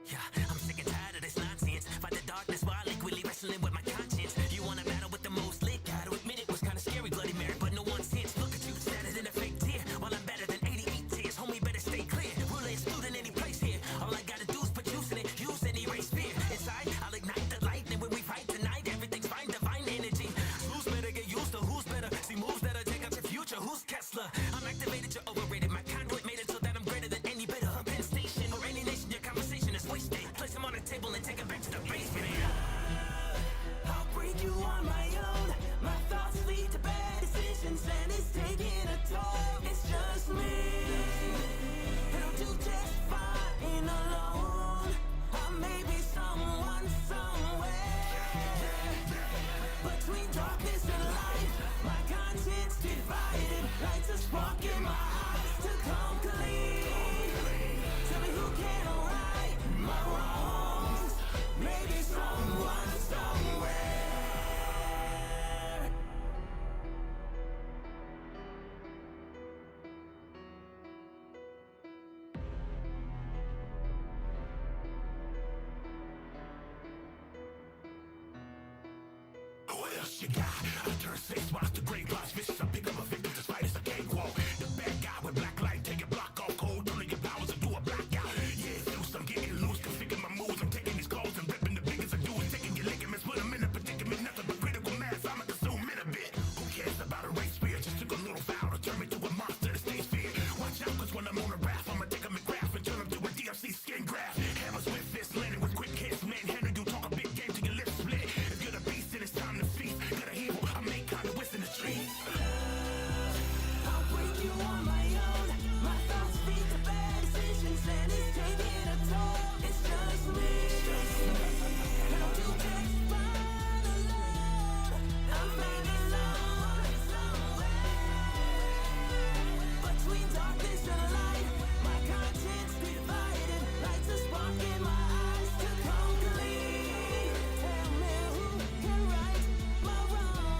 Yeah, I'm sick and tired of this nonsense. Fight the darkness while liquidly wrestling with my conscience. You wanna battle with the most lit? Gotta admit it was kinda scary, Bloody Mary, but no one sense. Look at you, sadder than a fake tear. While I'm better than 88 tears, homie, better stay clear. Ruler excluding any place here. All I gotta do is put use in it, use and erase fear. Inside, I'll ignite the light, and when we fight tonight, everything's fine, divine energy. Who's better get used to? Who's better? See moves that'll take out your future. Who's Kessler? I'm activated, you're overrated. My conduit made it so that I'm greater than any better. Penn Station or any nation, your conversation is wasted. Place him on a table and take him back to the basement. I'll break you on my own. My thoughts lead to bad decisions, and it's taking a toll. It's just me. I don't do just fine alone. I may be someone somewhere between darkness and light. My conscience divided, lights a spark in my eyes to come clean. Tell me who can right my wrongs. Maybe someone somewhere. What else you got? I turn face, watch the great lost vicious. I pick up a victim despite it's a cakewalk. The bad guy with black light, take a block off cold. Only your powers and do a blackout. Yeah, loose, I'm getting loose, configure my moves. I'm taking these calls and ripping the biggest I do is taking your ligaments, put them in a predicament. Nothing but critical mass, I'ma consume in a bit. Who cares about a race fear? Just took a little foul to turn me to a monster that stays fear. Watch out, cause when I'm on a raft, I'ma take them and graph and turn them to a DFC skin graft. Hammers with fists, landing with quick hits. Man, Henry, do talk a big game till your lips split. If you're the beast, then it's time to feast. Got a hero, I make conduits in the streets. I'll break you on my own. My thoughts lead to bad decisions, and it's taking a toll. It's just me. I don't do just fine alone. I'm maybe someone somewhere between darkness and light. My conscience divided, lights a spark in my eyes to come clean. Tell me who can right my wrong.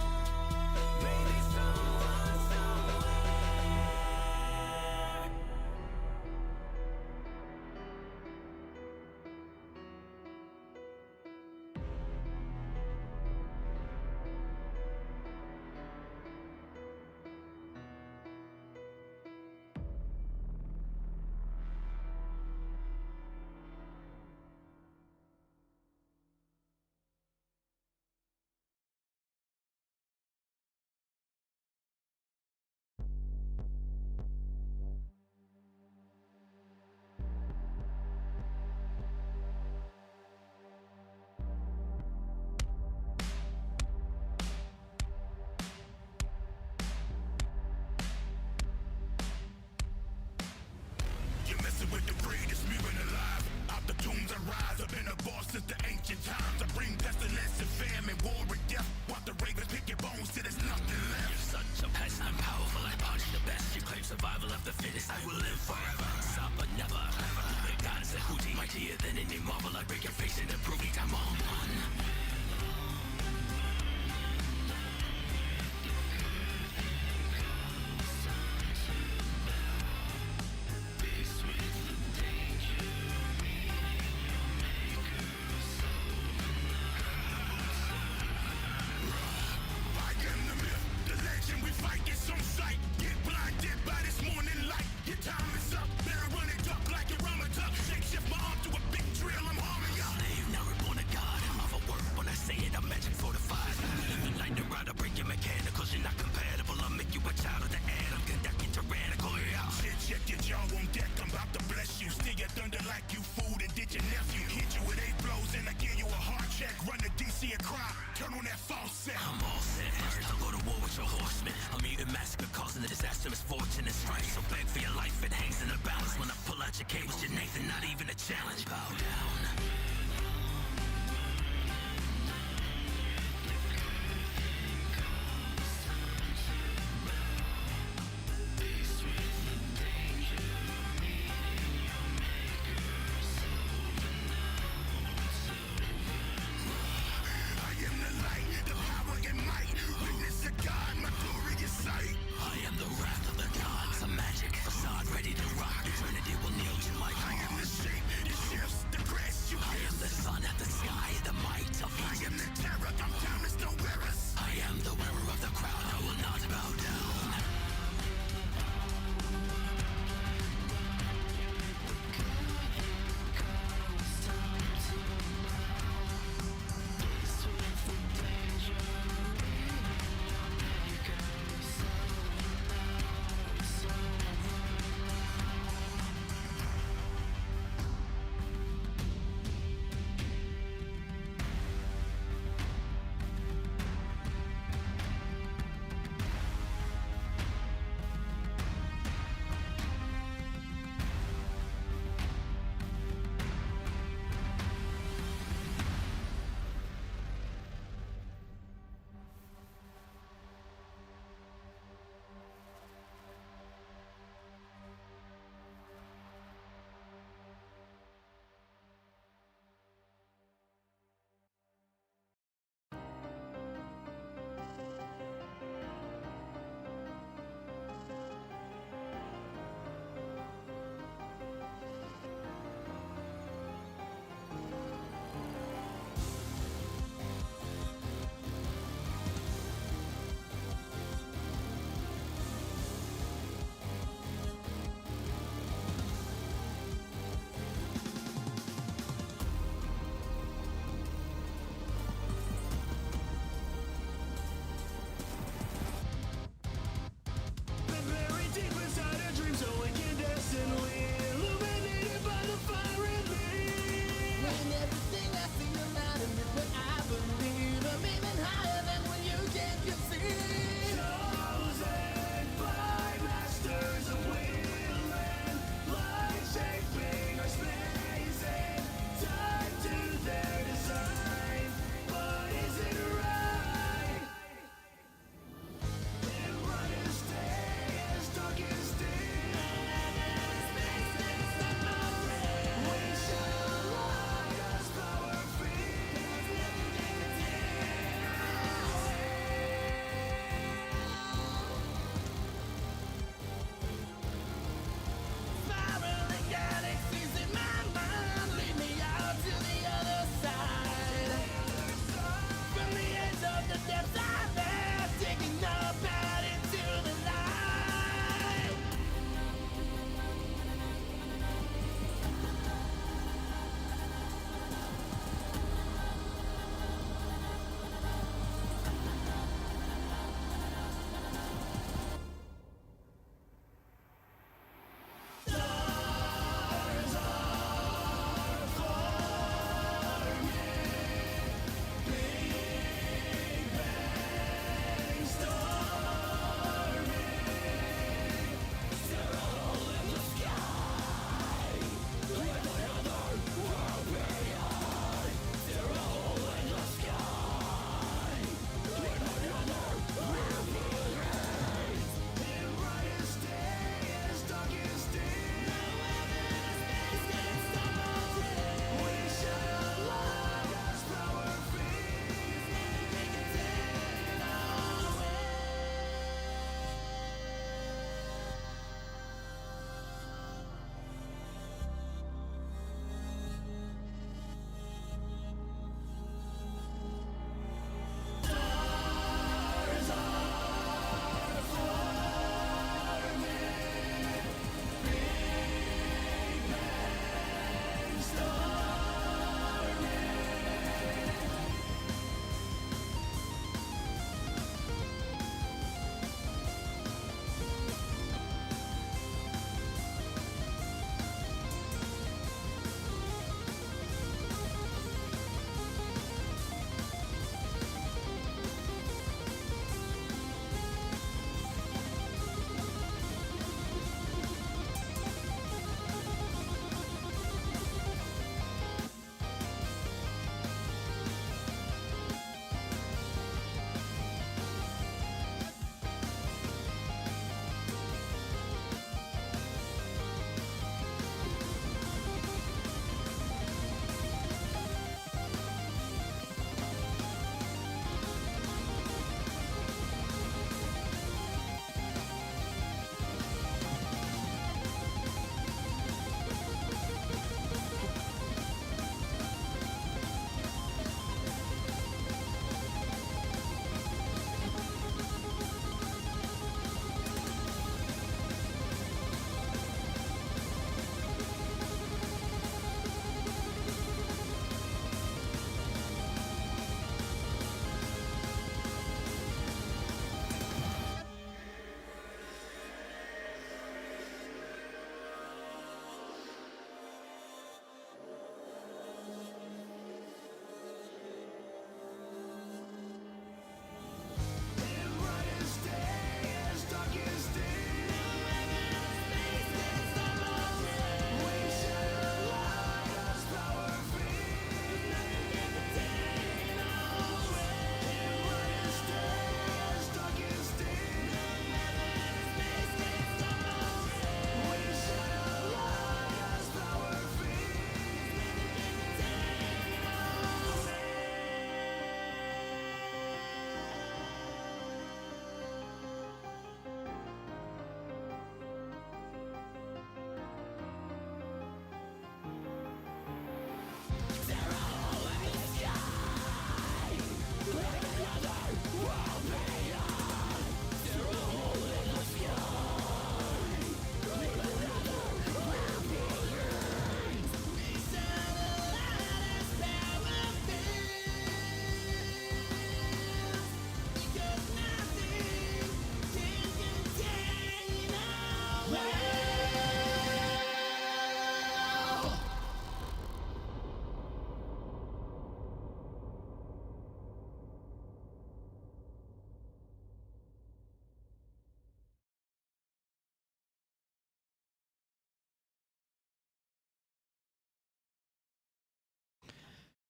Maybe someone somewhere. You're messing with the greatest mutant alive. Out the tombs I rise. I've been a boss since the ancient times. I bring pestilence and famine, war and death. Watch the ravens pick your bones till there's nothing left. You're such a pest, I'm powerful, I punch the best. You claim survival of the fittest, I will live forever. Stop but never. The goddess of Hootie, mightier than any marvel. I break your face and improve each time I'm on. I am the myth, the legend, we fight this on sight. Get blinded by this morning light. Your time is up, better run it up like you're on a duck. Shake shift my arm to a big drill, I'm harming ya. Slave, now reborn a god.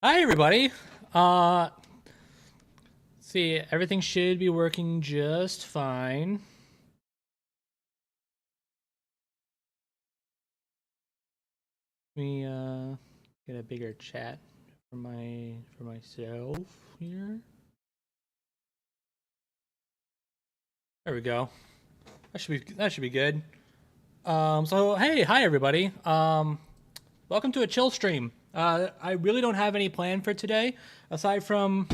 Hi, everybody. See, everything should be working just fine. Let me get a bigger chat for myself here. There we go. That should be good. So hey, hi everybody. Welcome to a chill stream. I really don't have any plan for today aside from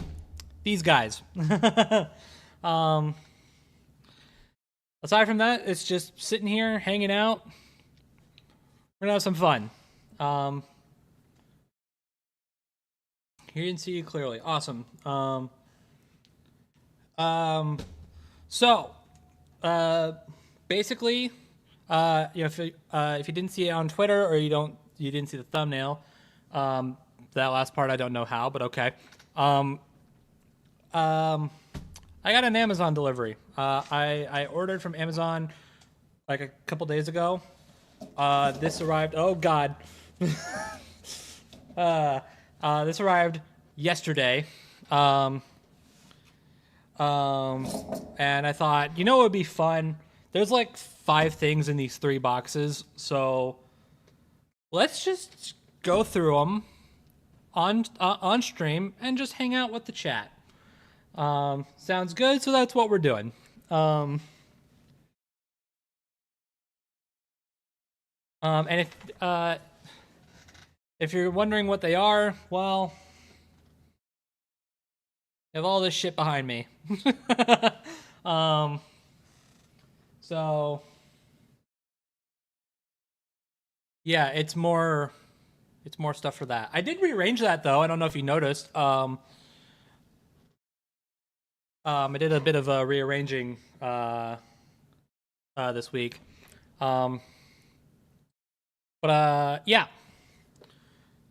these guys. um, aside from that, it's just sitting here hanging out. We're gonna have some fun. Here you can see you clearly. Awesome. So, basically, if you didn't see it on Twitter or you didn't see the thumbnail, that last part I don't know how, but okay. I got an Amazon delivery. I ordered from Amazon like a couple days ago. This arrived. Oh God. This arrived yesterday. And I thought, you know, it would be fun. There's like 5 things in these 3 boxes, so let's just go through them on stream and just hang out with the chat. Sounds good. So that's what we're doing. And if you're wondering what they are, well, I have all this shit behind me. So yeah, it's more stuff for that. I did rearrange that though. I don't know if you noticed. I did a bit of a rearranging this week. Yeah.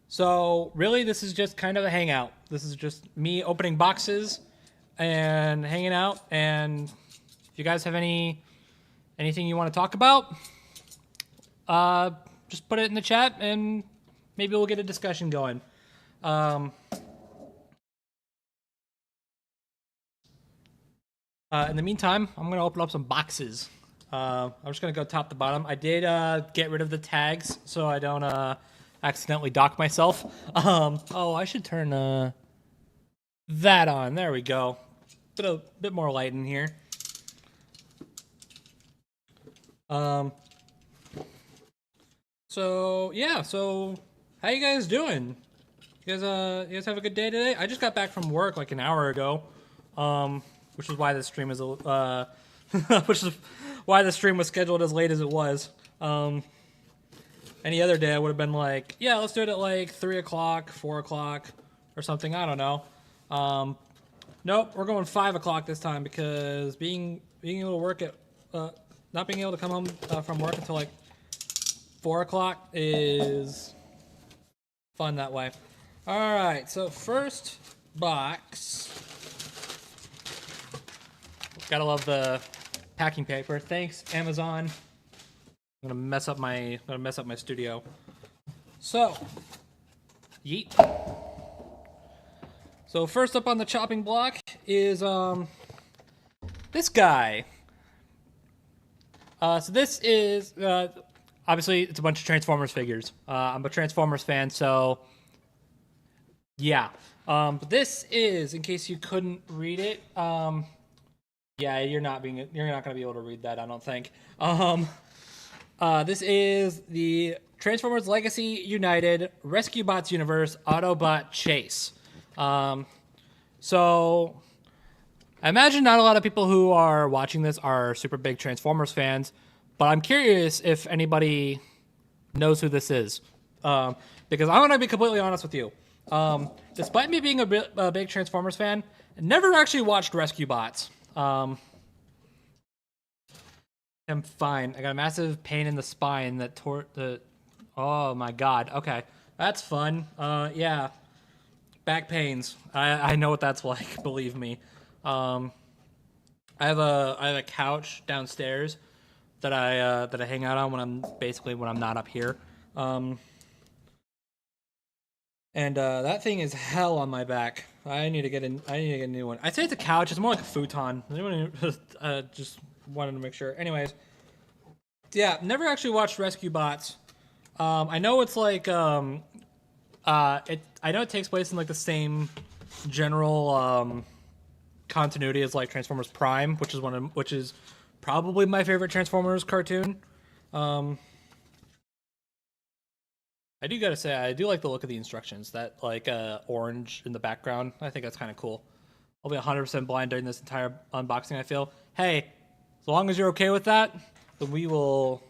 So really, this is just kind of a hangout. This is just me opening boxes and hanging out. And if you guys have anything you want to talk about, just put it in the chat and maybe we'll get a discussion going. In the meantime, I'm going to open up some boxes. I'm just going to go top to bottom. I did get rid of the tags so I don't accidentally dock myself. Oh, I should turn that on. There we go. Bit more light in here. So yeah, so how you guys doing? You guys have a good day today? I just got back from work like an hour ago, which is why the stream is which is why the stream was scheduled as late as it was. Any other day I would have been like, yeah, let's do it at like 3 o'clock, 4 o'clock, or something. I don't know. Nope, we're going 5 o'clock this time because being able to work at not being able to come home from work until like 4 o'clock is fun that way. All right, so first box. Gotta love the packing paper. Thanks, Amazon. I'm gonna mess up my studio. So, yeet. So first up on the chopping block is this guy. So this is obviously it's a bunch of Transformers figures. I'm a Transformers fan, so yeah. But this is, in case you couldn't read it, yeah, you're not gonna be able to read that, I don't think. This is the Transformers Legacy United Rescue Bots Universe Autobot Chase. So I imagine not a lot of people who are watching this are super big Transformers fans, but I'm curious if anybody knows who this is. Because I'm gonna be completely honest with you. Despite me being a big Transformers fan, I never actually watched Rescue Bots. I'm fine. I got a massive pain in the spine that tore the. Oh my god. Okay, that's fun. Yeah, back pains. I know what that's like. Believe me. I have a couch downstairs that I hang out on when I'm not up here. And that thing is hell on my back. I need to get a new one. I'd say it's a couch. It's more like a futon. Just wanted to make sure. Anyways, yeah, never actually watched Rescue Bots. I know it's like I know it takes place in like the same general continuity as like Transformers Prime, which is probably my favorite Transformers cartoon. I do gotta say, I do like the look of the instructions. That like orange in the background. I think that's kind of cool. I'll be 100% blind during this entire unboxing. I feel. Hey, as long as you're okay with that, then we will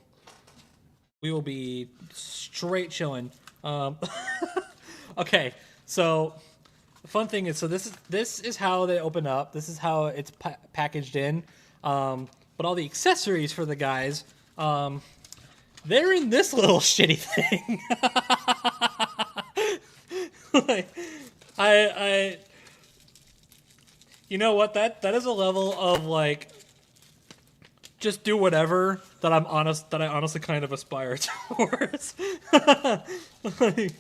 be straight chilling. Okay, so the fun thing is, so this is how they open up. This is how it's packaged in. But all the accessories for the guys. They're in this little shitty thing. Like, you know what? That is a level of like, just do whatever that I honestly kind of aspire towards. Like,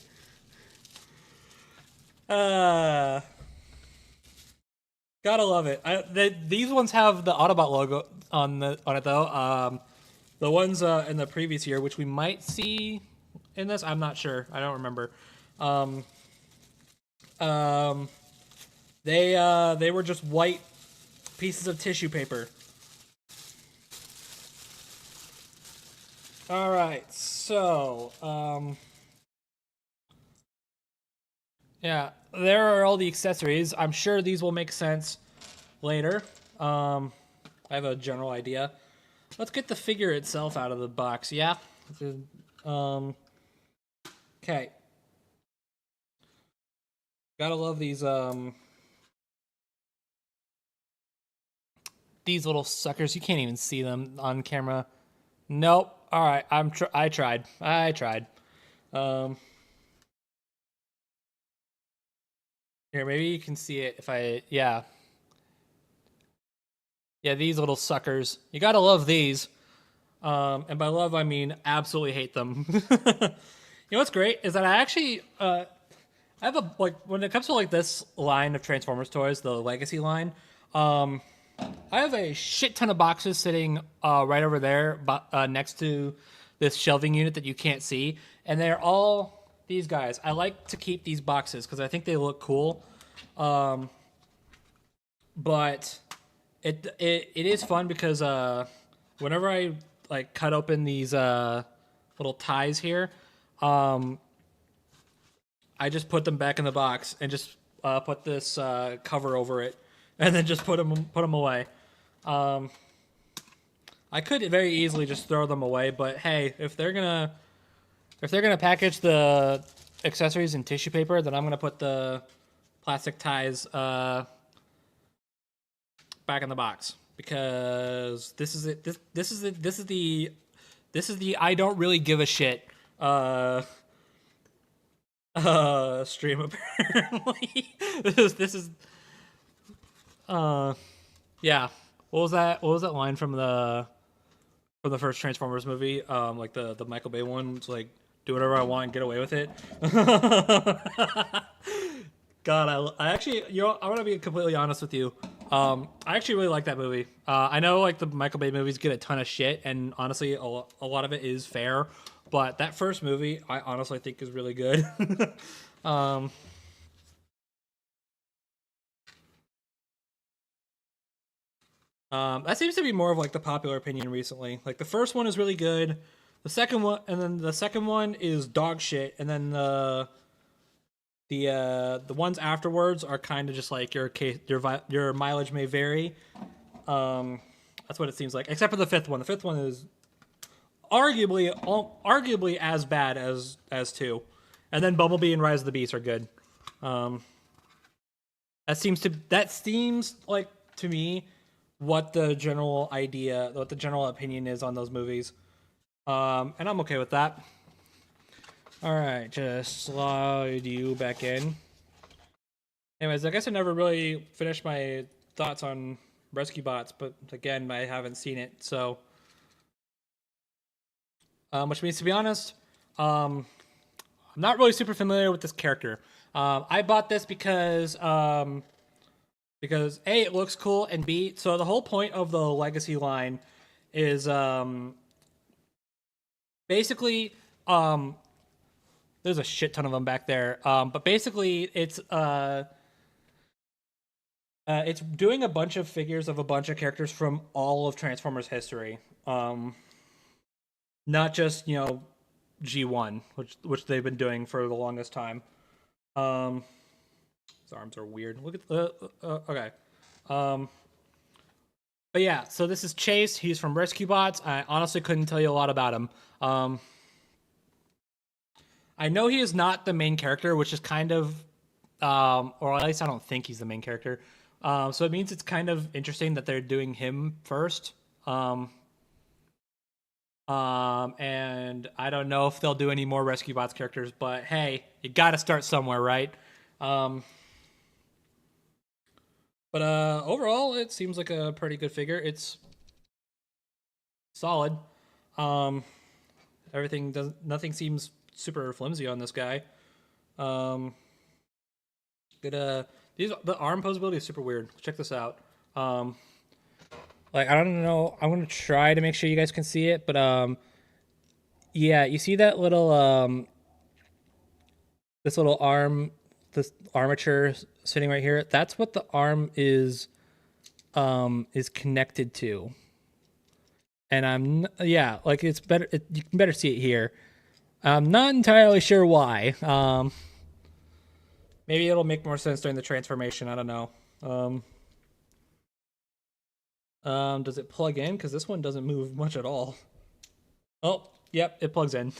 gotta love it. These ones have the Autobot logo on it though. The ones in the previous year, which we might see in this, I'm not sure. I don't remember. They were just white pieces of tissue paper. All right, so yeah, there are all the accessories. I'm sure these will make sense later. I have a general idea. Let's get the figure itself out of the box, yeah? Okay. Gotta love these little suckers. You can't even see them on camera. Nope. All right, I tried. Here, maybe you can see it if yeah. Yeah, these little suckers. You gotta love these. And by love, I mean absolutely hate them. You know what's great is that I actually, I have when it comes to like this line of Transformers toys, the Legacy line, I have a shit ton of boxes sitting right over there, next to this shelving unit that you can't see, and they're all these guys. I like to keep these boxes because I think they look cool, but it is fun because whenever I like cut open these little ties here, I just put them back in the box and just put this cover over it, and then just put them away. I could very easily just throw them away, but hey, if they're gonna package the accessories in tissue paper, then I'm gonna put the plastic ties back in the box, because this is it. This is the I don't really give a shit stream, apparently. this is yeah. What was that line from the first Transformers movie? Like the Michael Bay one. It's like, do whatever I want and get away with it. God, I actually, I want to be completely honest with you. I actually really like that movie. I know like the Michael Bay movies get a ton of shit, and honestly, a lot of it is fair. But that first movie, I honestly think is really good. That seems to be more of like the popular opinion recently. Like the first one is really good. The second one is dog shit, and then the ones afterwards are kind of just like your mileage may vary. That's what it seems like, except for the fifth one. The fifth one is arguably as bad as 2, and then Bumblebee and Rise of the Beast are good. That seems like to me what the general opinion is on those movies, and I'm okay with that. All right, just slide you back in. Anyways, I guess I never really finished my thoughts on Rescue Bots, but again, I haven't seen it, so which means, to be honest, not really super familiar with this character. I bought this because A, it looks cool, and B, so the whole point of the Legacy line is basically there's a shit ton of them back there. But basically it's doing a bunch of figures of a bunch of characters from all of Transformers history. Not just, G1, which they've been doing for the longest time. His arms are weird. Look at the okay. But yeah, so this is Chase. He's from Rescue Bots. I honestly couldn't tell you a lot about him. I know he is not the main character, which is kind of, or at least I don't think he's the main character. So it means it's kind of interesting that they're doing him first. And I don't know if they'll do any more Rescue Bots characters, but hey, you got to start somewhere, right? But overall, it seems like a pretty good figure. It's solid. Nothing seems super flimsy on this guy. The arm posability is super weird. Check this out. Like, I don't know. I'm gonna try to make sure you guys can see it, but yeah, you see that little this little arm, this armature sitting right here? That's what the arm is connected to. And it's better. You can better see it here. I'm not entirely sure why. Maybe it'll make more sense during the transformation. I don't know. Does it plug in? Because this one doesn't move much at all. Oh, yep, it plugs in.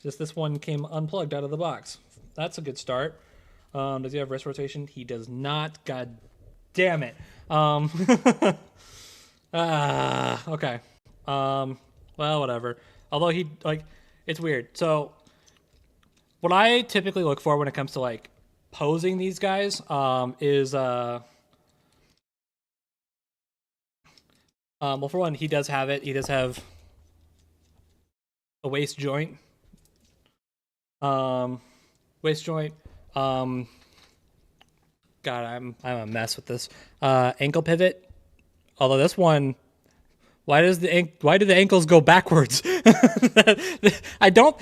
Just this one came unplugged out of the box. That's a good start. Does he have wrist rotation? He does not. God damn it. Okay. Well, whatever. Although it's weird. So, what I typically look for when it comes to posing these guys is well, for one, he does have it. He does have a waist joint. Waist joint. God, I'm a mess with this. Ankle pivot. Although this one, why do the ankles go backwards? I don't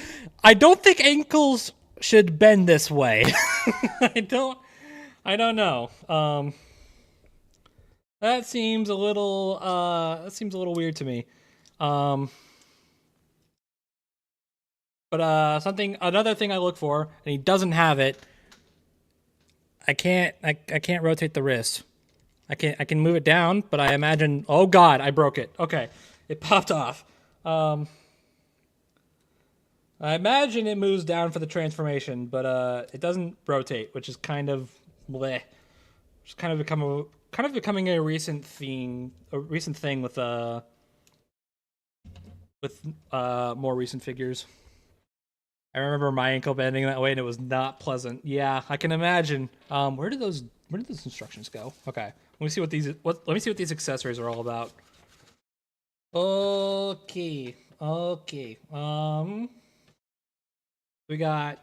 think ankles should bend this way. I don't know. That seems a little weird to me. But another thing I look for, and he doesn't have it. I can't rotate the wrist. I can move it down, but I imagine, oh God, I broke it. Okay. It popped off. I imagine it moves down for the transformation, but it doesn't rotate, which is kind of bleh. It's kind of becoming a recent thing with more recent figures. I remember my ankle bending that way, and it was not pleasant. Yeah, I can imagine. Where did those instructions go? Okay, let me see what these accessories are all about. Okay. We got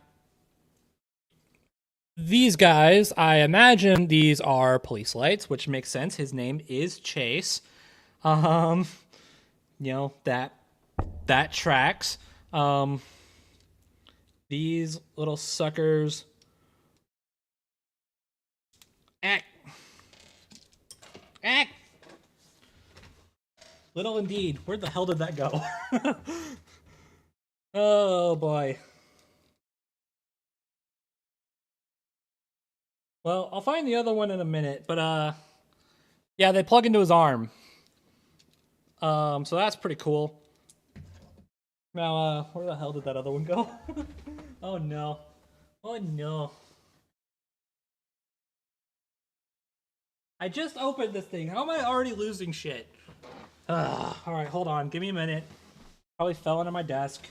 these guys. I imagine these are police lights, which makes sense. His name is Chase. That tracks. These little suckers. Act. Little indeed. Where the hell did that go? Oh boy. Well, I'll find the other one in a minute, but yeah, they plug into his arm. So that's pretty cool. Now, where the hell did that other one go? Oh no. I just opened this thing. How am I already losing shit? Alright, hold on. Give me a minute. Probably fell under my desk.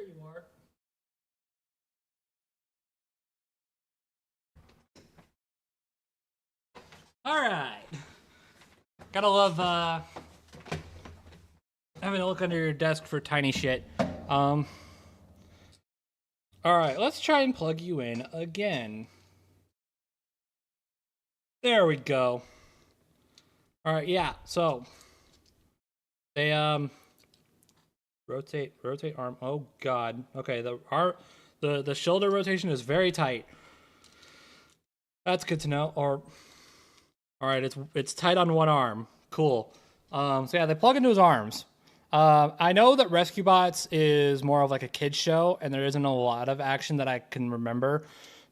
There you are. All right. Gotta love having a look under your desk for tiny shit. All right, let's try and plug you in again. There we go. All right, yeah. So they rotate arm. Oh god. Okay, the shoulder rotation is very tight. That's good to know. Or all right, it's tight on one arm. Cool. So yeah, they plug into his arms. I know that Rescue Bots is more of like a kid's show, and there isn't a lot of action that I can remember.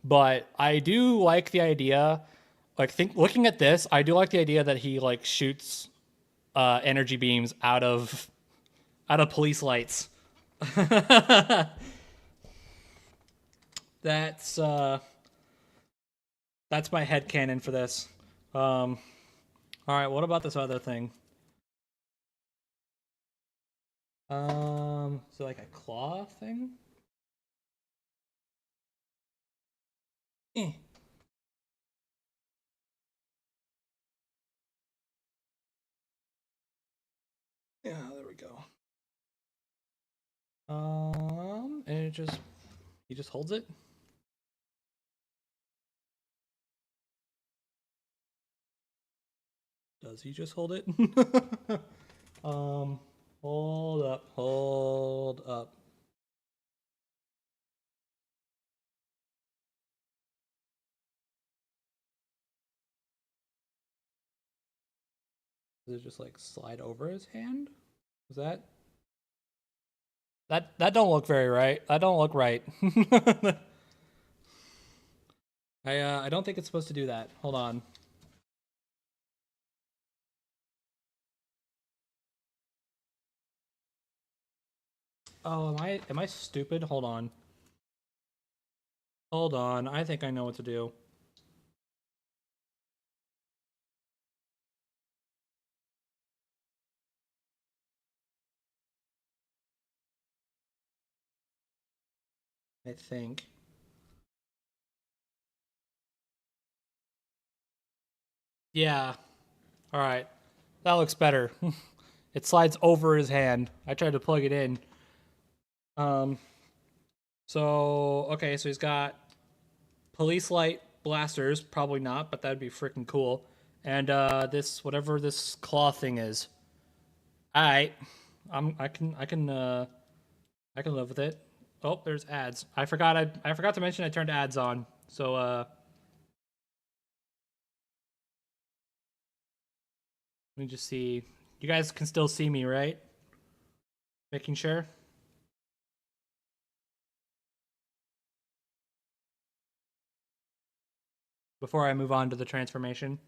But I do like the idea. Looking at this, I do like the idea that he like shoots energy beams out of police lights. That's my headcanon for this. All right, what about this other thing? So like a claw thing? Eh. Yeah, there we go. And he just holds it. Does he just hold it? Hold up. Does it just like slide over his hand? Is that don't look very right. That don't look right. I don't think it's supposed to do that. Hold on. Oh, am I stupid? Hold on. Hold on. I think I know what to do. I think. Yeah. All right. That looks better. It slides over his hand. I tried to plug it in. So okay, so he's got police light blasters. Probably not, but that'd be freaking cool. And this whatever this claw thing is. All right. I can live with it. Oh, there's ads. I forgot to mention I turned ads on. So let me just see. You guys can still see me, right? Making sure. Before I move on to the transformation.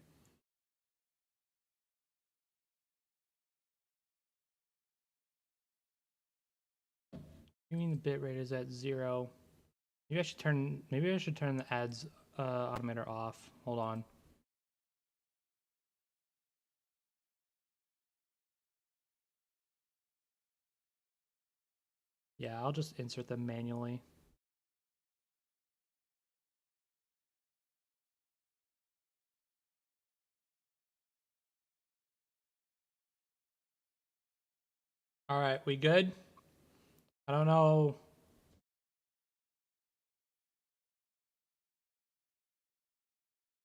You mean the bitrate is at 0? Maybe I should turn the ads automator off. Hold on. Yeah, I'll just insert them manually. All right, we good? I don't know.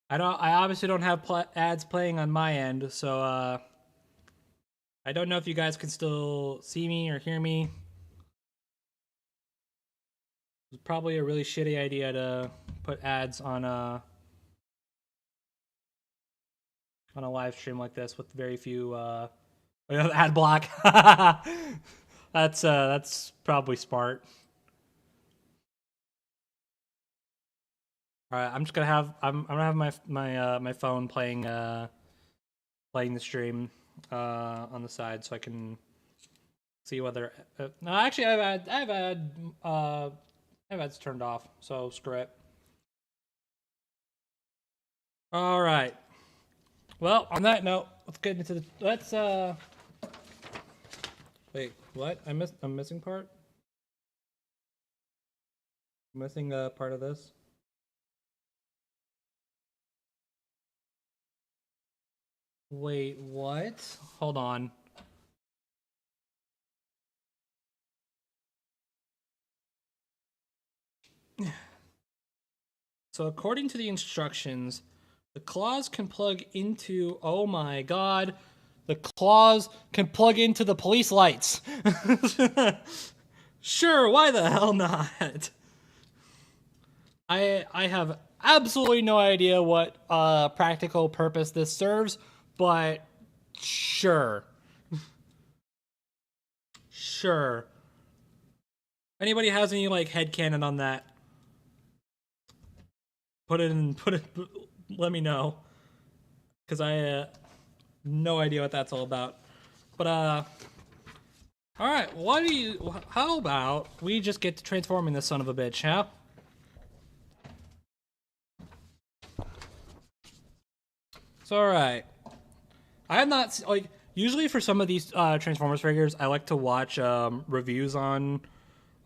I obviously don't have ads playing on my end, so I don't know if you guys can still see me or hear me. It's probably a really shitty idea to put ads on a live stream like this with very few ad block. That's probably smart. All right, I'm gonna have my phone playing the stream on the side so I can see whether no, actually I have ads turned off, so screw it. All right. Well, on that note, let's get into wait, what? I'm missing part? missing a part of this. Wait, what? Hold on. So according to the instructions, the claws can plug into, oh my god, the claws can plug into the police lights. Sure, why the hell not? I have absolutely no idea what practical purpose this serves, but sure. Sure. Anybody has any like headcanon on that? Let me know. Cause I no idea what that's all about. But alright, how about we just get to transforming this son of a bitch, huh? So alright. I have not like usually for some of these Transformers figures, I like to watch reviews on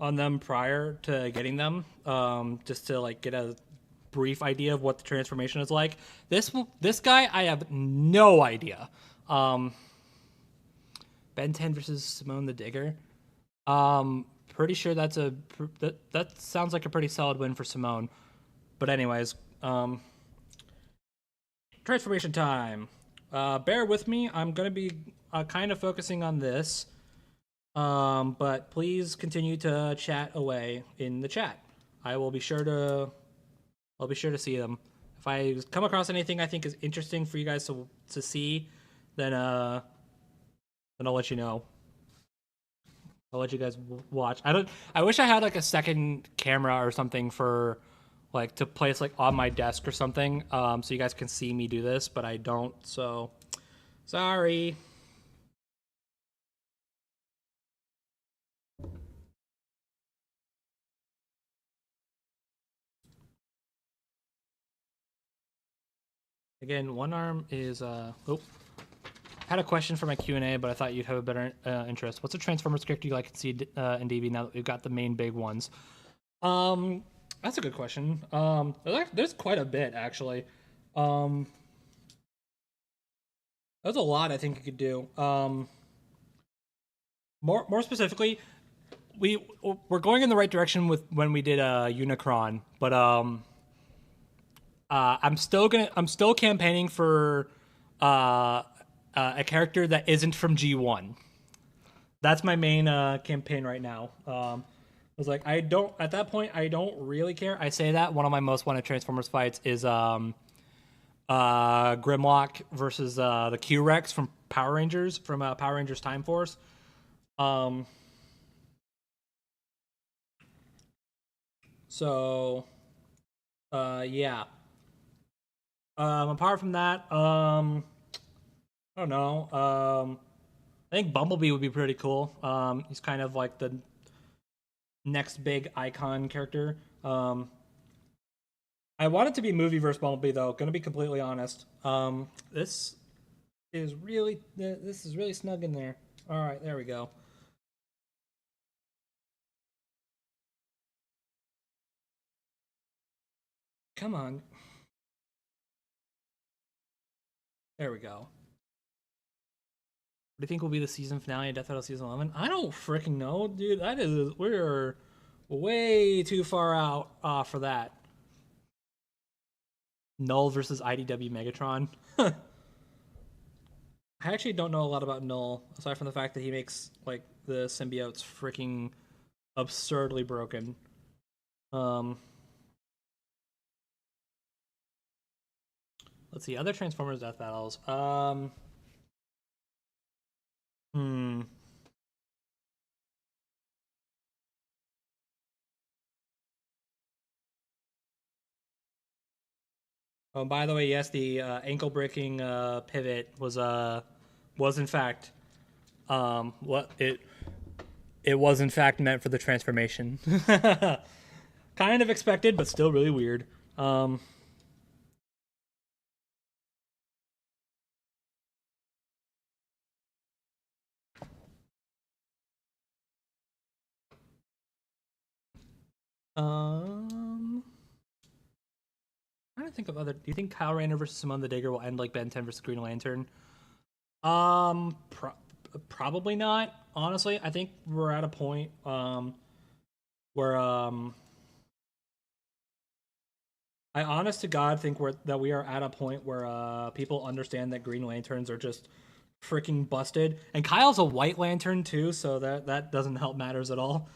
them prior to getting them, just to like get a brief idea of what the transformation is like. This guy, I have no idea. Ben 10 versus Simone the Digger. Pretty sure that sounds like a pretty solid win for Simone. But anyways, transformation time. Bear with me. I'm gonna be kind of focusing on this. But please continue to chat away in the chat. I'll be sure to see them. If I come across anything I think is interesting for you guys to see, then I'll let you know. I'll let you guys watch. I wish I had like a second camera or something for like to place like on my desk or something, so you guys can see me do this, but I don't. So sorry. Again, one arm is had a question for my Q&A, but I thought you'd have a better interest. What's a Transformers character you like to see in DB now that we've got the main big ones? That's a good question. There's quite a bit actually. There's a lot I think you could do. More specifically, we're going in the right direction with when we did Unicron, but I'm still campaigning for a character that isn't from G1. That's my main campaign right now. I was like, at that point, I don't really care. I say that one of my most wanted Transformers fights is Grimlock versus the Q-Rex from Power Rangers, Power Rangers Time Force. Yeah. Apart from that, I don't know. I think Bumblebee would be pretty cool. He's kind of like the next big icon character. I want it to be movie versus Bumblebee though. Gonna be completely honest. This is really snug in there. All right, there we go. Come on. There we go. What do you think will be the season finale of Death Battle Season 11? I don't freaking know, dude. We're way too far out for that. Null versus IDW Megatron. I actually don't know a lot about Null, aside from the fact that he makes like the symbiotes freaking absurdly broken. Let's see, other Transformers death battles. Oh, by the way, yes, the ankle breaking pivot was in fact what it was in fact meant for the transformation. Kind of expected, but still really weird. trying to think of other. Do you think Kyle Rayner versus Simone the Digger will end like Ben 10 versus Green Lantern? Probably not. Honestly, I think we're at a point where I honest to God think that we are at a point where people understand that Green Lanterns are just freaking busted, and Kyle's a White Lantern too, so that doesn't help matters at all.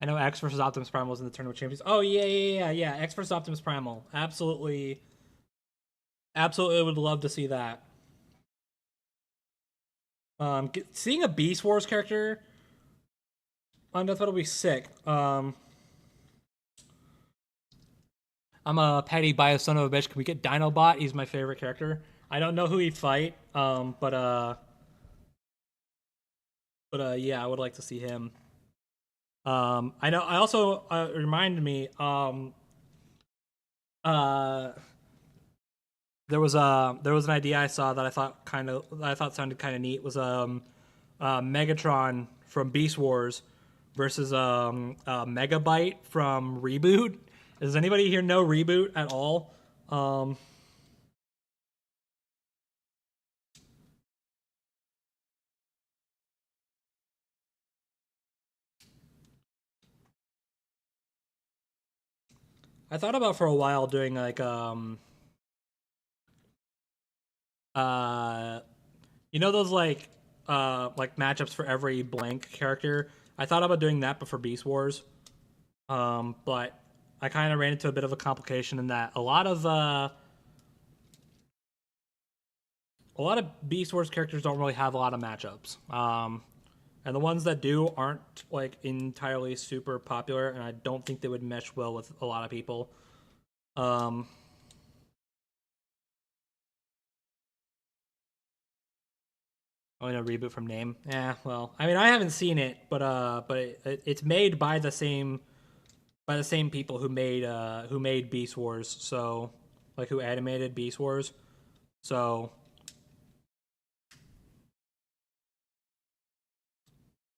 I know X versus Optimus Primal was in the Tournament of Champions. Oh yeah. X versus Optimus Primal, absolutely would love to see that. Seeing a Beast Wars character on Death Battle would be sick. I'm a petty biased son of a bitch. Can we get Dinobot? He's my favorite character. I don't know who he'd fight, but yeah, I would like to see him. I know. I also reminded me. There was an idea I saw that I thought sounded kind of neat. Was Megatron from Beast Wars versus Megabyte from Reboot. Does anybody here know Reboot at all? I thought about for a while doing like those like matchups for every blank character. I thought about doing that, but for Beast Wars. But I kind of ran into a bit of a complication in that a lot of Beast Wars characters don't really have a lot of matchups. And the ones that do aren't like entirely super popular, and I don't think they would mesh well with a lot of people. Oh, no, Reboot from name. Yeah, well, I mean, I haven't seen it, but it's made by the same people who made Beast Wars. So, like, who animated Beast Wars. So,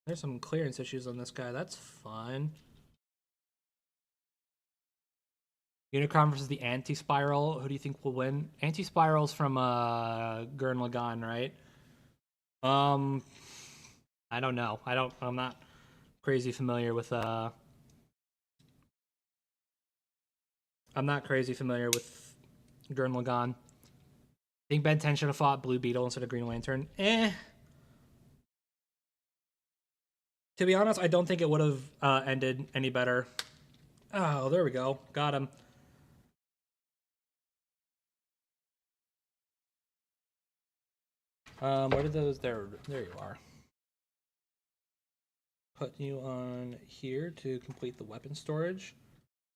there's some clearance issues on this guy. That's fun. Unicron versus the Anti-Spiral. Who do you think will win? Anti-Spiral's from Gurren Lagann, right? I don't know. I'm not crazy familiar with I'm not crazy familiar with Gurren Lagann. I think Ben 10 should have fought Blue Beetle instead of Green Lantern. To be honest, I don't think it would have ended any better. Oh, there we go. Got him. Where did those? There you are. Put you on here to complete the weapon storage.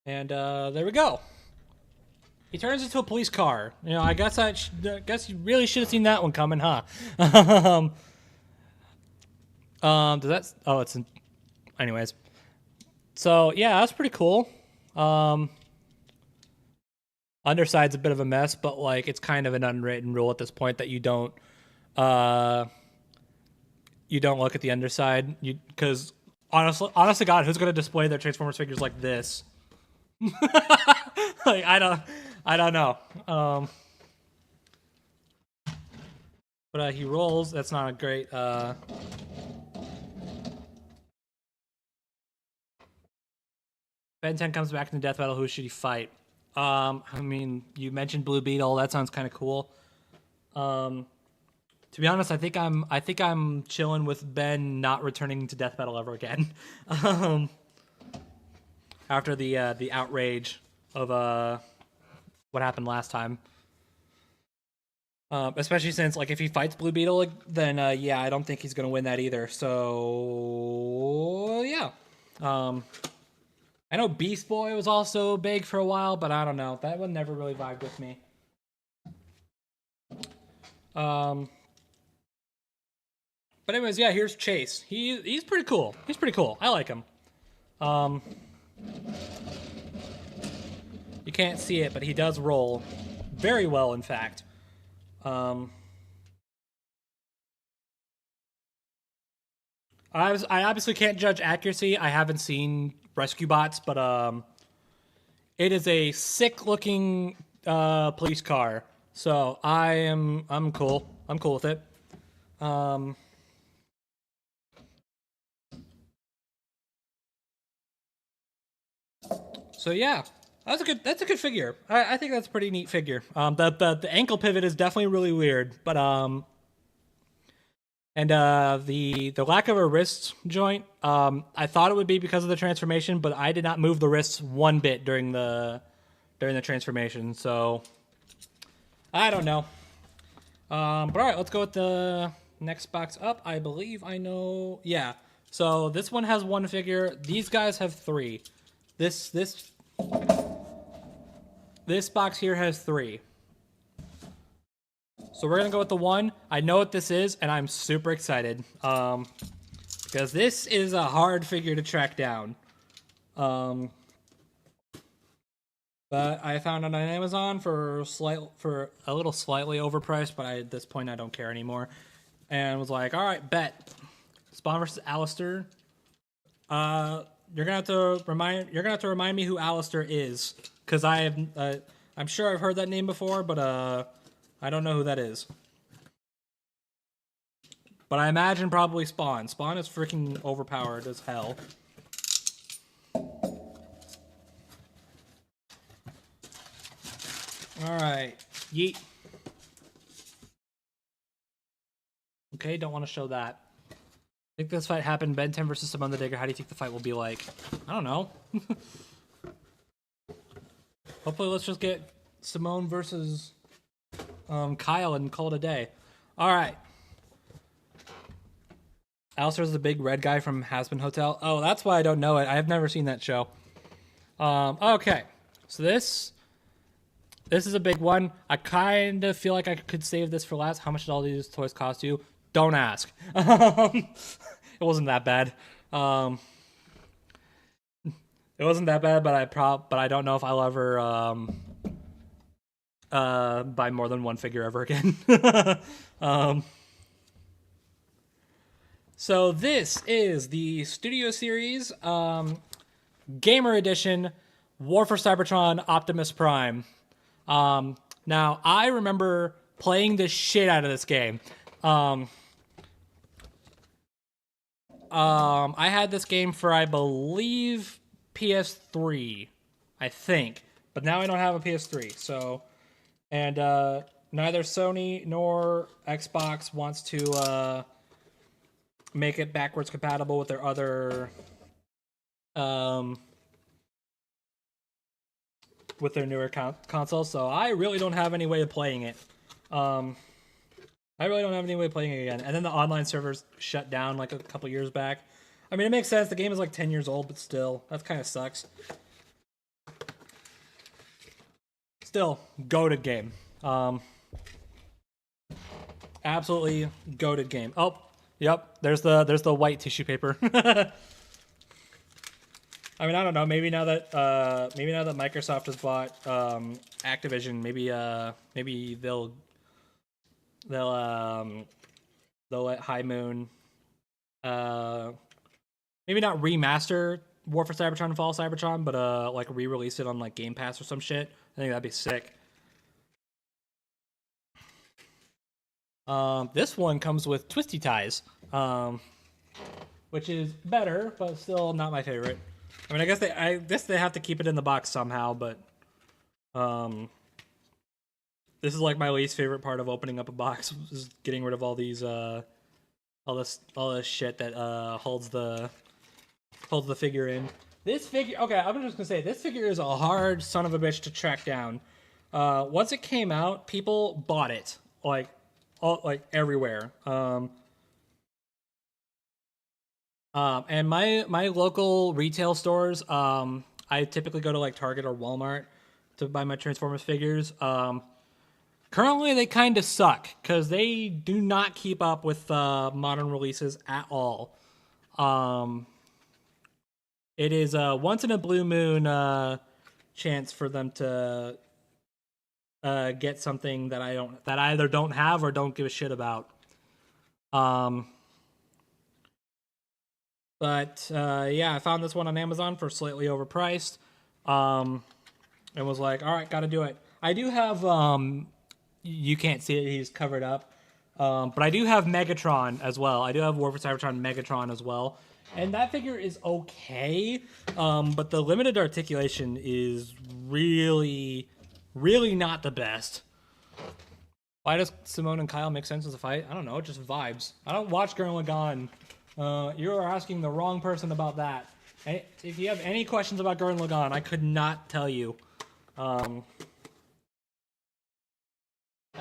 And there we go. He turns into a police car. You know, I guess you really should have seen that one coming, huh? Does that? Oh, it's. Anyways, so yeah, that's pretty cool. Underside's a bit of a mess, but like it's kind of an unwritten rule at this point that you don't look at the underside. Because honestly, God, who's gonna display their Transformers figures like this? Like I don't know. But he rolls. That's not a great. Ben 10 comes back in the death battle. Who should he fight? I mean, you mentioned Blue Beetle. That sounds kind of cool. To be honest, I think I'm chilling with Ben not returning to death battle ever again. After the outrage of what happened last time. Especially since, like, if he fights Blue Beetle, then yeah, I don't think he's gonna win that either. So yeah. I know Beast Boy was also big for a while, but I don't know. That one never really vibed with me. But anyways, yeah, here's Chase. He's pretty cool. He's pretty cool. I like him. You can't see it, but he does roll very well, in fact. I obviously can't judge accuracy. I haven't seen Rescue Bots, but It is a sick-looking police car. So I'm cool. I'm cool with it. So yeah, that's a good figure. I think that's a pretty neat figure. The ankle pivot is definitely really weird, but and the lack of a wrist joint, I thought it would be because of the transformation, but I did not move the wrists one bit during the transformation. So I don't know. But all right, let's go with the next box up. I believe I know. Yeah. So this one has one figure. These guys have three. This box here has three. So we're gonna go with the one. I know what this is, and I'm super excited. Because this is a hard figure to track down. But I found it on Amazon for a little slightly overpriced, but at this point I don't care anymore. And was like, all right, bet. Spawn versus Alistair. You're gonna have to remind me who Alistair is, because I'm sure I've heard that name before, but I don't know who that is. But I imagine probably Spawn. Spawn is freaking overpowered as hell. Alright. Yeet. Okay, don't want to show that. I think this fight happened, Ben 10 versus Simone the Digger. How do you think the fight will be like? I don't know. Hopefully let's just get Simone versus Kyle and call it a day. Alright. Alistair's the big red guy from Hazbin Hotel. Oh, that's why I don't know it. I've never seen that show. Okay. So this is a big one. I kind of feel like I could save this for last. How much did all these toys cost you? Don't ask. It wasn't that bad. It wasn't that bad, but I don't know if I'll ever buy more than one figure ever again. So this is the Studio Series Gamer Edition War for Cybertron Optimus Prime. Now, I remember playing the shit out of this game. I had this game for, I believe, PS3, I think. But now I don't have a PS3, so... And neither Sony nor Xbox wants to make it backwards compatible with their other... with their newer consoles, so I really don't have any way of playing it. I really don't have any way of playing it again. And then the online servers shut down like a couple years back. I mean, it makes sense. The game is like 10 years old, but still, that kind of sucks. Still, goated game. Absolutely goated game. Oh, yep. There's the white tissue paper. I mean, I don't know. Maybe now that Microsoft has bought Activision, maybe they'll let High Moon maybe not remaster War for Cybertron and Fall Cybertron, but like re-release it on like Game Pass or some shit. I think that'd be sick. This one comes with twisty ties, which is better, but still not my favorite. I mean, I guess they have to keep it in the box somehow, but this is like my least favorite part of opening up a box, is getting rid of all these all this shit that holds the figure in. This figure, okay, I'm just gonna say this figure is a hard son of a bitch to track down. Once it came out, people bought it like everywhere. And my local retail stores, I typically go to like Target or Walmart to buy my Transformers figures. Currently, they kind of suck because they do not keep up with modern releases at all. It is a once in a blue moon chance for them to get something that I either don't have or don't give a shit about. But yeah, I found this one on Amazon for slightly overpriced. and was like, all right, got to do it. I do have, you can't see it, he's covered up. But I do have Megatron as well. I do have War for Cybertron Megatron as well. And that figure is okay. But the limited articulation is really, really not the best. Why does Simone and Kyle make sense as a fight? I don't know, just vibes. I don't watch Gurren Lagann. You are asking the wrong person about that. If you have any questions about Gurren Lagann, I could not tell you. I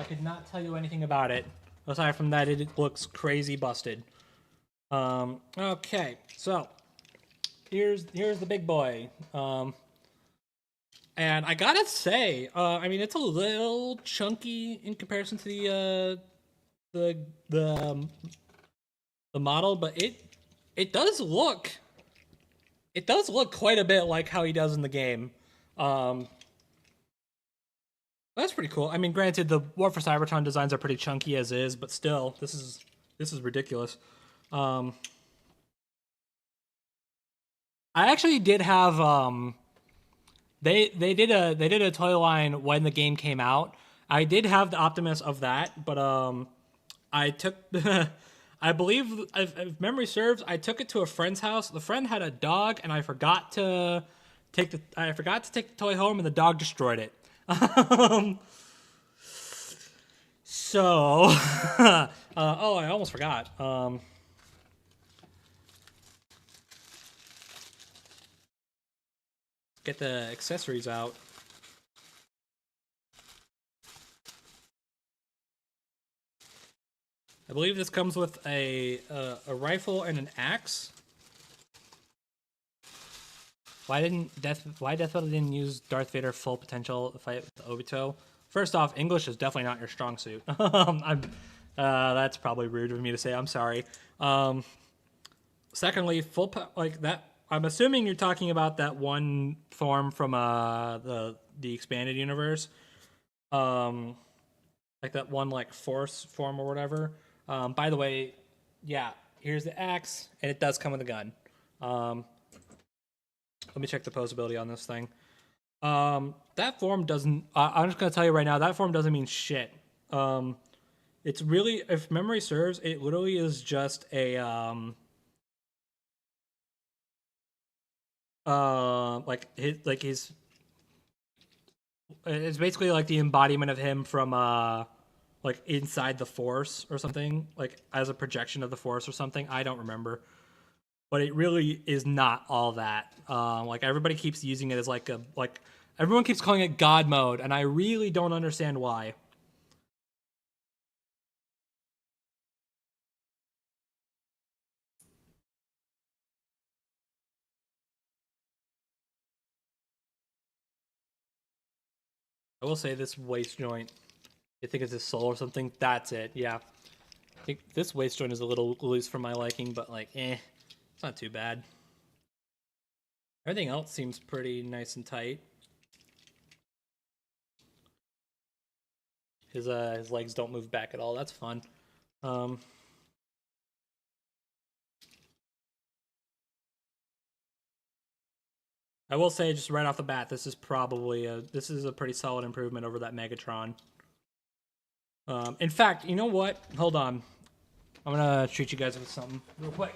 could not tell you anything about it. Aside from that, it looks crazy busted. Okay, so here's the big boy. And I gotta say, I mean, it's a little chunky in comparison to the model, but it does look quite a bit like how he does in the game. That's pretty cool. I mean, granted, the War for Cybertron designs are pretty chunky as is, but still, this is ridiculous. I actually did have they did a toy line when the game came out. I did have the Optimus of that, but I took I believe if memory serves, I took it to a friend's house. The friend had a dog, and I forgot to take the toy home, and the dog destroyed it. So, oh, I almost forgot. Get the accessories out. I believe this comes with a rifle and an axe. Why Death Metal didn't use Darth Vader full potential fight with Obito? First off, English is definitely not your strong suit. That's probably rude of me to say. I'm sorry. Secondly, like that. I'm assuming you're talking about that one form from the expanded universe, like that one like force form or whatever. By the way, yeah, here's the axe, and it does come with a gun. Let me check the posability on this thing. That form doesn't... I'm just going to tell you right now, that form doesn't mean shit. It's really... If memory serves, it literally is just a... his... It's basically like the embodiment of him from, like, inside the Force or something. Like, as a projection of the Force or something. I don't remember. But it really is not all that. Like, everybody keeps using it as like a... like everyone keeps calling it God mode, and I really don't understand why. I will say this waist joint, I think it's his soul or something. That's it, yeah. I think this waist joint is a little loose for my liking, but like, it's not too bad. Everything else seems pretty nice and tight. His legs don't move back at all. That's fun. I will say just right off the bat, this is probably a pretty solid improvement over that Megatron. In fact, you know what? Hold on. I'm gonna treat you guys with something real quick.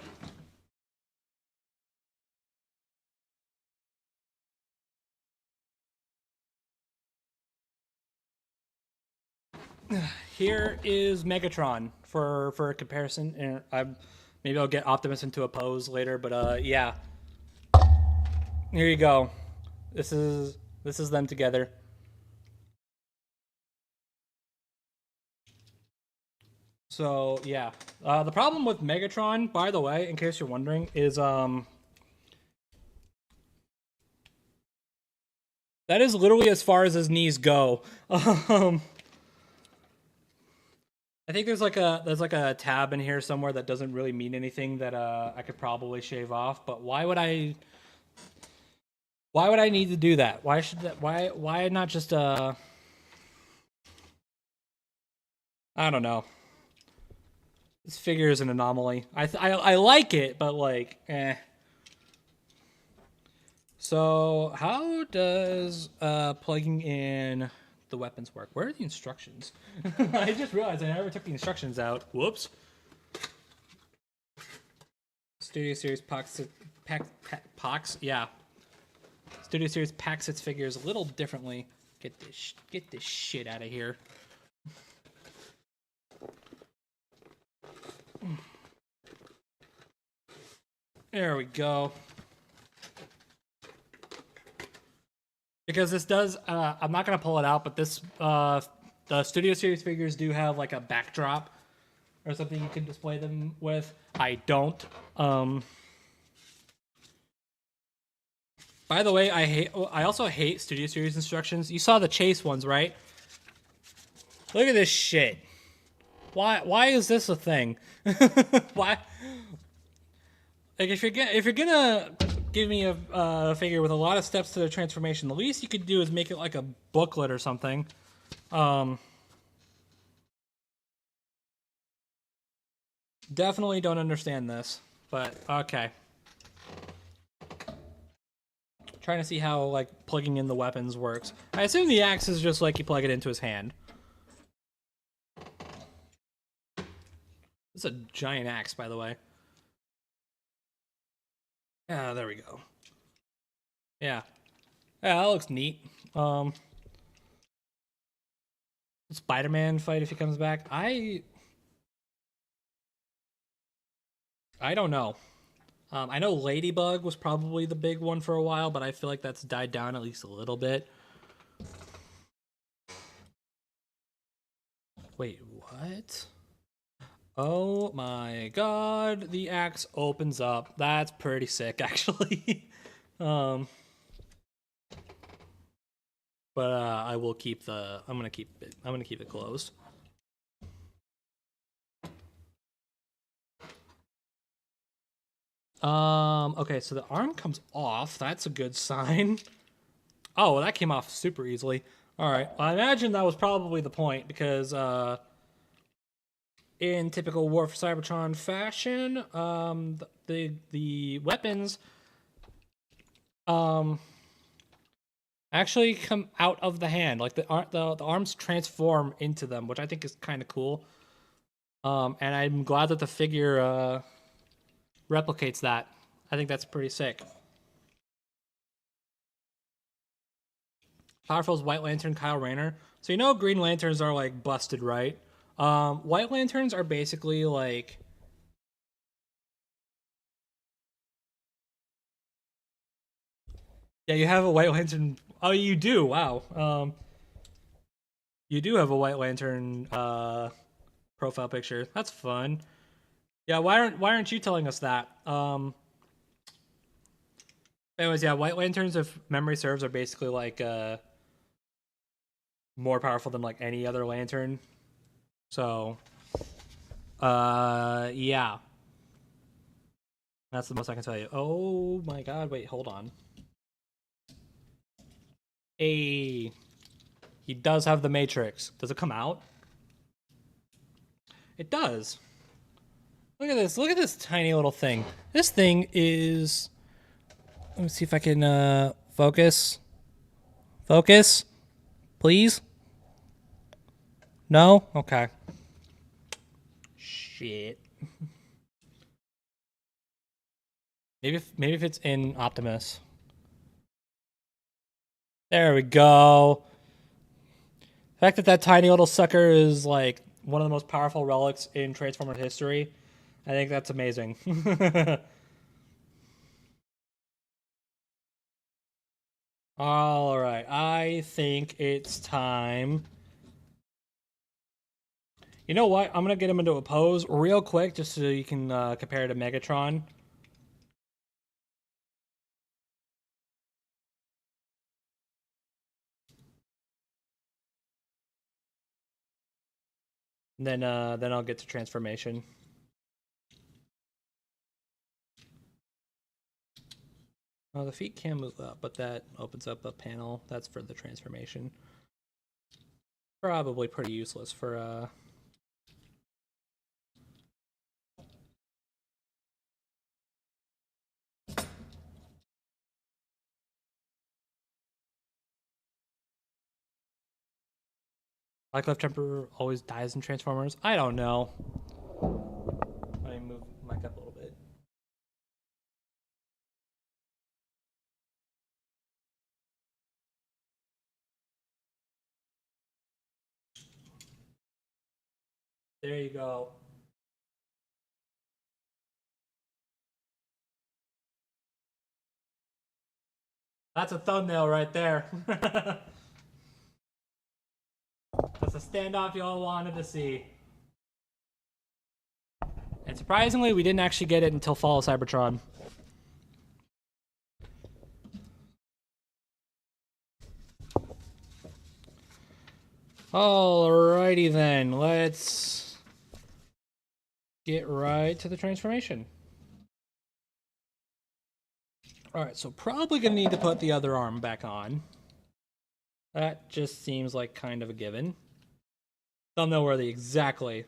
Here is Megatron for a comparison, and maybe I'll get Optimus into a pose later, but yeah. Here you go. This is them together. So yeah, the problem with Megatron, by the way, in case you're wondering, is that is literally as far as his knees go. I think there's like a tab in here somewhere that doesn't really mean anything that I could probably shave off. But why would I need to do that? Why should that? Why not just I don't know. This figure is an anomaly. I like it, but like, So how does plugging in the weapons work? Where are the instructions? I just realized I never took the instructions out. Whoops. Studio Series Pox, yeah. Studio Series packs its figures a little differently. Get this shit out of here. There we go. Because this does, I'm not gonna pull it out, but this, the Studio Series figures do have like a backdrop or something you can display them with. I don't. By the way, I also hate Studio Series instructions. You saw the Chase ones, right? Look at this shit. Why is this a thing? Why? Like if you're gonna give me a figure with a lot of steps to the transformation, the least you could do is make it like a booklet or something. Definitely don't understand this, but okay. Trying to see how like plugging in the weapons works. I assume the axe is just like you plug it into his hand. It's a giant axe, by the way. Yeah, there we go. Yeah. Yeah, that looks neat. Spider-Man fight if he comes back. I don't know. I know Ladybug was probably the big one for a while, but I feel like that's died down at least a little bit. Wait, what? Oh my god, the axe opens up. That's pretty sick, actually. But I will keep the. I'm gonna keep it closed. Okay, so the arm comes off. That's a good sign. Oh, well, that came off super easily. All right. Well, I imagine that was probably the point because, in typical War for Cybertron fashion, the weapons, actually come out of the hand. Like the arms transform into them, which I think is kind of cool. And I'm glad that the figure, replicates that. I think that's pretty sick. Powerful as White Lantern, Kyle Rayner. So you know Green Lanterns are like busted, right? White Lanterns are basically like... Yeah, you have a White Lantern... Oh, you do, wow. You do have a White Lantern profile picture. That's fun. Yeah, why aren't you telling us that? Anyways, yeah, White Lanterns, if memory serves, are basically like more powerful than like any other lantern. So, yeah, that's the most I can tell you. Oh my god, wait, hold on. He does have the Matrix. Does it come out? It does. Look at this. Look at this tiny little thing. This thing is... Let me see if I can focus. Focus, please. No? Okay. Shit. Maybe if it's in Optimus. There we go. The fact that that tiny little sucker is like one of the most powerful relics in Transformer history, I think that's amazing. All right, I think it's time. You know what? I'm gonna get him into a pose real quick, just so you can compare to Megatron. And then I'll get to transformation. Oh, the feet can move up, but that opens up a panel. That's for the transformation. Probably pretty useless for Black Left Temper always dies in Transformers. I don't know. Let me move my mic up a little bit. There you go. That's a thumbnail right there. That's a standoff you all wanted to see. And surprisingly, we didn't actually get it until Fall of Cybertron. Alrighty then, let's get right to the transformation. Alright, so probably gonna need to put the other arm back on. That just seems like kind of a given. Thumbnail worthy, exactly.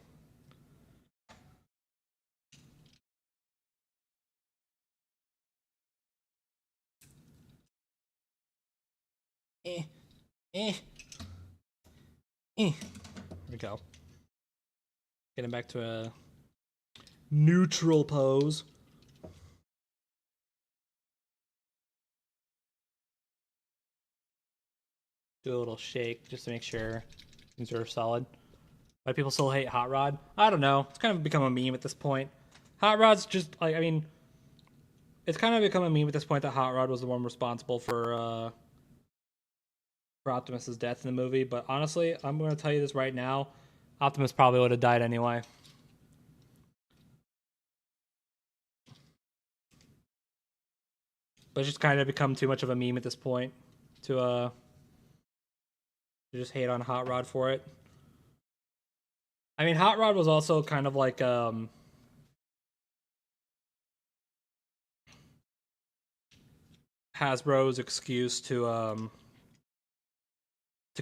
There we go. Getting back to a neutral pose. Do a little shake just to make sure things are solid. Why people still hate Hot Rod? I don't know. It's kind of become a meme at this point. Hot Rod's just like, I mean, it's kind of become a meme at this point that Hot Rod was the one responsible for Optimus's death in the movie. But honestly, I'm going to tell you this right now. Optimus probably would have died anyway. But it's just kind of become too much of a meme at this point to just hate on Hot Rod for it. I mean, Hot Rod was also kind of like Hasbro's excuse to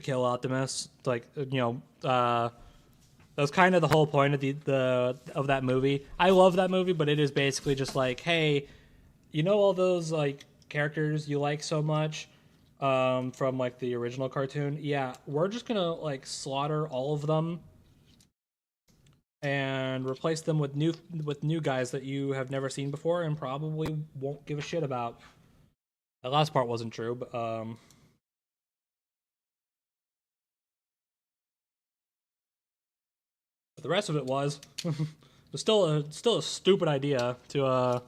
kill Optimus. Like, you know, that was kind of the whole point of of that movie. I love that movie, but it is basically just like, hey, you know all those like characters you like so much from like the original cartoon? Yeah, we're just gonna like slaughter all of them and replace them with new guys that you have never seen before and probably won't give a shit about. The last part wasn't true, but the rest of it was. It was still a stupid idea to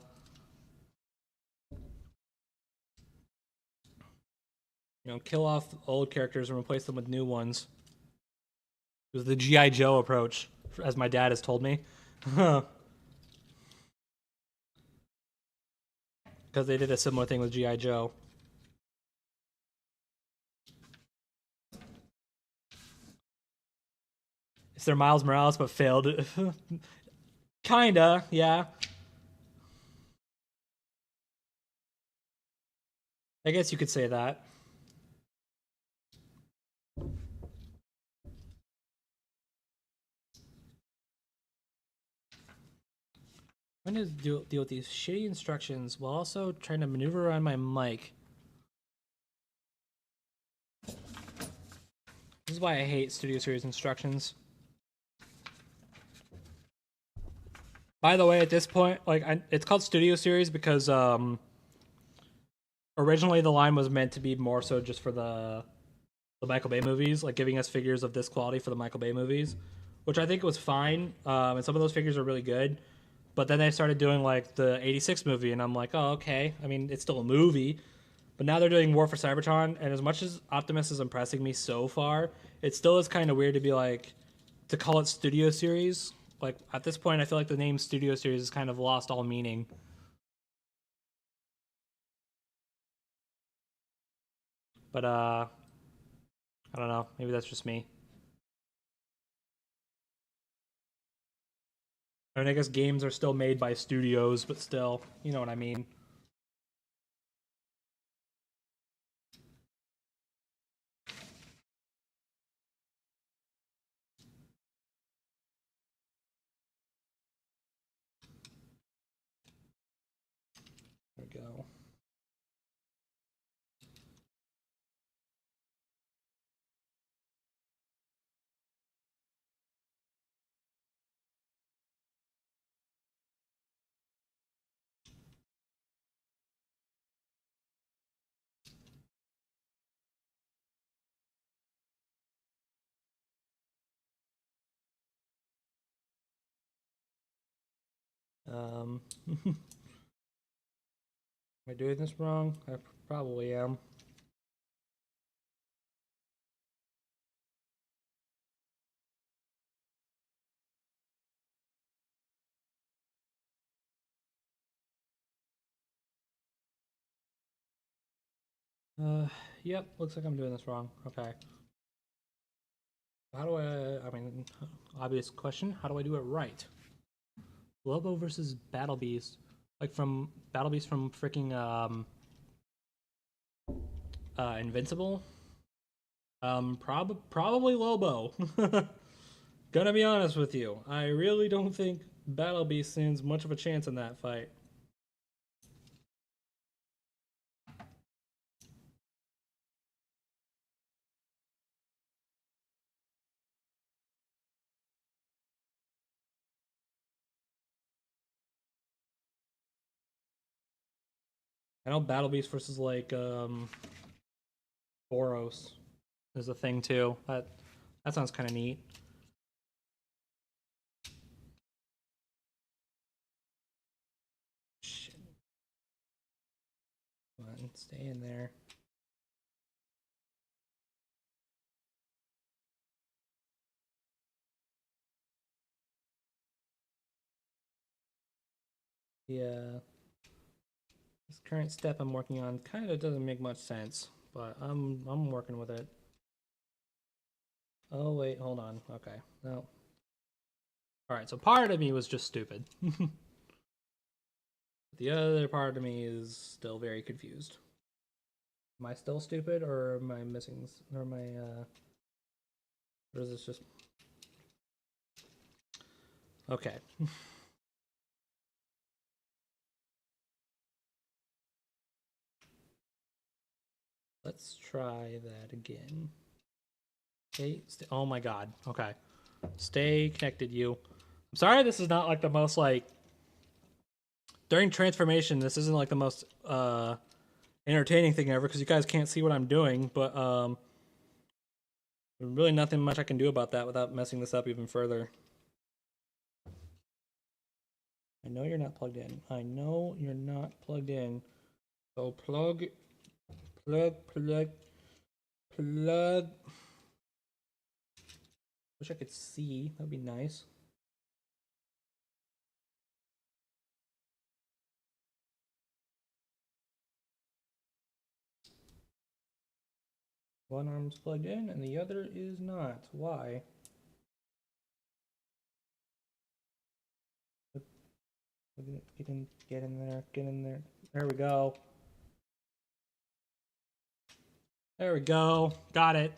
you know, kill off old characters and replace them with new ones. It was the G.I. Joe approach, as my dad has told me. Because they did a similar thing with G.I. Joe. It's their Miles Morales, but failed. Kinda, yeah. I guess you could say that. I'm going to deal with these shitty instructions while also trying to maneuver around my mic. This is why I hate Studio Series instructions. By the way, at this point, like it's called Studio Series because originally the line was meant to be more so just for the Michael Bay movies, like giving us figures of this quality for the Michael Bay movies, which I think was fine. And some of those figures are really good. But then they started doing like the '86 movie, and I'm like, oh, okay. I mean, it's still a movie. But now they're doing War for Cybertron, and as much as Optimus is impressing me so far, it still is kind of weird to be like, to call it Studio Series. Like, at this point, I feel like the name Studio Series has kind of lost all meaning. But, I don't know. Maybe that's just me. I mean, I guess games are still made by studios, but still, you know what I mean. There we go. Am I doing this wrong? I probably am. Yep, looks like I'm doing this wrong. Okay. How do I mean, obvious question, how do I do it right? Lobo versus Battle Beast. Like from Battle Beast from freaking Invincible? Probably Lobo. Gonna be honest with you. I really don't think Battle Beast stands much of a chance in that fight. I know Battle Beast versus like Boros is a thing too. That sounds kind of neat. Shit. Come on, stay in there. Yeah. This current step I'm working on kind of doesn't make much sense, but I'm working with it. Oh wait, hold on. Okay, no. All right, so part of me was just stupid. The other part of me is still very confused. Am I still stupid, or am I missing? Or am I? Or is this just? Okay. Let's try that again. Okay. Oh my god. Okay. Stay connected, you. I'm sorry this is not like the most like during transformation, this isn't like the most entertaining thing ever because you guys can't see what I'm doing, but really nothing much I can do about that without messing this up even further. I know you're not plugged in. I know you're not plugged in. So plug. Wish I could see. That'd be nice. One arm's plugged in and the other is not. Why? Get in there. Get in there. There we go. There we go. Got it.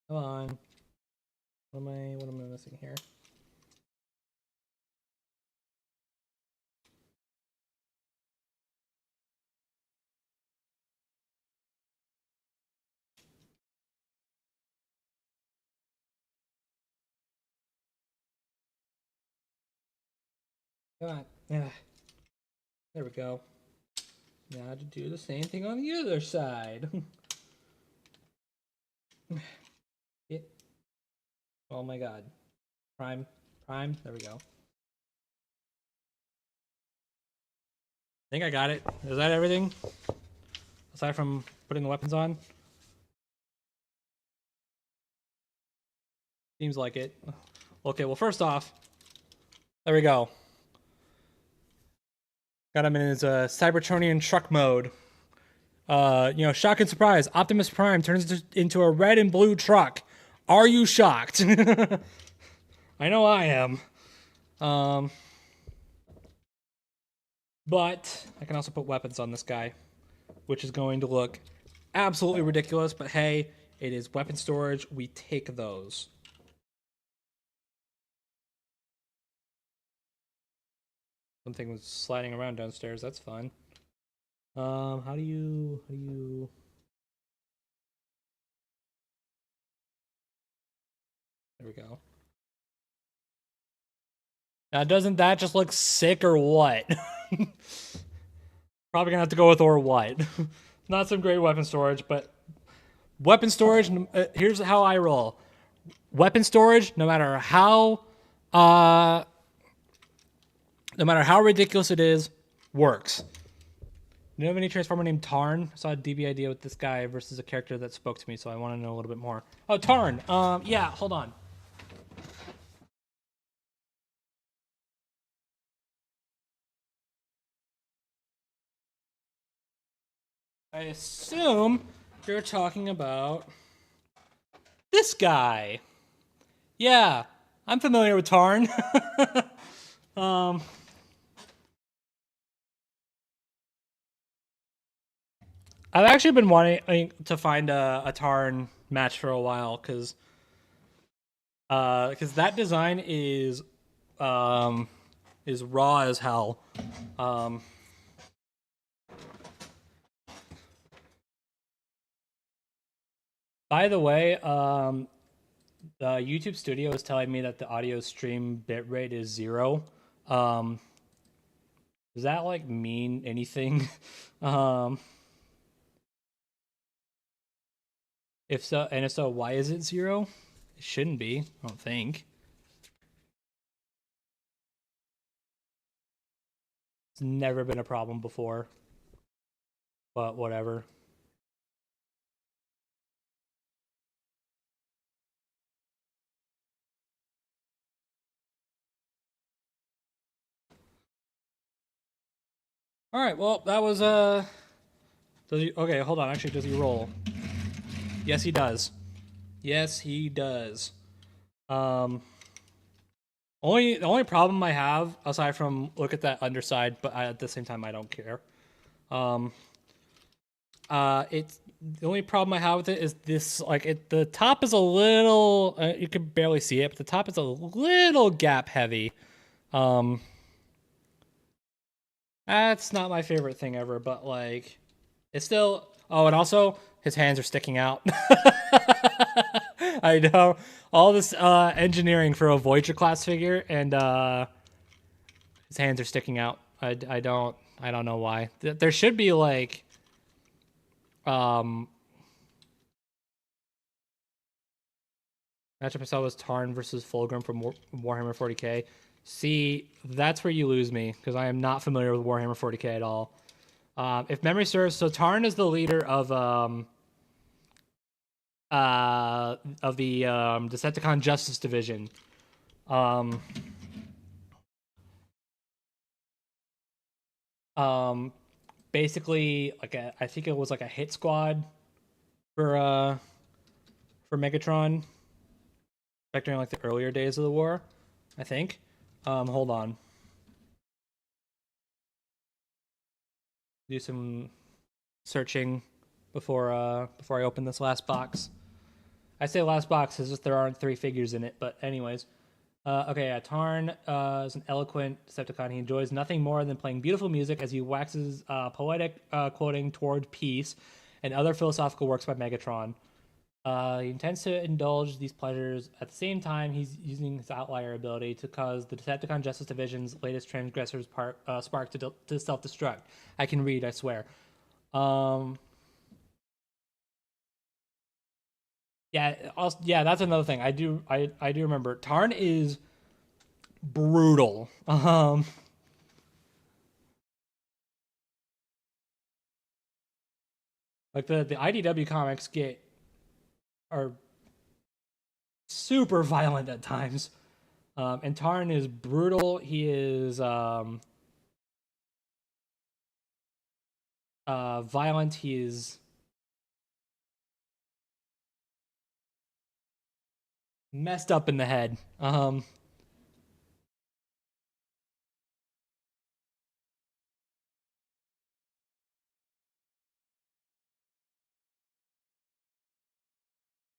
Come on. What am I missing here? Come on. Yeah. There we go. Now to do the same thing on the other side. Oh my god. Prime. There we go. I think I got it. Is that everything? Aside from putting the weapons on? Seems like it. Okay, well, first off, there we go. Got him in his Cybertronian truck mode. Shock and surprise. Optimus Prime turns into a red and blue truck. Are you shocked? I know I am. But I can also put weapons on this guy, which is going to look absolutely ridiculous. But hey, it is weapon storage. We take those. Something was sliding around downstairs. That's fun. How do you? There we go. Now, doesn't that just look sick or what? Probably gonna have to go with or what. Not some great weapon storage, but weapon storage. Here's how I roll. Weapon storage, no matter how ridiculous it is, works. You know of any Transformer named Tarn? I saw a DB idea with this guy versus a character that spoke to me, so I want to know a little bit more. Oh, Tarn. Yeah, hold on. I assume you're talking about this guy. Yeah, I'm familiar with Tarn. I've actually been wanting to find a Tarn match for a while because that design is raw as hell. By the way, the YouTube Studio is telling me that the audio stream bitrate is 0. Does that like mean anything? If so, why is it 0? It shouldn't be, I don't think. It's never been a problem before. But whatever. All right, well, that was okay, hold on. Actually, does he roll? Yes, he does. Yes, he does. The only problem I have, aside from look at that underside, but at the same time I don't care. It's the only problem I have with it is this, like the top is a little, you can barely see it, but the top is a little gap heavy. That's not my favorite thing ever, but like, it's still. Oh, and also his hands are sticking out. I know all this engineering for a Voyager class figure, and his hands are sticking out. I don't know why. There should be like matchup I saw was Tarn versus Fulgrim from Warhammer 40k. See, that's where you lose me because I am not familiar with Warhammer 40k at all. If memory serves, so Tarn is the leader of the Decepticon Justice Division. Basically, like I think it was like a hit squad for Megatron back during like the earlier days of the war, I think. Hold on. Do some searching before I open this last box. I say last box because there aren't 3 figures in it, but anyways. Okay, yeah, Tarn is an eloquent Decepticon. He enjoys nothing more than playing beautiful music as he waxes poetic quoting toward peace and other philosophical works by Megatron. He intends to indulge these pleasures. At the same time, he's using his outlier ability to cause the Decepticon Justice Division's latest transgressor's spark to self-destruct. I can read, I swear. Yeah, also, yeah, that's another thing. I do remember Tarn is brutal. Like the IDW comics are super violent at times. And Tarn is brutal. He is violent. He is messed up in the head.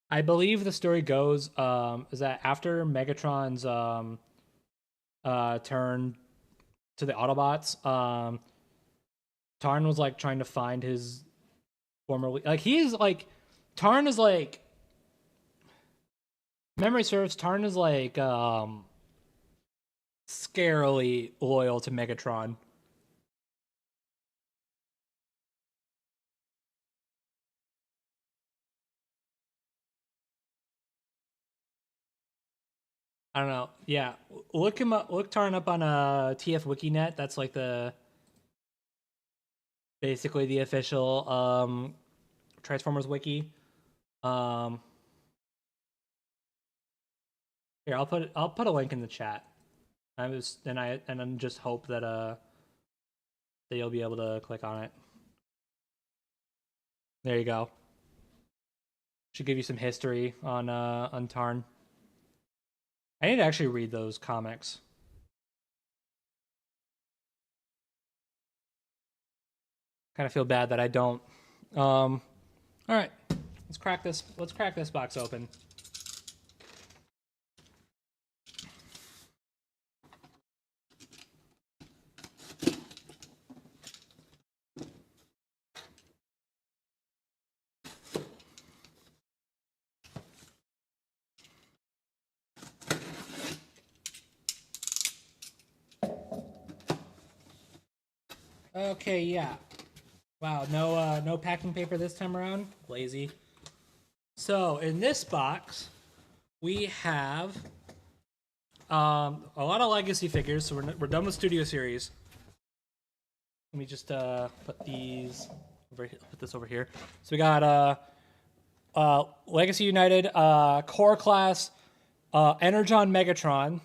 I believe the story goes is that after Megatron's turn to the Autobots. Tarn was like trying to find his former, like he's like, Tarn is like, memory serves, Tarn is like scarily loyal to Megatron. I don't know. Yeah, look him up. Look Tarn up on TF WikiNet. That's like basically the official Transformers wiki. Here, I'll put a link in the chat. And then just hope that that you'll be able to click on it. There you go. Should give you some history on Tarn. I need to actually read those comics. Kind of feel bad that I don't. All right, let's crack this. Let's crack this box open. Okay, yeah. Wow, no packing paper this time around. Lazy. So in this box, we have a lot of legacy figures. So we're done with Studio Series. Let me just put these over. Put this over here. So we got Legacy United Core Class Energon Megatron.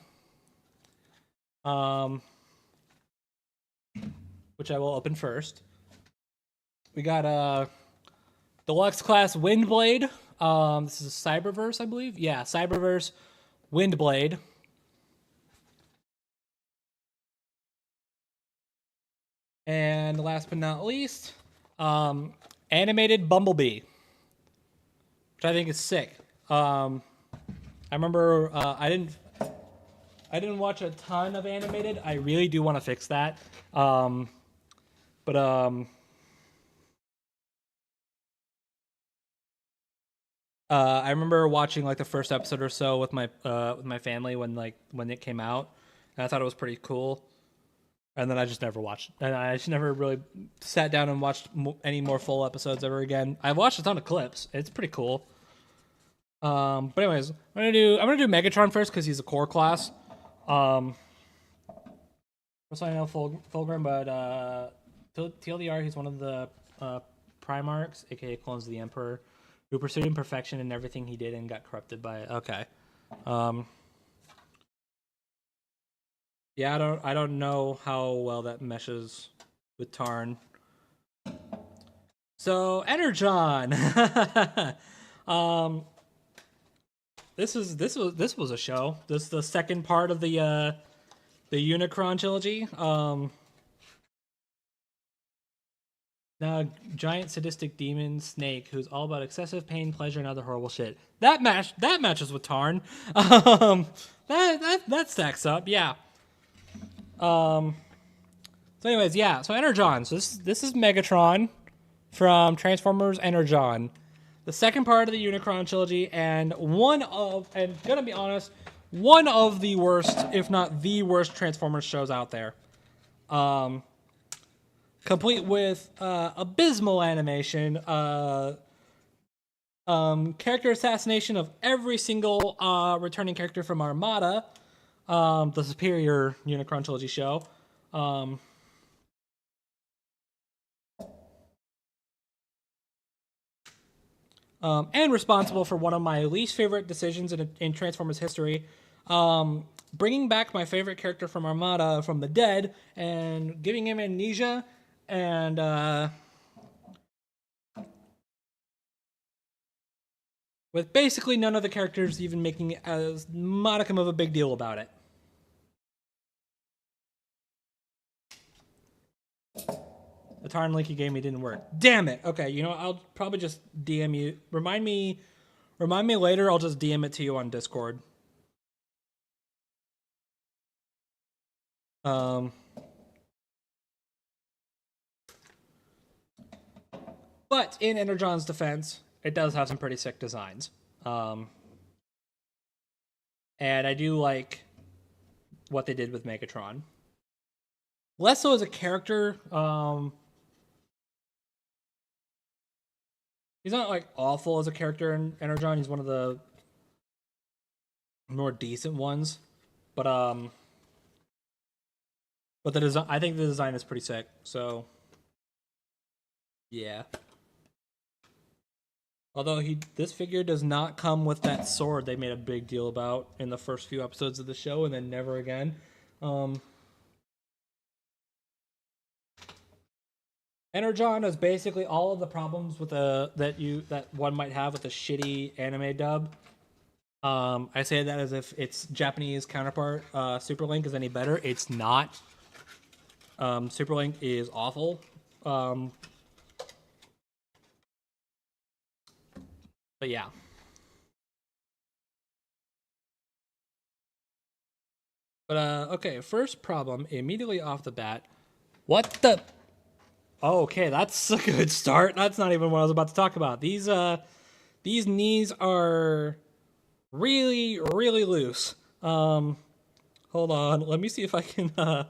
Which I will open first. We got Deluxe Class Windblade. This is a Cyberverse, I believe. Yeah, Cyberverse Windblade. And last but not least, animated Bumblebee, which I think is sick. I remember I didn't watch a ton of animated. I really do want to fix that. I remember watching like the first episode or so with my family when it came out, and I thought it was pretty cool. And then I just never watched, and I just never really sat down and watched any more full episodes ever again. I've watched a ton of clips. It's pretty cool. But anyways, I'm gonna do Megatron first because he's a core class. Also, I know Fulgrim, but TLDR, he's one of the Primarchs, aka clones of the Emperor, who pursued imperfection in everything he did and got corrupted by it. Okay. Yeah, I don't know how well that meshes with Tarn. So Energon. This was a show. This is the second part of the Unicron trilogy. Now, giant sadistic demon snake who's all about excessive pain, pleasure, and other horrible shit. That matches with Tarn. That stacks up. Yeah. So anyways, yeah. So Energon. So this is Megatron from Transformers Energon, the second part of the Unicron trilogy, and gonna be honest, one of the worst, if not the worst, Transformers shows out there. Complete with abysmal animation, character assassination of every single returning character from Armada, the superior Unicron trilogy show. And responsible for one of my least favorite decisions in Transformers history, bringing back my favorite character from Armada from the dead and giving him amnesia, and with basically none of the characters even making as modicum of a big deal about it. The Tarn link you gave me didn't work. Damn it. Okay, you know, I'll probably just DM you. Remind me later. I'll just DM it to you on Discord. But in Energon's defense, it does have some pretty sick designs. And I do like what they did with Megatron. Less so as a character. He's not like awful as a character in Energon. He's one of the more decent ones. But the design, I think the design is pretty sick. So yeah. Although this figure does not come with that sword they made a big deal about in the first few episodes of the show, and then never again. Energon has basically all of the problems with that one might have with a shitty anime dub. I say that as if its Japanese counterpart, Super Link, is any better. It's not. Super Link is awful. But yeah. But okay, first problem immediately off the bat. What the? Oh, okay, that's a good start. That's not even what I was about to talk about. These knees are really, really loose. Hold on. Let me see if I can let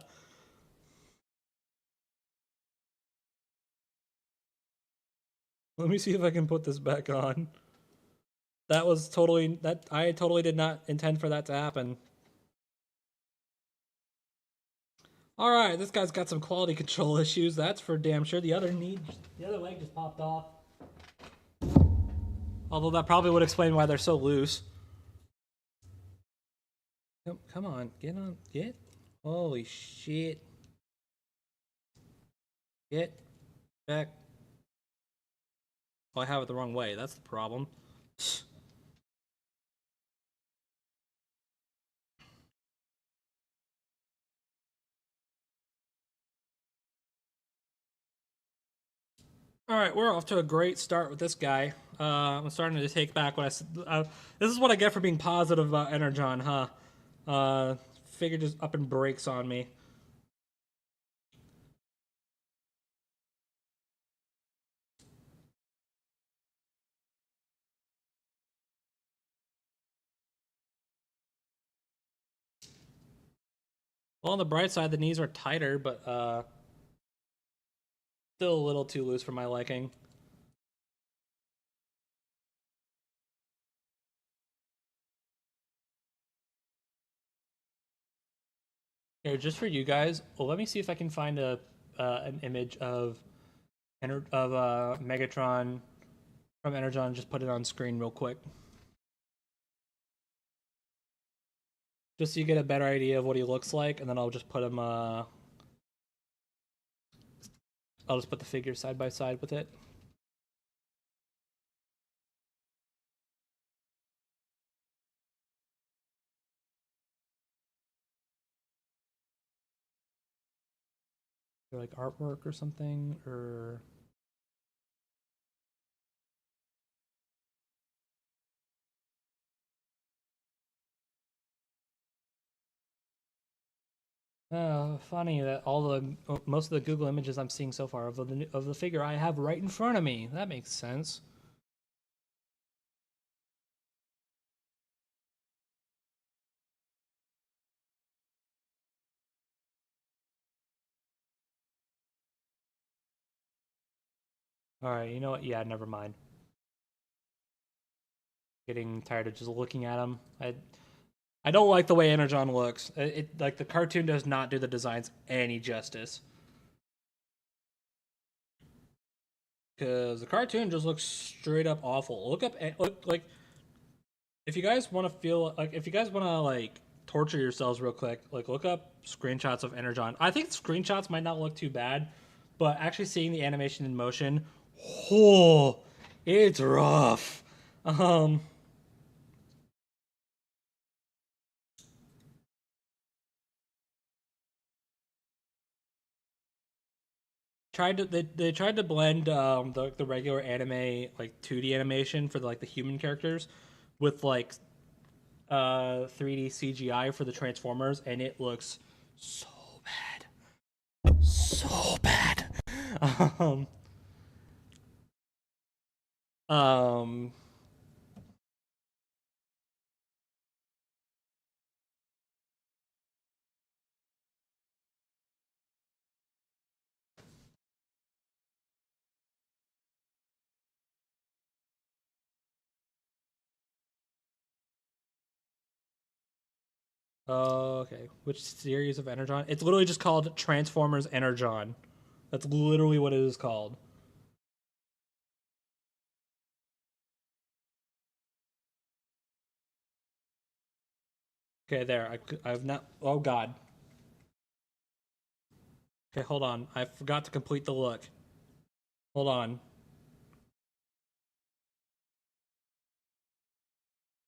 me see if I can put this back on. I totally did not intend for that to happen. All right, this guy's got some quality control issues. That's for damn sure. The other leg just popped off. Although that probably would explain why they're so loose. Come on, get. Holy shit. Get back. Oh, I have it the wrong way. That's the problem. All right, we're off to a great start with this guy. I'm starting to take back what I said. This is what I get for being positive about Energon, huh? Figure just up and breaks on me. Well, on the bright side, the knees are tighter, but still a little too loose for my liking. Here, just for you guys, well, let me see if I can find an image of Megatron from Energon. Just put it on screen real quick, just so you get a better idea of what he looks like, and then I'll just put him. I'll just put the figure side by side with it. Or like artwork or something, or funny that most of the Google images I'm seeing so far of the figure I have right in front of me. That makes sense. All right, you know what? Yeah, never mind. Getting tired of just looking at him. I don't like the way Energon looks. Like the cartoon does not do the designs any justice. Because the cartoon just looks straight up awful. Look like if you guys want to like torture yourselves real quick, like look up screenshots of Energon. I think screenshots might not look too bad, but actually seeing the animation in motion, oh, it's rough. They tried to blend the regular anime like 2D animation for the human characters with like 3D CGI for the Transformers, and it looks so bad. Um, okay. Which series of Energon? It's literally just called Transformers Energon. That's literally what it is called. Okay, there. I've not. Oh God. Okay, hold on. I forgot to complete the look. Hold on.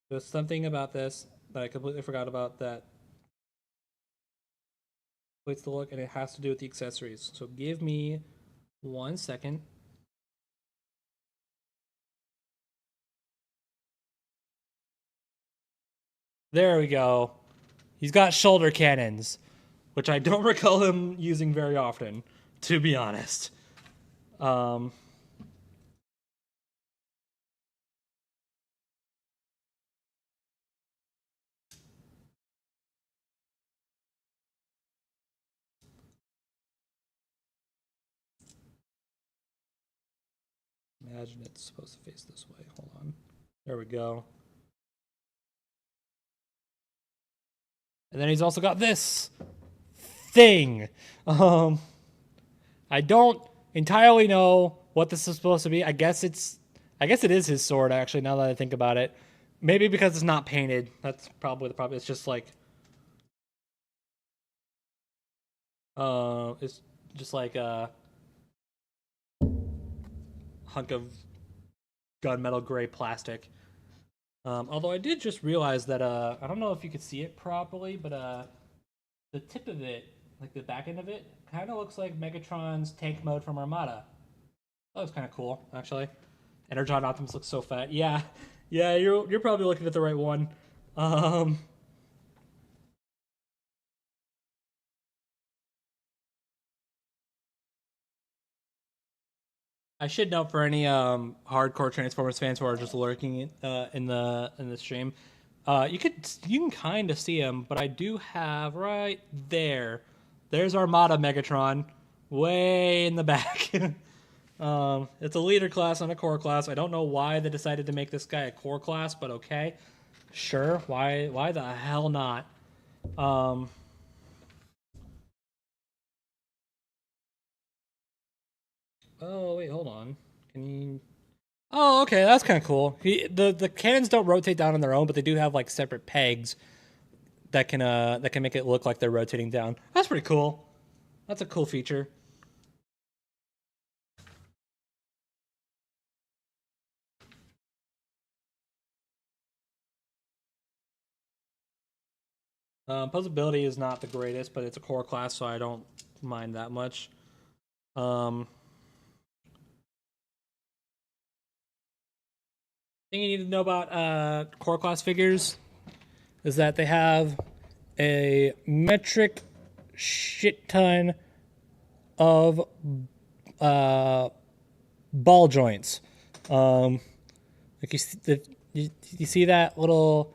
There's something about this that I completely forgot about that completes the look, and it has to do with the accessories. So give me 1 second. There we go. He's got shoulder cannons, which I don't recall him using very often, to be honest. Um, Imagine it's supposed to face this way. Hold on. There we go. And then he's also got this thing. Um, I don't entirely know what this is supposed to be. I guess it is his sword, actually, now that I think about it. Maybe because it's not painted. That's probably the problem. It's just like it's just like a hunk of gunmetal gray plastic. Although I did just realize that I don't know if you could see it properly, but the tip of it, like the back end of it, kind of looks like Megatron's tank mode from Armada. That looks kind of cool, actually. Energon Optimus looks so fat. Yeah, yeah, you're probably looking at the right one. Um, I should note for any hardcore Transformers fans who are just lurking in the stream, you can kind of see him, but I do have right there. There's Armada Megatron, way in the back. It's a leader class and a core class. I don't know why they decided to make this guy a core class, but okay, sure. Why the hell not? Oh wait, hold on. Can you? Oh, okay, that's kind of cool. The cannons don't rotate down on their own, but they do have like separate pegs that can make it look like they're rotating down. That's pretty cool. That's a cool feature. Posability is not the greatest, but it's a core class, so I don't mind that much. Thing you need to know about core class figures is that they have a metric shit ton of ball joints. Like you see that little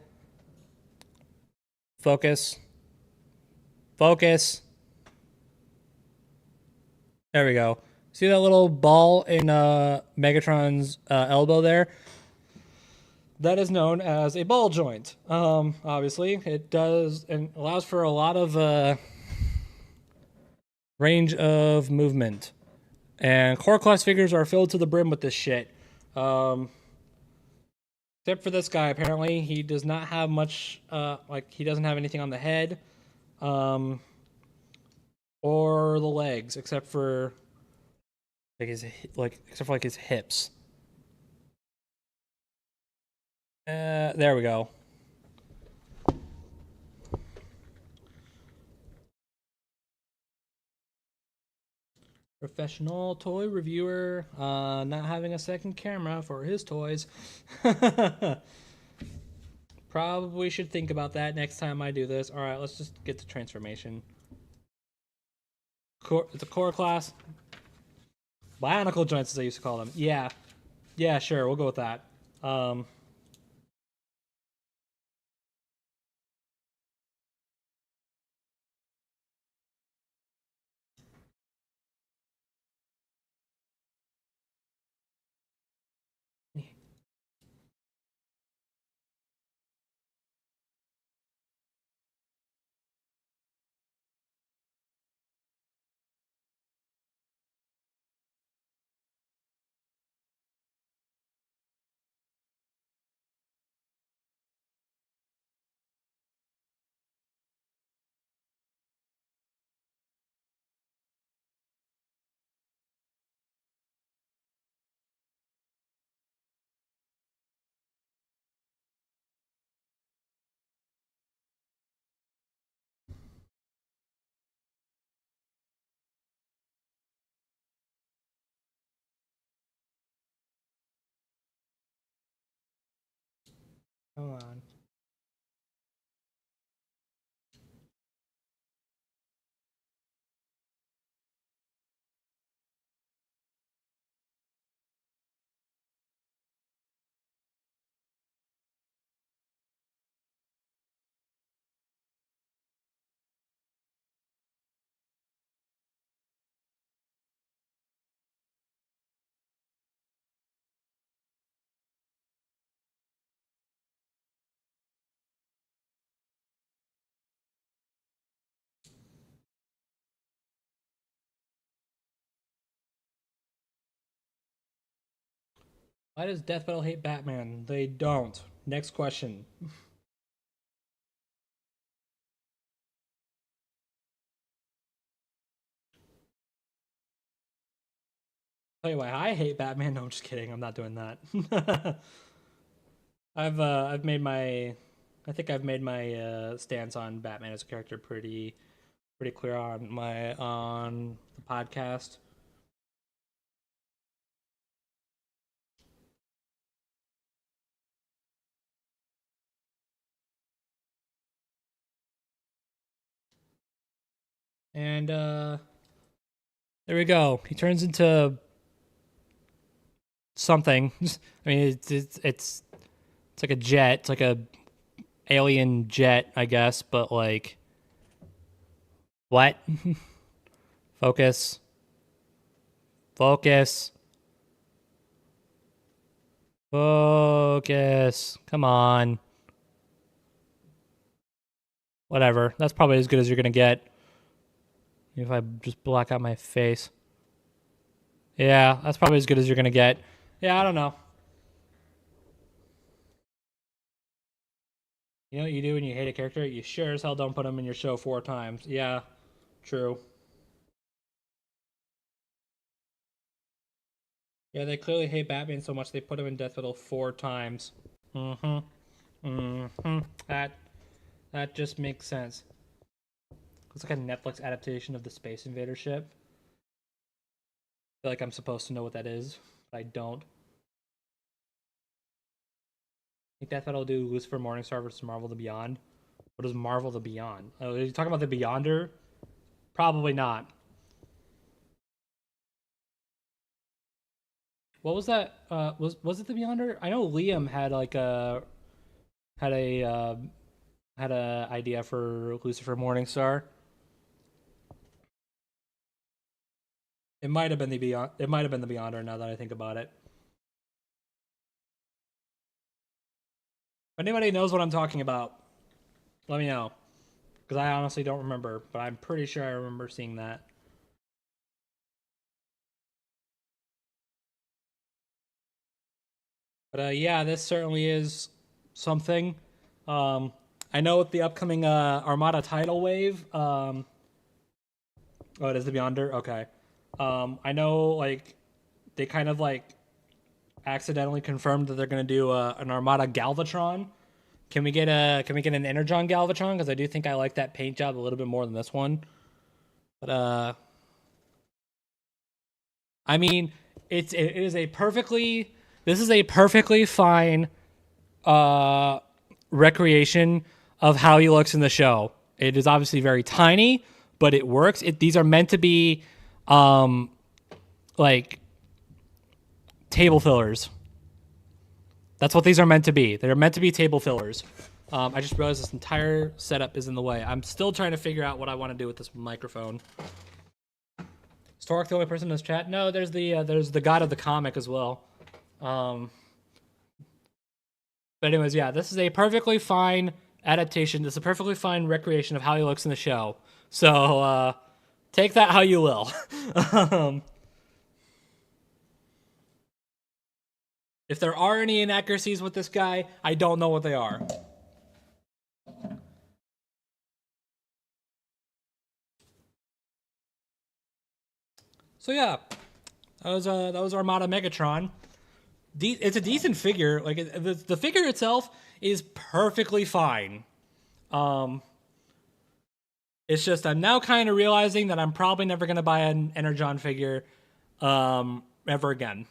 focus. There we go. See that little ball in Megatron's elbow there? That is known as a ball joint. Obviously, it does and allows for a lot of range of movement. And core class figures are filled to the brim with this shit. Except for this guy, apparently he does not have much. He doesn't have anything on the head, or the legs, except for his hips. There we go. Professional toy reviewer, not having a second camera for his toys. Probably should think about that next time I do this. All right, let's just get to transformation. It's a core class. Bionicle joints, as I used to call them. Yeah. Yeah, sure, we'll go with that. Come on. Why does Death Metal hate Batman? They don't. Next question. Tell you why I hate Batman. No, I'm just kidding. I'm not doing that. I've made my, I think I've made my stance on Batman as a character pretty clear on the podcast. And there we go. He turns into something. I mean, it's like a jet. It's like a alien jet, I guess. But like, what? Focus. Focus. Focus. Come on. Whatever. That's probably as good as you're gonna get. If I just black out my face. Yeah, that's probably as good as you're gonna get. Yeah, I don't know. You know what you do when you hate a character? You sure as hell don't put them in your show 4 times. Yeah, true. Yeah, they clearly hate Batman so much they put him in Death Metal 4 times. Mm-hmm. Mm-hmm. That just makes sense. It's like a Netflix adaptation of the Space Invader ship. I feel like I'm supposed to know what that is, but I don't. I think Death Metal do Lucifer Morningstar versus Marvel the Beyond. What is Marvel the Beyond? Oh, are you talking about the Beyonder? Probably not. What was that? Was it the Beyonder? I know Liam had like had a had a idea for Lucifer Morningstar. It might have been the Beyond. It might have been the Beyonder. Now that I think about it, if anybody knows what I'm talking about, let me know. Because I honestly don't remember, but I'm pretty sure I remember seeing that. But yeah, this certainly is something. I know with the upcoming Armada tidal wave. Oh, it is the Beyonder. Okay. I know like they kind of like accidentally confirmed that they're gonna do an Armada Galvatron. Can we get an Energon Galvatron? Because I do think I like that paint job a little bit more than this one. But I mean, it is a perfectly this is a perfectly fine recreation of how he looks in the show. It is obviously very tiny, but it works. These are meant to be like table fillers. That's what these are meant to be. They're meant to be table fillers. I just realized this entire setup is in the way. I'm still trying to figure out what I want to do with this microphone. Is Torek the only person in this chat? No, there's the god of the comic as well. But anyways, yeah, this is a perfectly fine adaptation. This is a perfectly fine recreation of how he looks in the show. So take that how you will. If there are any inaccuracies with this guy, I don't know what they are. So yeah, that was Armada Megatron. It's a decent figure. Like the figure itself is perfectly fine. It's just I'm now kind of realizing that I'm probably never gonna buy an Energon figure, ever again.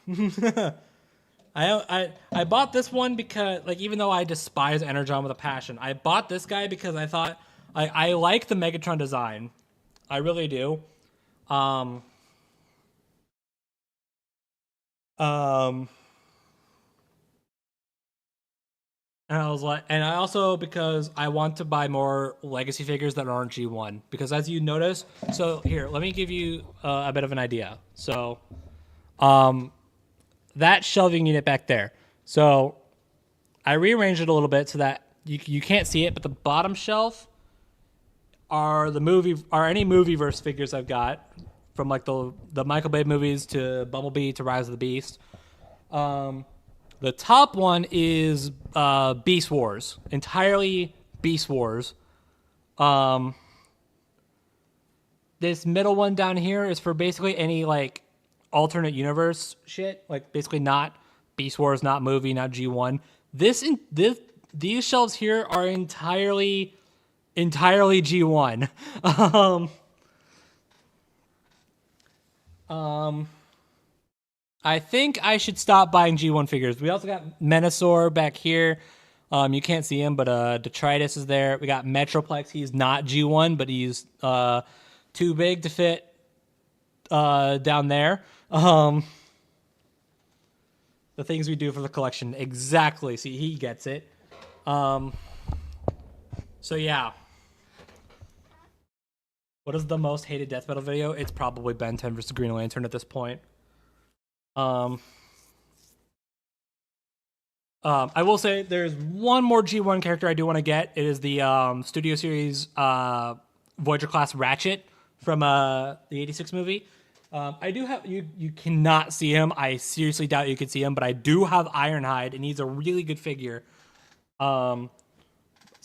I bought this one because, like, even though I despise Energon with a passion, I bought this guy because I thought I like the Megatron design. I really do. And I was like, and I also, because I want to buy more legacy figures that aren't G1, because as you notice, so here, let me give you a bit of an idea. So, that shelving unit back there. So I rearranged it a little bit so that you can't see it, but the bottom shelf are any movieverse figures I've got, from like the Michael Bay movies to Bumblebee to Rise of the Beast. The top one is Beast Wars, entirely Beast Wars. This middle one down here is for basically any like alternate universe shit, like basically not Beast Wars, not movie, not G1. These shelves here are entirely G1. I think I should stop buying G1 figures. We also got Menasor back here. You can't see him, but Detritus is there. We got Metroplex. He's not G1, but he's too big to fit down there. The things we do for the collection. Exactly. See, he gets it. So yeah. What is the most hated Death Metal video? It's probably Ben 10 versus Green Lantern at this point. I will say there's one more G1 character I do want to get. It is the Studio Series Voyager class Ratchet from the 86 movie. I do have you cannot see him. I seriously doubt you could see him, but I do have Ironhide, and he's a really good figure. So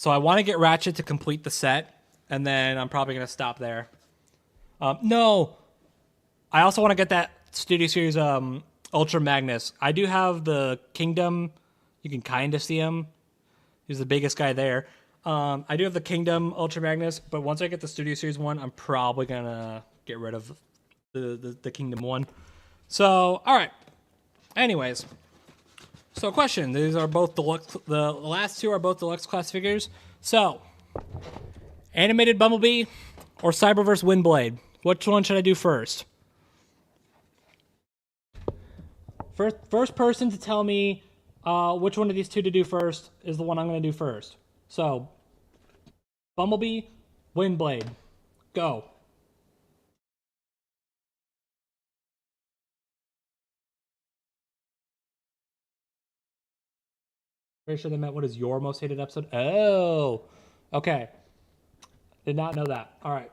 I want to get Ratchet to complete the set, and then I'm probably gonna stop there. No, I also want to get that Studio Series Ultra Magnus. I do have the Kingdom. You can kind of see him. He's the biggest guy there. I do have the Kingdom Ultra Magnus, but once I get the Studio Series one, I'm probably gonna get rid of the Kingdom one. So, all right. Anyways, so question: these are both deluxe. The last two are both deluxe class figures. So, animated Bumblebee or Cyberverse Windblade? Which one should I do first? First person to tell me which one of these two to do first is the one I'm going to do first. So, Bumblebee, Windblade, go. Pretty sure they meant what is your most hated episode. Oh, okay. Did not know that. All right.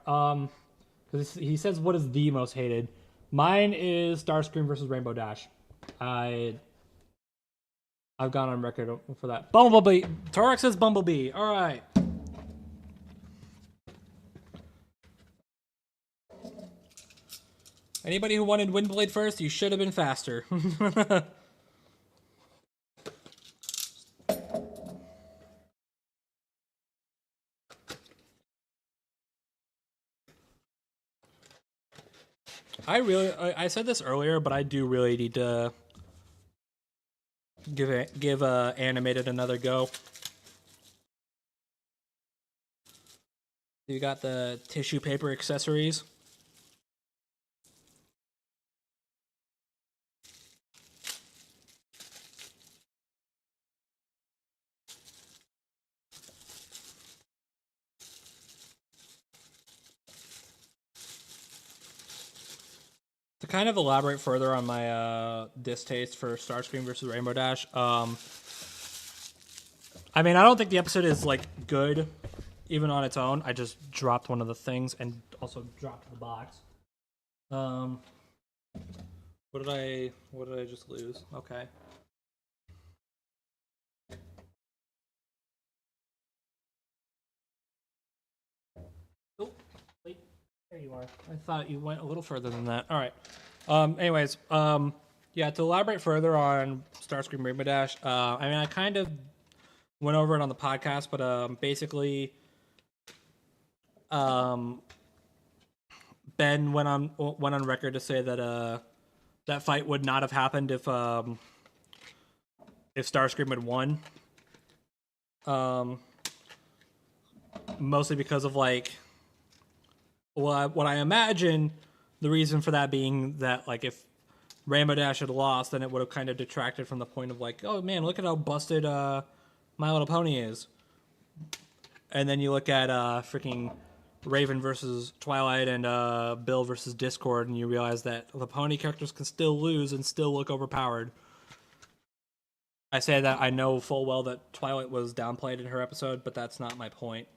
Because he says what is the most hated. Mine is Starscream versus Rainbow Dash. I've gone on record for that. Bumblebee. Torek says Bumblebee. All right. Anybody who wanted Windblade first, you should have been faster. I said this earlier, but I do really need to give animated another go. You got the tissue paper accessories. kind of elaborate further on my distaste for Starscream versus Rainbow Dash. I mean, I don't think the episode is like good, even on its own. I just dropped one of the things and also dropped the box. What did I just lose? Okay. Oh, wait, there you are. I thought you went a little further than that. All right. Anyways, yeah, to elaborate further on Starscream Rainbow Dash, I mean, I kind of went over it on the podcast, but basically, Ben went on record to say that that fight would not have happened if Starscream had won. Mostly because of like, well, what I imagine the reason for that being that like if Rainbow Dash had lost, then it would have kind of detracted from the point of like, oh man, look at how busted My Little Pony is. And then you look at freaking Raven versus Twilight and Bill versus Discord, and you realize that the pony characters can still lose and still look overpowered. I say that I know full well that Twilight was downplayed in her episode, but that's not my point.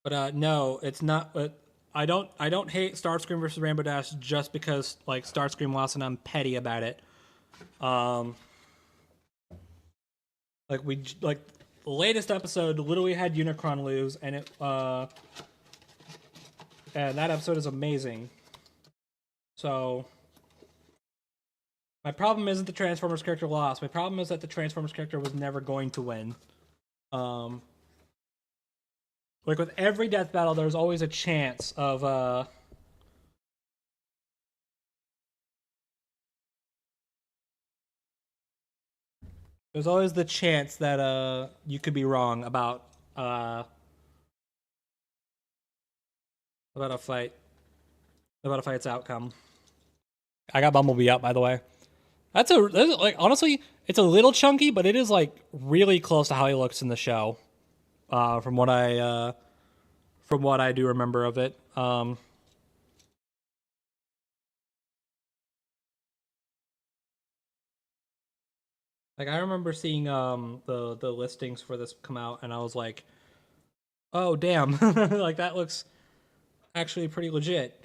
But no, it's not. I don't hate Starscream versus Rainbow Dash just because like Starscream lost and I'm petty about it. Like the latest episode literally had Unicron lose, and and that episode is amazing. So my problem isn't the Transformers character lost. My problem is that the Transformers character was never going to win. Like with every death battle, there's always a chance of there's always the chance that you could be wrong about a fight's outcome. I got Bumblebee up, by the way. That's like honestly, it's a little chunky, but it is like really close to how he looks in the show. From what I do remember of it. Like I remember seeing the listings for this come out, and I was like, oh damn, like that looks actually pretty legit.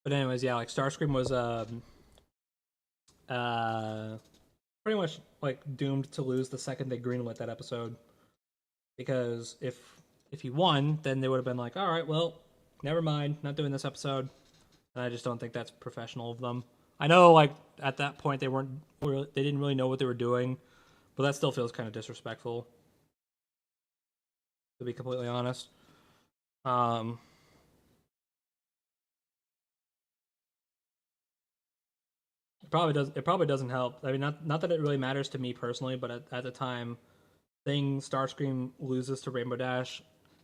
But anyways, yeah, like Starscream was pretty much like doomed to lose the second they greenlit that episode, because if he won, then they would have been like, all right, well, never mind, not doing this episode. And I just don't think that's professional of them. I know, like at that point, they didn't really know what they were doing, but that still feels kind of disrespectful, to be completely honest. It probably doesn't help. I mean, not that it really matters to me personally, but at the time, seeing Starscream loses to Rainbow Dash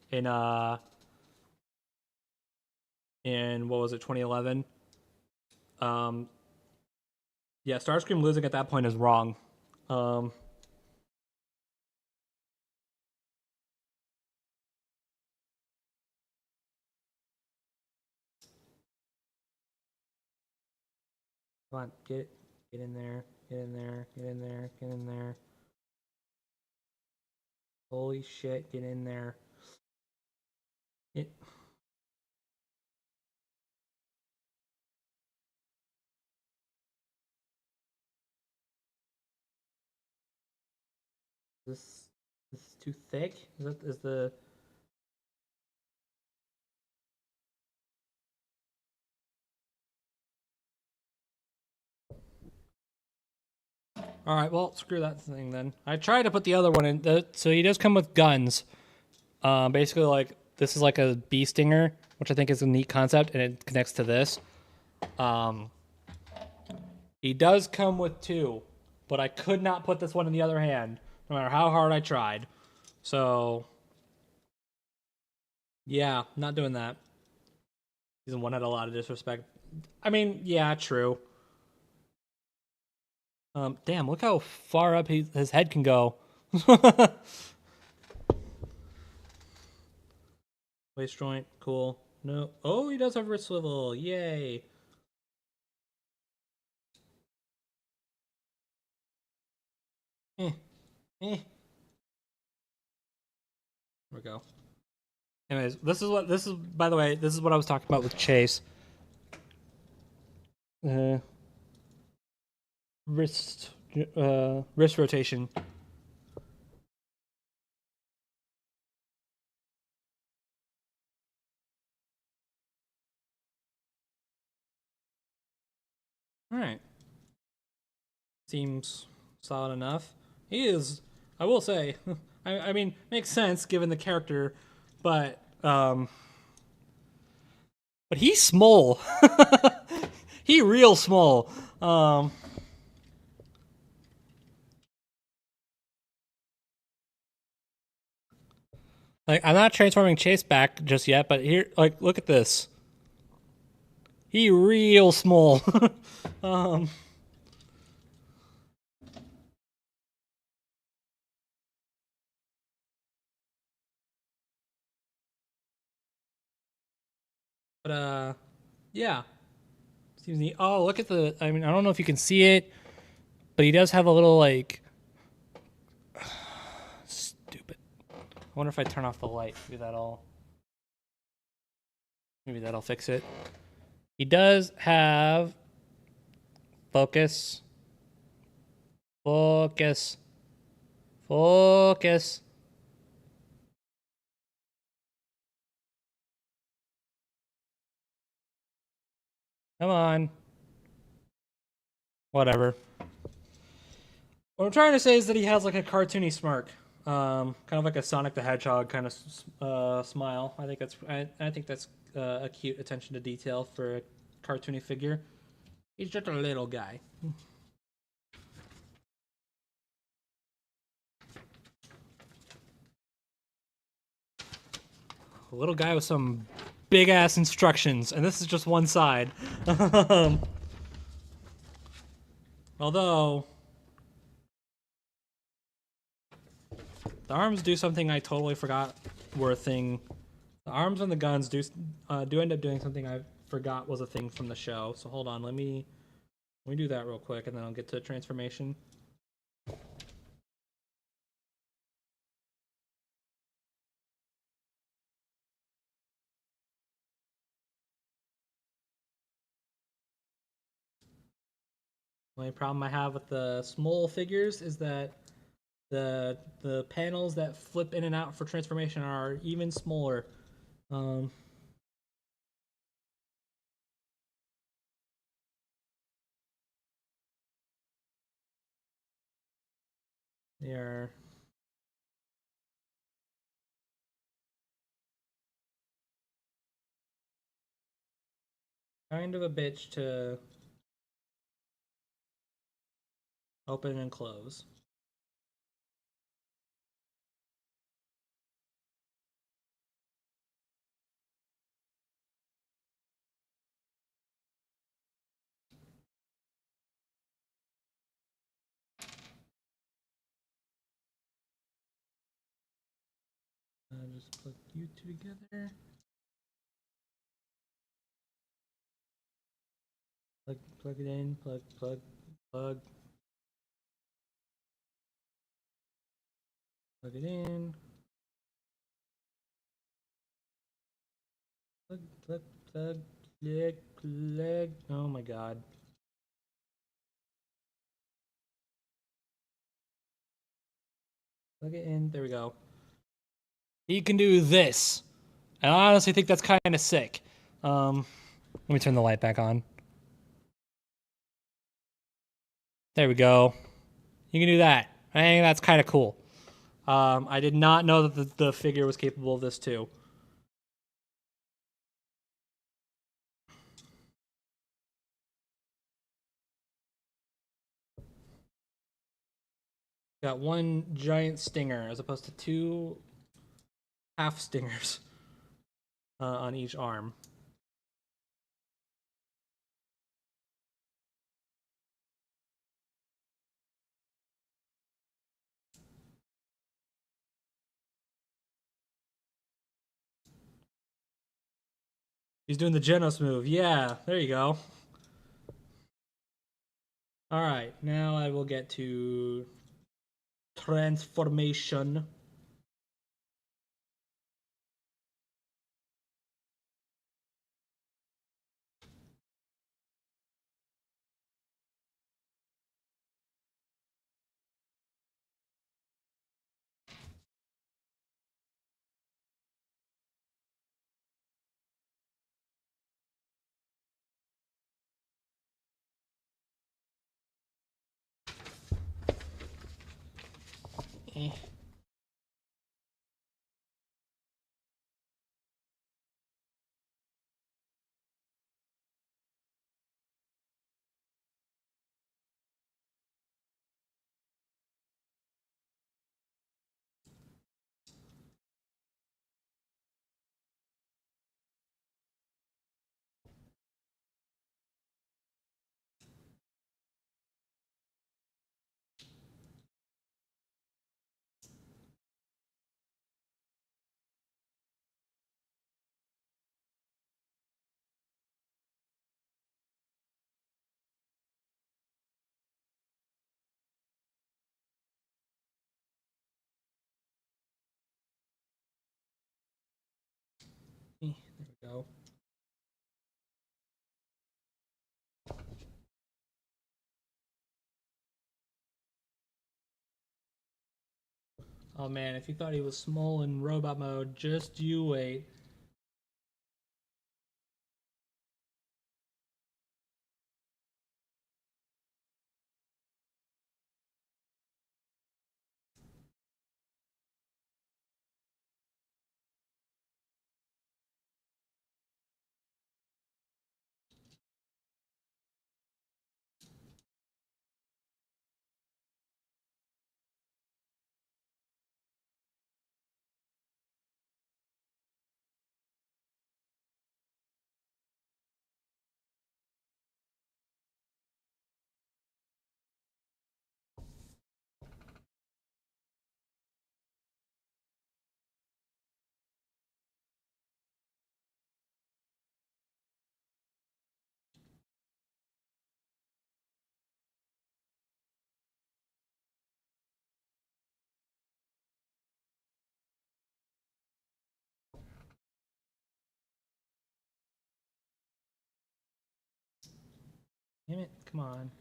in what was it, 2011? Yeah, Starscream losing at that point is wrong. Come on, get in there, get in there, get in there, get in there. Holy shit, get in there. This is too thick? Is the All right, well, screw that thing then. I tried to put the other one in. So he does come with guns. Basically, like this is like a bee stinger, which I think is a neat concept, and it connects to this. He does come with 2, but I could not put this one in the other hand, no matter how hard I tried. So, yeah, not doing that. Season 1 had a lot of disrespect. I mean, yeah, true. Damn, look how far up his head can go. Waist joint, cool. No. Oh, he does have wrist swivel. Yay. There we go. Anyways, this is by the way, this is what I was talking about with Chase. Wrist rotation. All right. Seems solid enough. He is, I will say, I mean, makes sense given the character, but he's small. He real small. Like, I'm not transforming Chase back just yet, but here, like, look at this. He real small. But yeah. Seems neat. Oh, look at the. I mean, I don't know if you can see it, but he does have a little like. Stupid. I wonder if I turn off the light. Maybe that'll fix it. He does have. Focus. Focus. Focus. Come on. Whatever. What I'm trying to say is that he has like a cartoony smirk, kind of like a Sonic the Hedgehog kind of smile. I think that's a cute attention to detail for a cartoony figure. He's just a little guy. A little guy with some big ass instructions, and this is just one side. Although the arms do something I totally forgot were a thing. The arms and the guns do end up doing something I forgot was a thing from the show. So hold on, let me do that real quick, and then I'll get to transformation. The only problem I have with the small figures is that the panels that flip in and out for transformation are even smaller. They are kind of a bitch to open and close. Just put you two together. Plug it in. Plug. Plug it in. Plug. Plug. Oh my god. Plug it in. There we go. He can do this. And I honestly think that's kind of sick. Let me turn the light back on. There we go. You can do that. I think that's kind of cool. I did not know that the figure was capable of this too. Got one giant stinger as opposed to two half stingers on each arm. He's doing the Genos move. Yeah, there you go. All right, now I will get to transformation. Eh. There we go. Oh man, if you thought he was small in robot mode, just you wait. Damn it, come on.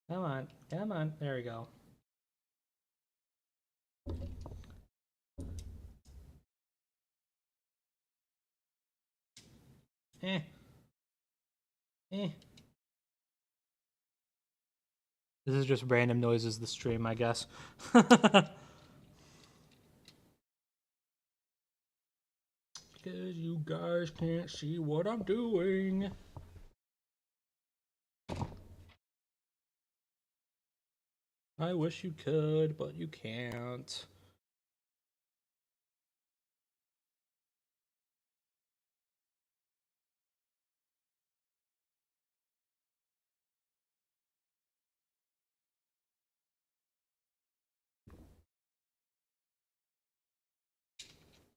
Come on, come on. There we go. Eh. Eh. This is just random noises the stream, I guess. Because you guys can't see what I'm doing. I wish you could, but you can't.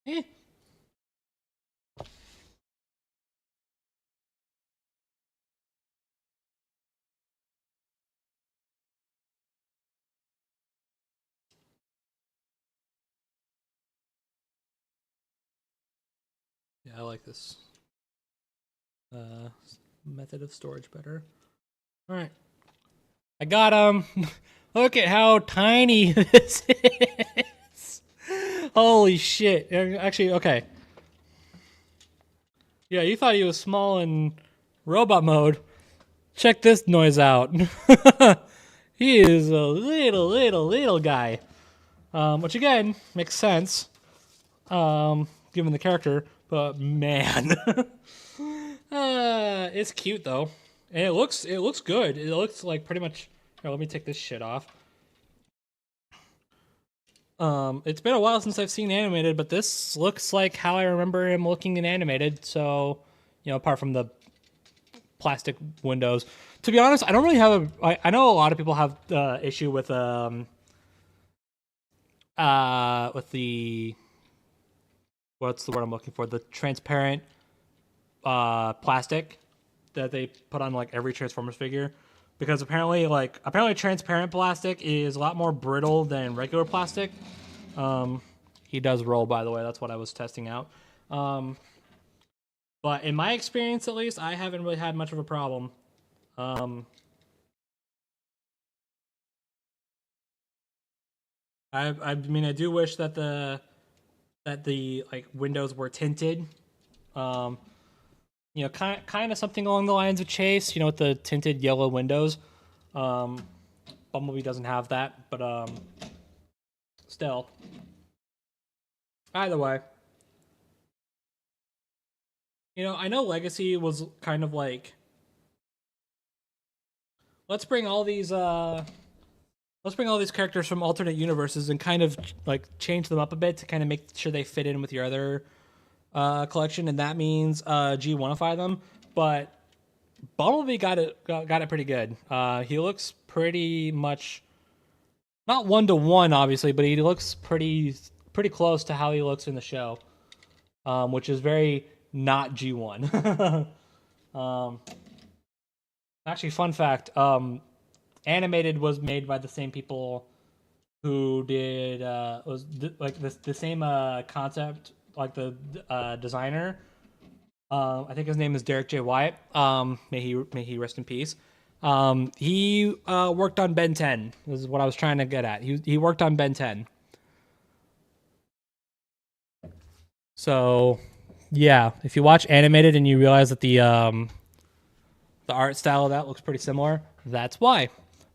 Eh. Yeah, I like this method of storage better. All right. I got him. Look at how tiny this is. Holy shit. Actually, okay. Yeah, you thought he was small in robot mode. Check this noise out. He is a little guy. Which again makes sense, given the character. But man, it's cute though, and it looks good. It looks like pretty much. Here, let me take this shit off. It's been a while since I've seen animated, but this looks like how I remember him looking in animated. So, apart from the plastic windows. To be honest, I don't really have I know a lot of people have issue with the what's the word I'm looking for? The transparent plastic that they put on like every Transformers figure, because apparently transparent plastic is a lot more brittle than regular plastic. He does roll, by the way. That's what I was testing out. But in my experience, at least, I haven't really had much of a problem. I mean, I do wish that the like windows were tinted. Kind of something along the lines of Chase. With the tinted yellow windows. Bumblebee doesn't have that, but still. Either way. I know Legacy was kind of like, let's bring all these characters from alternate universes and kind of like change them up a bit to kind of make sure they fit in with your other collection, and that means G1ify them. But Bumblebee got it pretty good. He looks pretty much not 1-to-1, obviously, but he looks pretty close to how he looks in the show, which is very not G1. Actually, fun fact: animated was made by the same people who did the same concept, like the designer. I think his name is Derek J. Wyatt. May he rest in peace. He worked on Ben 10. This is what I was trying to get at. He worked on Ben 10. So, yeah, if you watch animated and you realize that the art style of that looks pretty similar, that's why.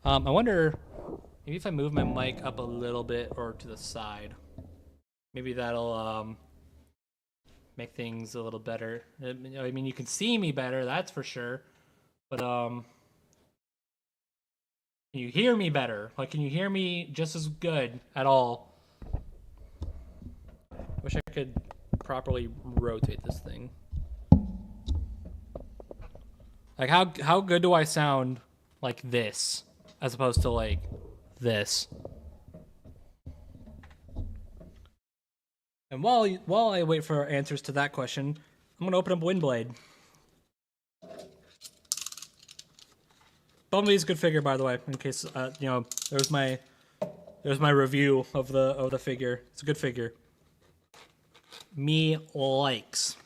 I wonder, maybe if I move my mic up a little bit or to the side, maybe that'll make things a little better. I mean, you can see me better, that's for sure. But can you hear me better? Like, can you hear me just as good at all? Wish I could properly rotate this thing. Like, how good do I sound like this as opposed to like this? And while I wait for answers to that question, I'm gonna open up Windblade. Bumblebee's a good figure, by the way. In case there's my review of the figure. It's a good figure. Me likes.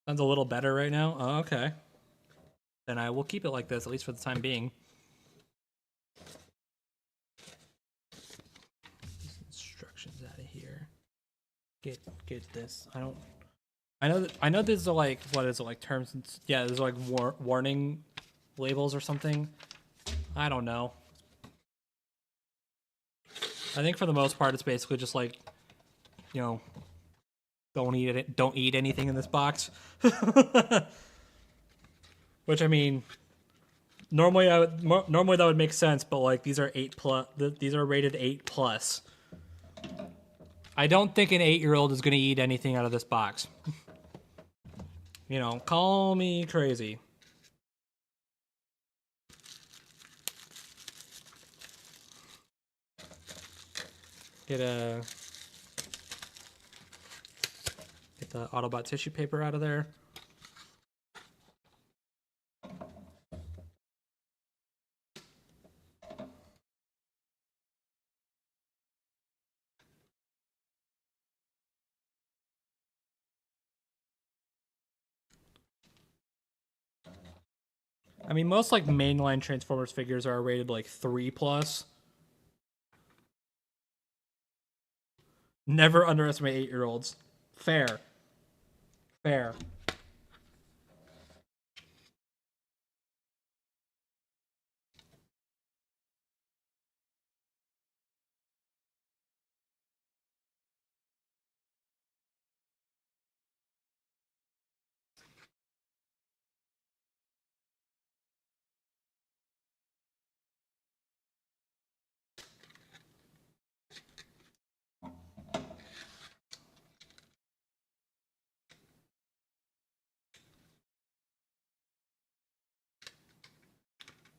Sounds a little better right now. Oh, okay. Then I will keep it like this, at least for the time being. Instructions out of here. Get this. I know these are like, what is it, like terms and, yeah, there's like warning labels or something. I don't know. I think for the most part it's basically just like, don't eat anything in this box. Which, I mean, normally that would make sense, but like these are 8+. These are rated 8+. I don't think an 8-year-old is gonna eat anything out of this box. Call me crazy. Get the Autobot tissue paper out of there. I mean, most like mainline Transformers figures are rated like 3+. Never underestimate 8-year-olds. Fair. Fair.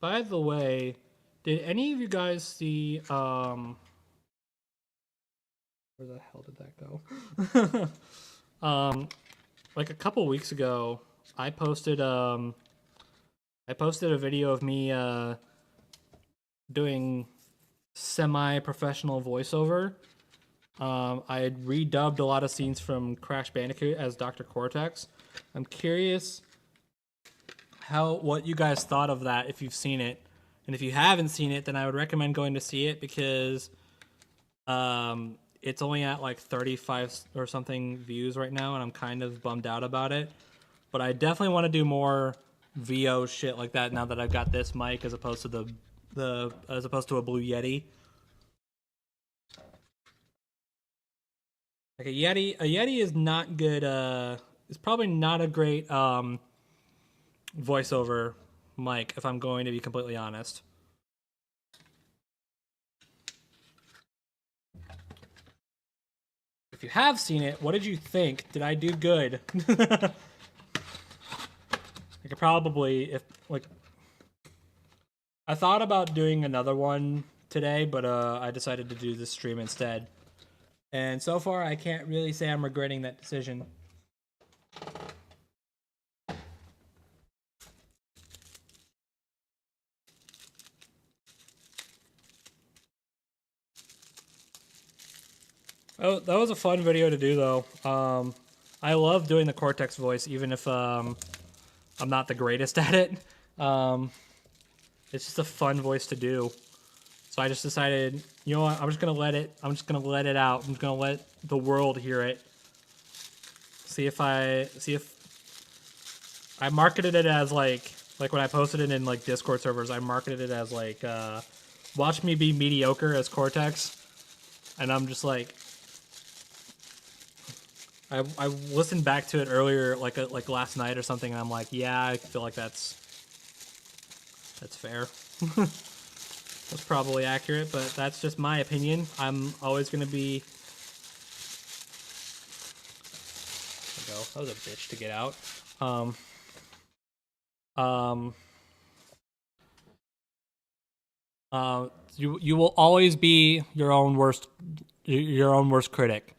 By the way, did any of you guys see where the hell did that go? Like a couple weeks ago, I posted a video of me doing semi-professional voiceover. I had redubbed a lot of scenes from Crash Bandicoot as Dr. Cortex. I'm curious what you guys thought of that if you've seen it. And if you haven't seen it, then I would recommend going to see it because it's only at like 35 or something views right now, and I'm kind of bummed out about it. But I definitely want to do more VO shit like that now that I've got this mic as opposed to a Blue Yeti. Like a Yeti is not good. It's probably not a great voiceover mic, if I'm going to be completely honest. If you have seen it, what did you think? Did I do good? I could probably, I thought about doing another one today, but I decided to do this stream instead. And so far, I can't really say I'm regretting that decision. Oh, that was a fun video to do, though. I love doing the Cortex voice, even if I'm not the greatest at it. It's just a fun voice to do. So I just decided, you know what? I'm just gonna let it out. I'm gonna let the world hear it. See if I marketed it as like when I posted it in like Discord servers. I marketed it as like watch me be mediocre as Cortex, and I'm just like. I listened back to it earlier, like last night or something, and I'm like, yeah, I feel like that's fair. That's probably accurate, but that's just my opinion. I'm always gonna be. There we go. That was a bitch to get out. You will always be your own worst critic.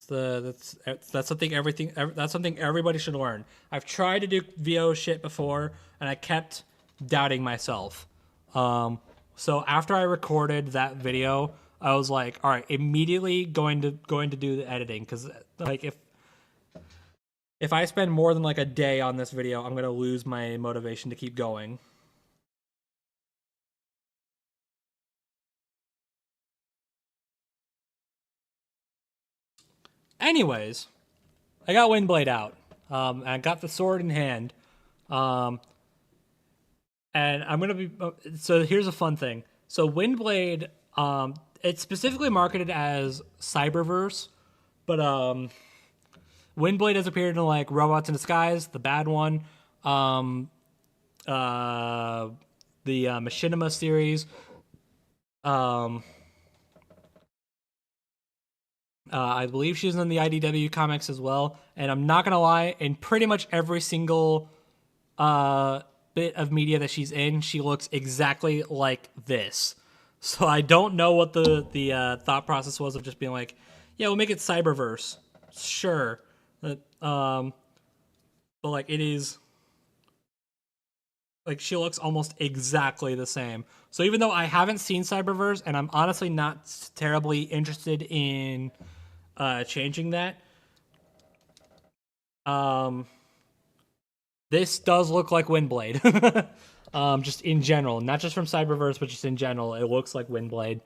That's something everybody should learn. I've tried to do VO shit before, and I kept doubting myself. So after I recorded that video, I was like, all right, immediately going to do the editing, because like if I spend more than like a day on this video, I'm gonna lose my motivation to keep going. Anyways, I got Windblade out. And I got the sword in hand. And I'm going to be... so here's a fun thing. So Windblade, it's specifically marketed as Cyberverse, but Windblade has appeared in like Robots in Disguise, the bad one, the Machinima series, I believe she's in the IDW comics as well. And I'm not going to lie, in pretty much every single bit of media that she's in, she looks exactly like this. So I don't know what the thought process was of just being like, yeah, we'll make it Cyberverse. Sure. But like, it is... like, she looks almost exactly the same. So even though I haven't seen Cyberverse, and I'm honestly not terribly interested in changing that, this does look like Windblade. Just in general. Not just from Cyberverse, but just in general. It looks like Windblade.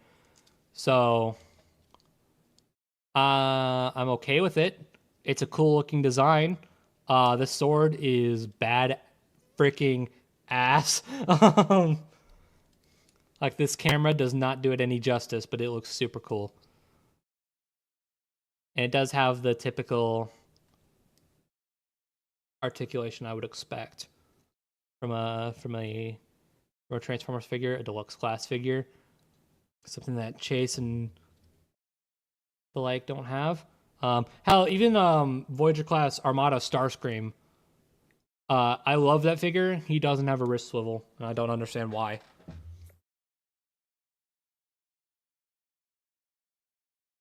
So I'm okay with it. It's a cool looking design. The sword is bad freaking ass. Like this camera does not do it any justice, but it looks super cool. And it does have the typical articulation I would expect from a Transformers figure, a deluxe class figure, something that Chase and the like don't have. Hell, even Voyager class Armada Starscream. I love that figure. He doesn't have a wrist swivel, and I don't understand why.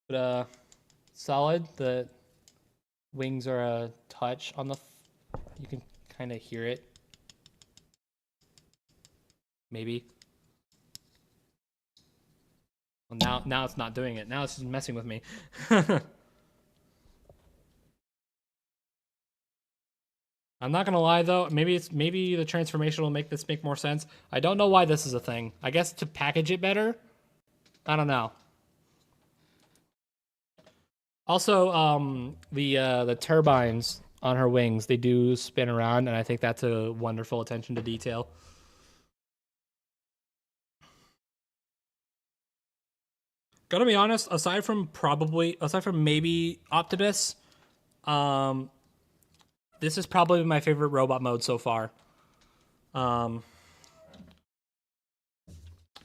But solid. The wings are a touch on the. You can kind of hear it. Maybe. Well, now it's not doing it. Now it's just messing with me. I'm not gonna lie though. Maybe the transformation will make this make more sense. I don't know why this is a thing. I guess to package it better. I don't know. Also, the turbines on her wings, they do spin around, and I think that's a wonderful attention to detail. Gotta be honest, aside from maybe Optimus, this is probably my favorite robot mode so far. But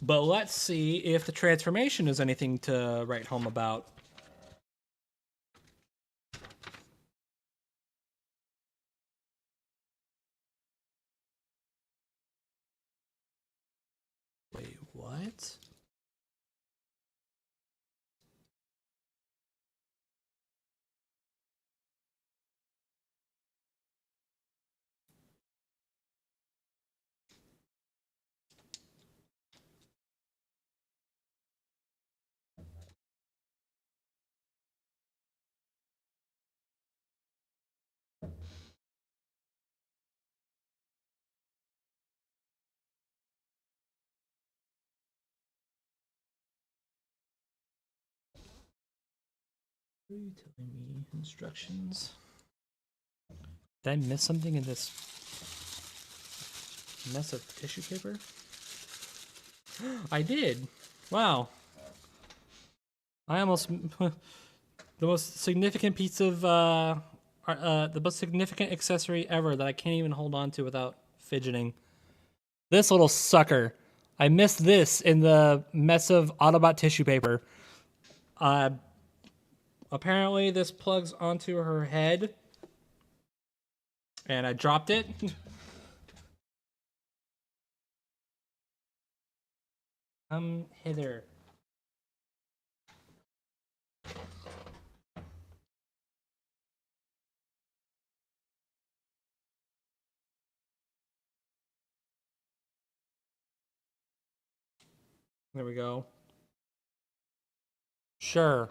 let's see if the transformation is anything to write home about. Wait, what? What are you telling me? Instructions? Did I miss something in this mess of tissue paper? I did. Wow. I almost the most significant piece of the most significant accessory ever that I can't even hold on to without fidgeting. This little sucker. I missed this in the mess of Autobot tissue paper. Apparently this plugs onto her head. And I dropped it. Come hither. There we go. Sure.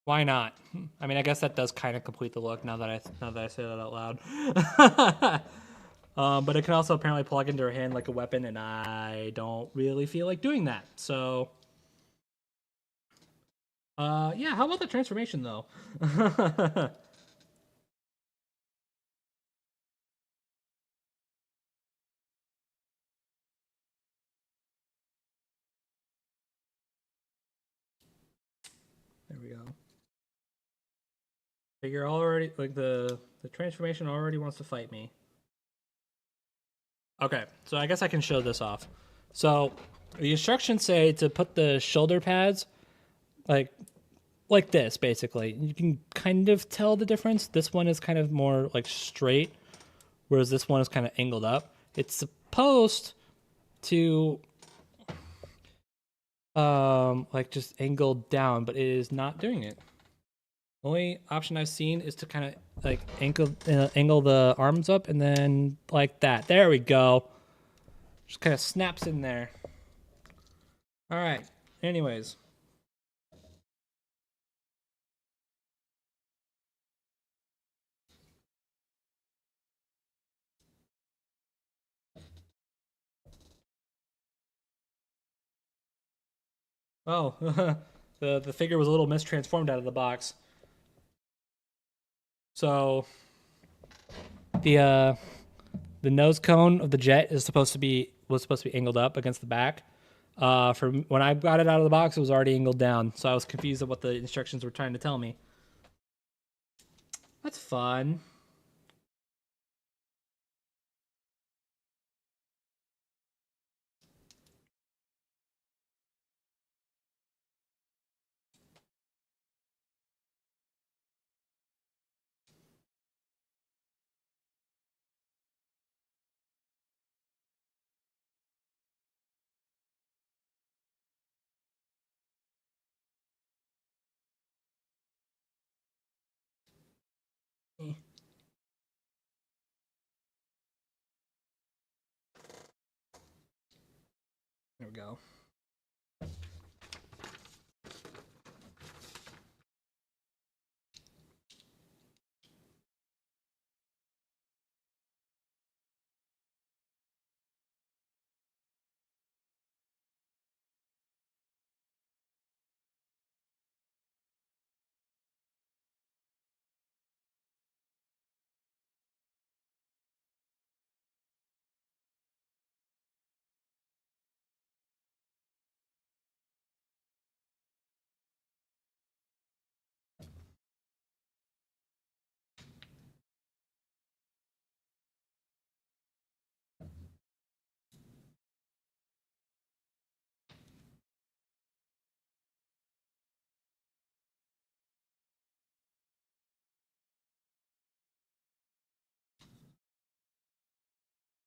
Why not? I mean, I guess that does kind of complete the look now that I say that out loud. But it can also apparently plug into her hand like a weapon, and I don't really feel like doing that. So, yeah. How about the transformation though? There we go. Figure already like the transformation already wants to fight me. Okay, so I guess I can show this off. So the instructions say to put the shoulder pads like this, basically. You can kind of tell the difference. This one is kind of more like straight, whereas this one is kind of angled up. It's supposed to like just angle down, but it is not doing it. Only option I've seen is to kind of like angle the arms up and then like that. There we go. Just kind of snaps in there. All right. Anyways. Oh, the figure was a little mistransformed out of the box. So the the nose cone of the jet was supposed to be angled up against the back. From when I got it out of the box, it was already angled down, so I was confused at what the instructions were trying to tell me. That's fun. There we go.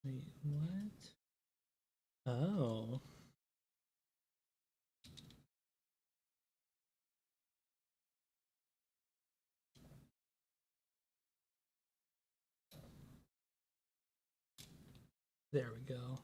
Wait, what? Oh. There we go.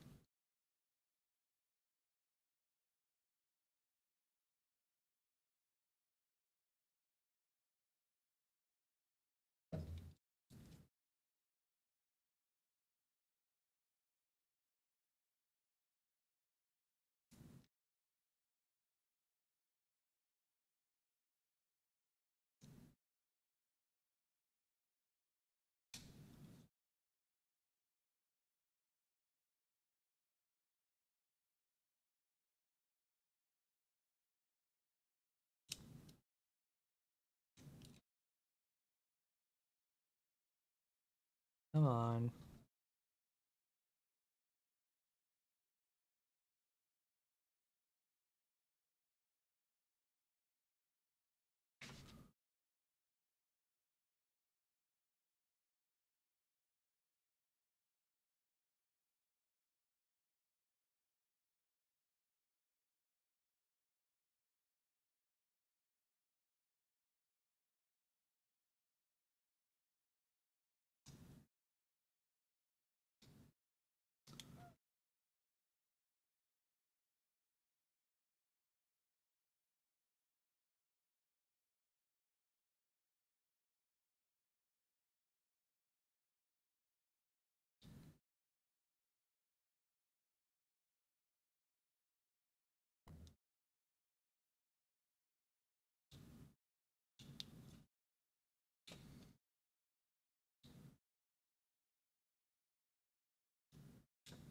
Come on.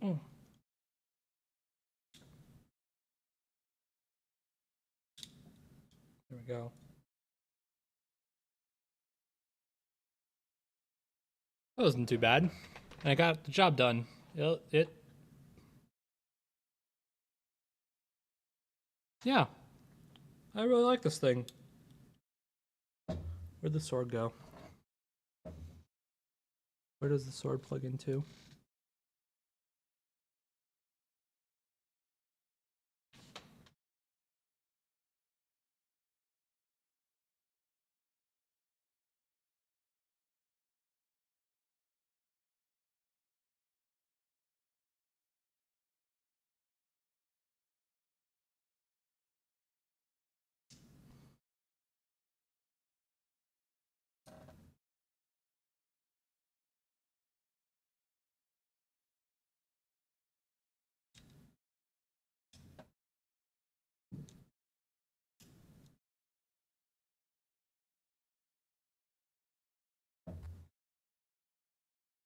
Mm, there we go. That wasn't too bad. And I got the job done. Yeah, I really like this thing. Where'd the sword go? Where does the sword plug into?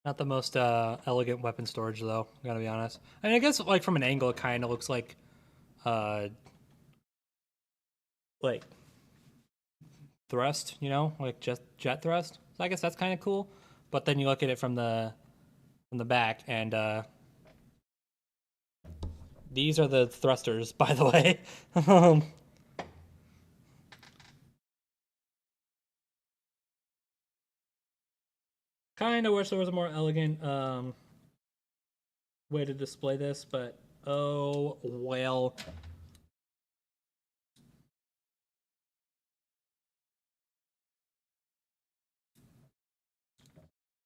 Not the most elegant weapon storage, though. Gotta be honest. I mean, I guess like from an angle, it kind of looks like thrust, like just jet thrust. So I guess that's kind of cool. But then you look at it from the back, and these are the thrusters, by the way. Kind of wish there was a more elegant way to display this, but oh well.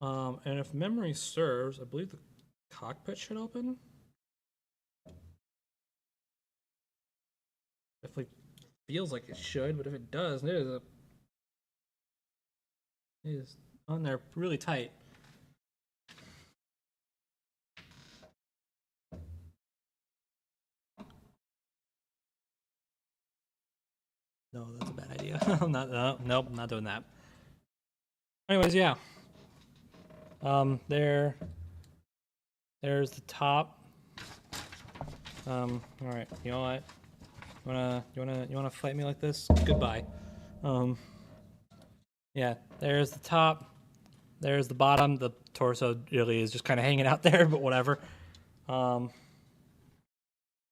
And if memory serves, I believe the cockpit should open. Definitely feels like it should, but if it does, it is on there really tight. No, that's a bad idea. I'm not. Nope, not doing that. Anyways, yeah. There's the top. All right. You know what? You wanna fight me like this? Goodbye. Yeah. There's the top. There's the bottom. The torso really is just kind of hanging out there, but whatever.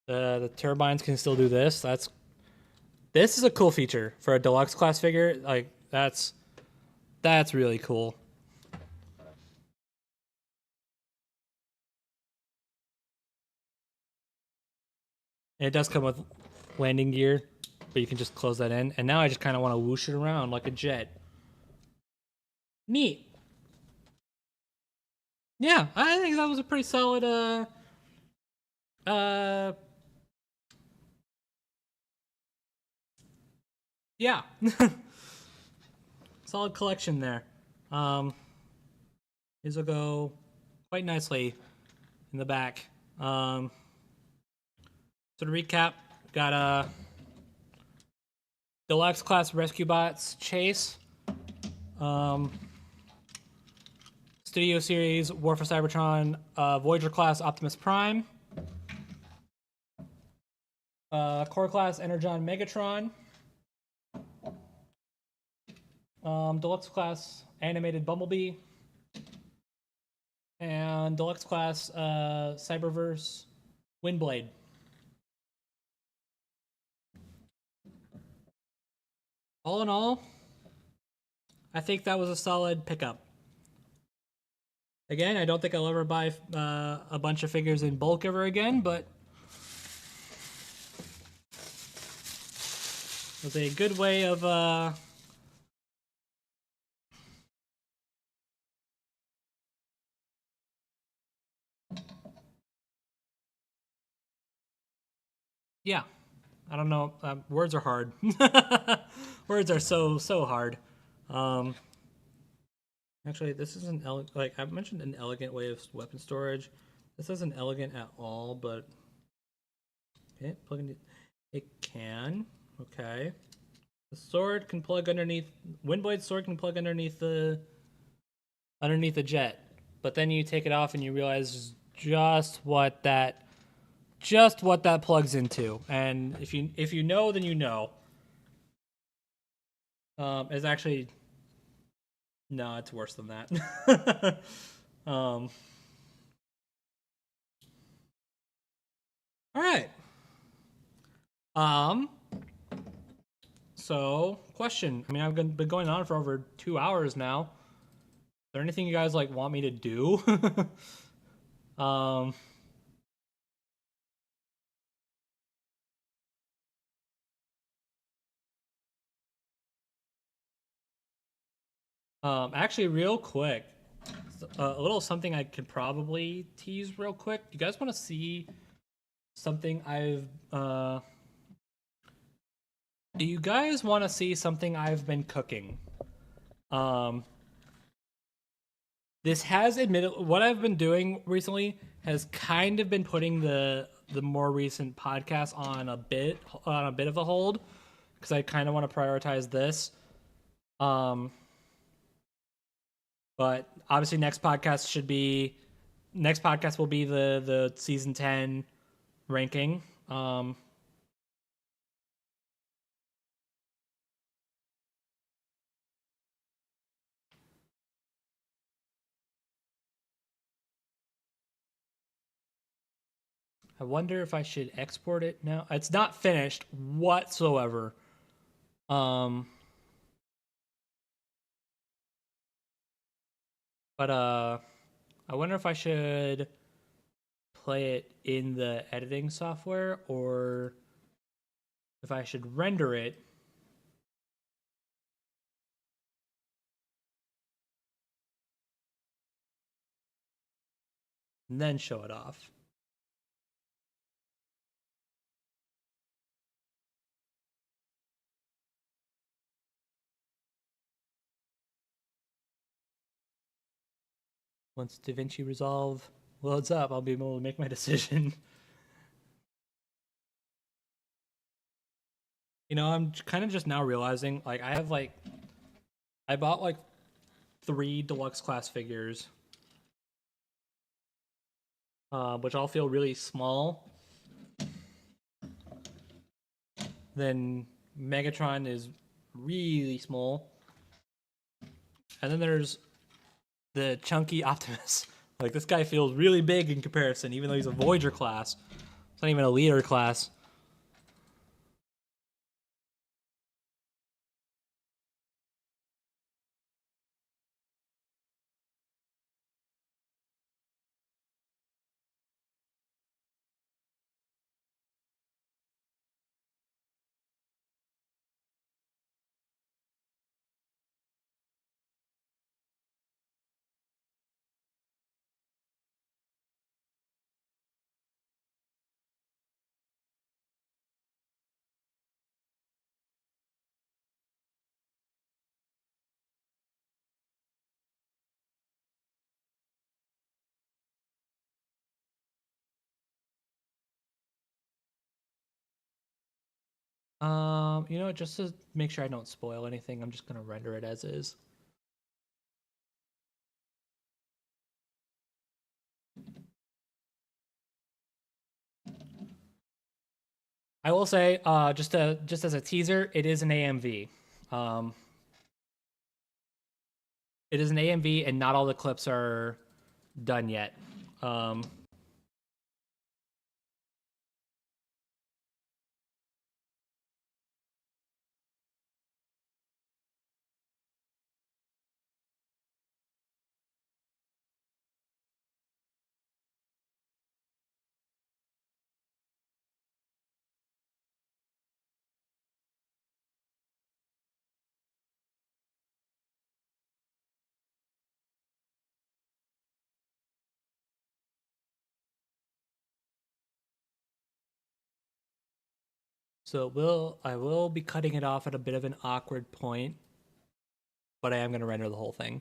The turbines can still do this. This is a cool feature for a deluxe class figure. Like that's really cool. And it does come with landing gear, but you can just close that in. And now I just kind of want to whoosh it around like a jet. Neat. Yeah, I think that was a pretty solid yeah. Solid collection there. These will go quite nicely in the back. So to recap, got a deluxe class rescue bots chase, Studio Series War for Cybertron, Voyager class Optimus Prime, Core class Energon Megatron, deluxe class animated Bumblebee, and deluxe class Cyberverse Windblade. All in all, I think that was a solid pickup. Again, I don't think I'll ever buy a bunch of figures in bulk ever again, but it was a good way of yeah. I don't know. Words are hard. Words are so hard. Actually, this is like I've mentioned an elegant way of weapon storage. This isn't elegant at all, but okay, plug in. It can. Okay. The sword can plug underneath. Windblade sword can plug underneath the jet, but then you take it off and you realize just what that plugs into. And if you know, then you know. It's actually no, it's worse than that. All right. So question. I mean, I've been going on for over 2 hours now. Is there anything you guys like want me to do? Actually, real quick, a little something I could probably tease real quick. You guys want to see something do you guys want to see something I've been cooking? This has admitted what I've been doing recently has kind of been putting the more recent podcast on a bit of a hold because I kind of want to prioritize this. But obviously, next podcast will be the season 10 ranking. I wonder if I should export it now. It's not finished whatsoever. But I wonder if I should play it in the editing software or if I should render it and then show it off. Once DaVinci Resolve loads up, I'll be able to make my decision. You know, I'm kind of just now realizing, like, I bought like 3 deluxe class figures, which all feel really small. Then Megatron is really small. And then there's the chunky Optimus. Like, this guy feels really big in comparison, even though he's a Voyager class. It's not even a leader class. You know, just to make sure I don't spoil anything, I'm just gonna render it as is. I will say, just as a teaser, it is an AMV. It is an AMV, and not all the clips are done yet. So I will be cutting it off at a bit of an awkward point, but I am going to render the whole thing.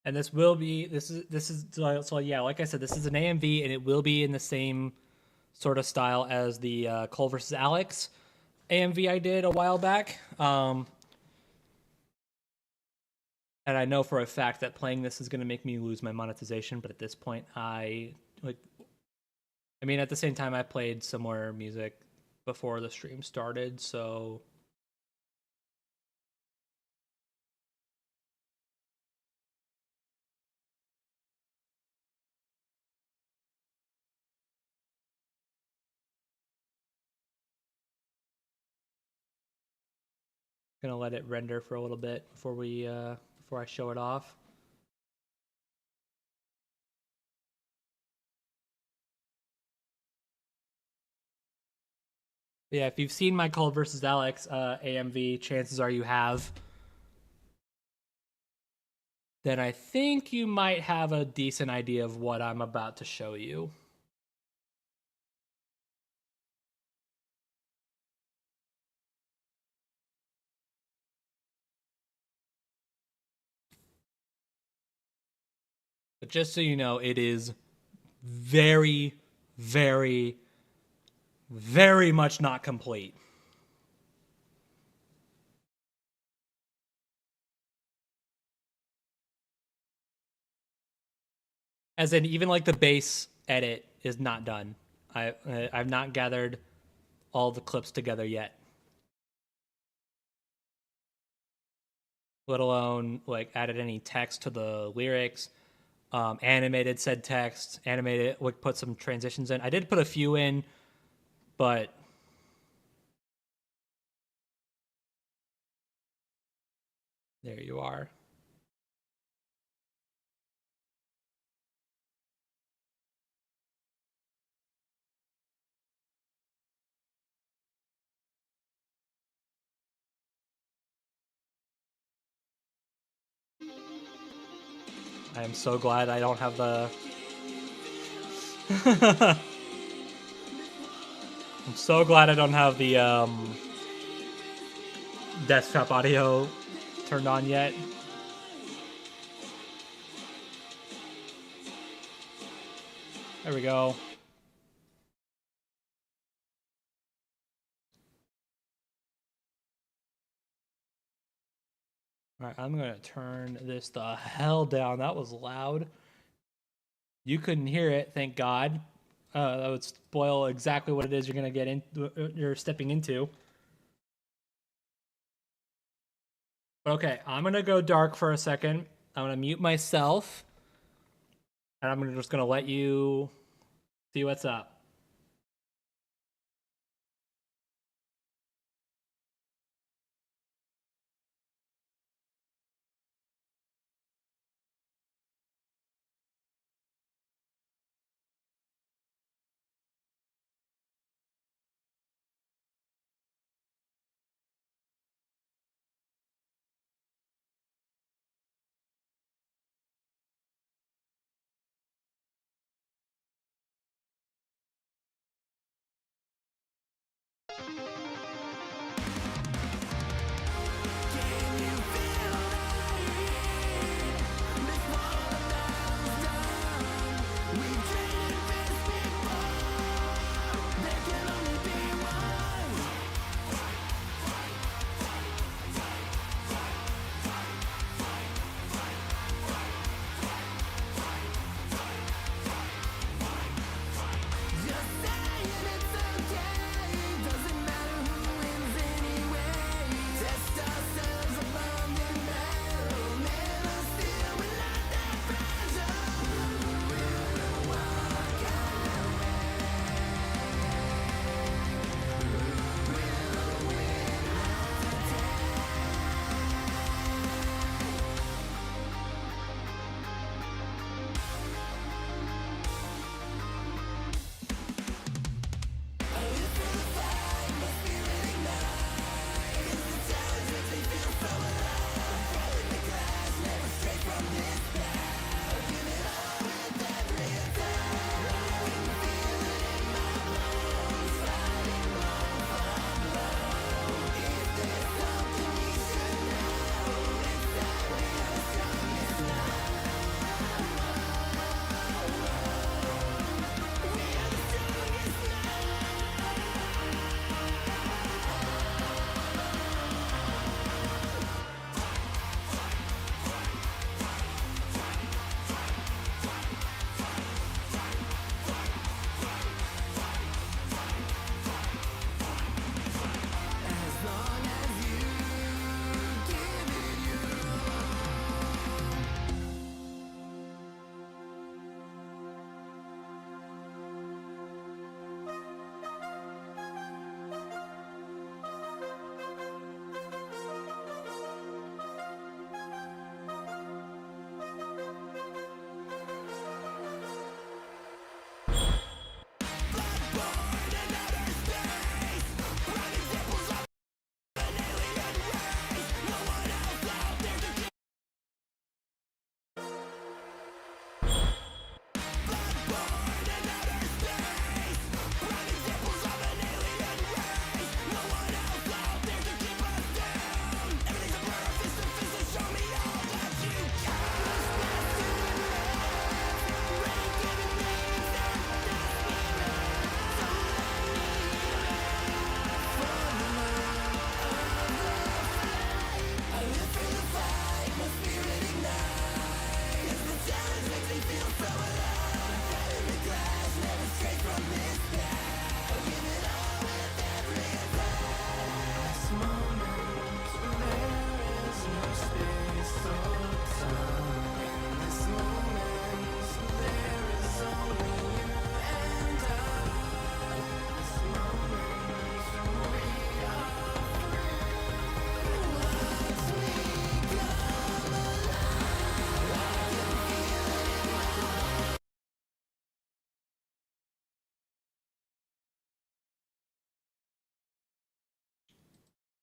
And this is so yeah, like I said, this is an AMV, and it will be in the same sort of style as the Cole versus Alex AMV I did a while back. And I know for a fact that playing this is going to make me lose my monetization, but at this point, I mean, at the same time, I played some more music before the stream started, so gonna let it render for a little bit before I show it off. But yeah, if you've seen my Cole versus Alex AMV, chances are you have. Then I think you might have a decent idea of what I'm about to show you. But just so you know, it is very, very, very much not complete. As in, even like the base edit is not done. I've not gathered all the clips together yet. Let alone like added any text to the lyrics, animated said text, animated, like put some transitions in. I did put a few in, but there you are. I am so glad I don't have the. I'm so glad I don't have the desktop audio turned on yet. There we go. All right, I'm gonna turn this the hell down. That was loud. You couldn't hear it, thank God. That would spoil exactly what it is you're gonna get in. You're stepping into. Okay, I'm gonna go dark for a second. I'm gonna mute myself, and I'm just gonna let you see what's up.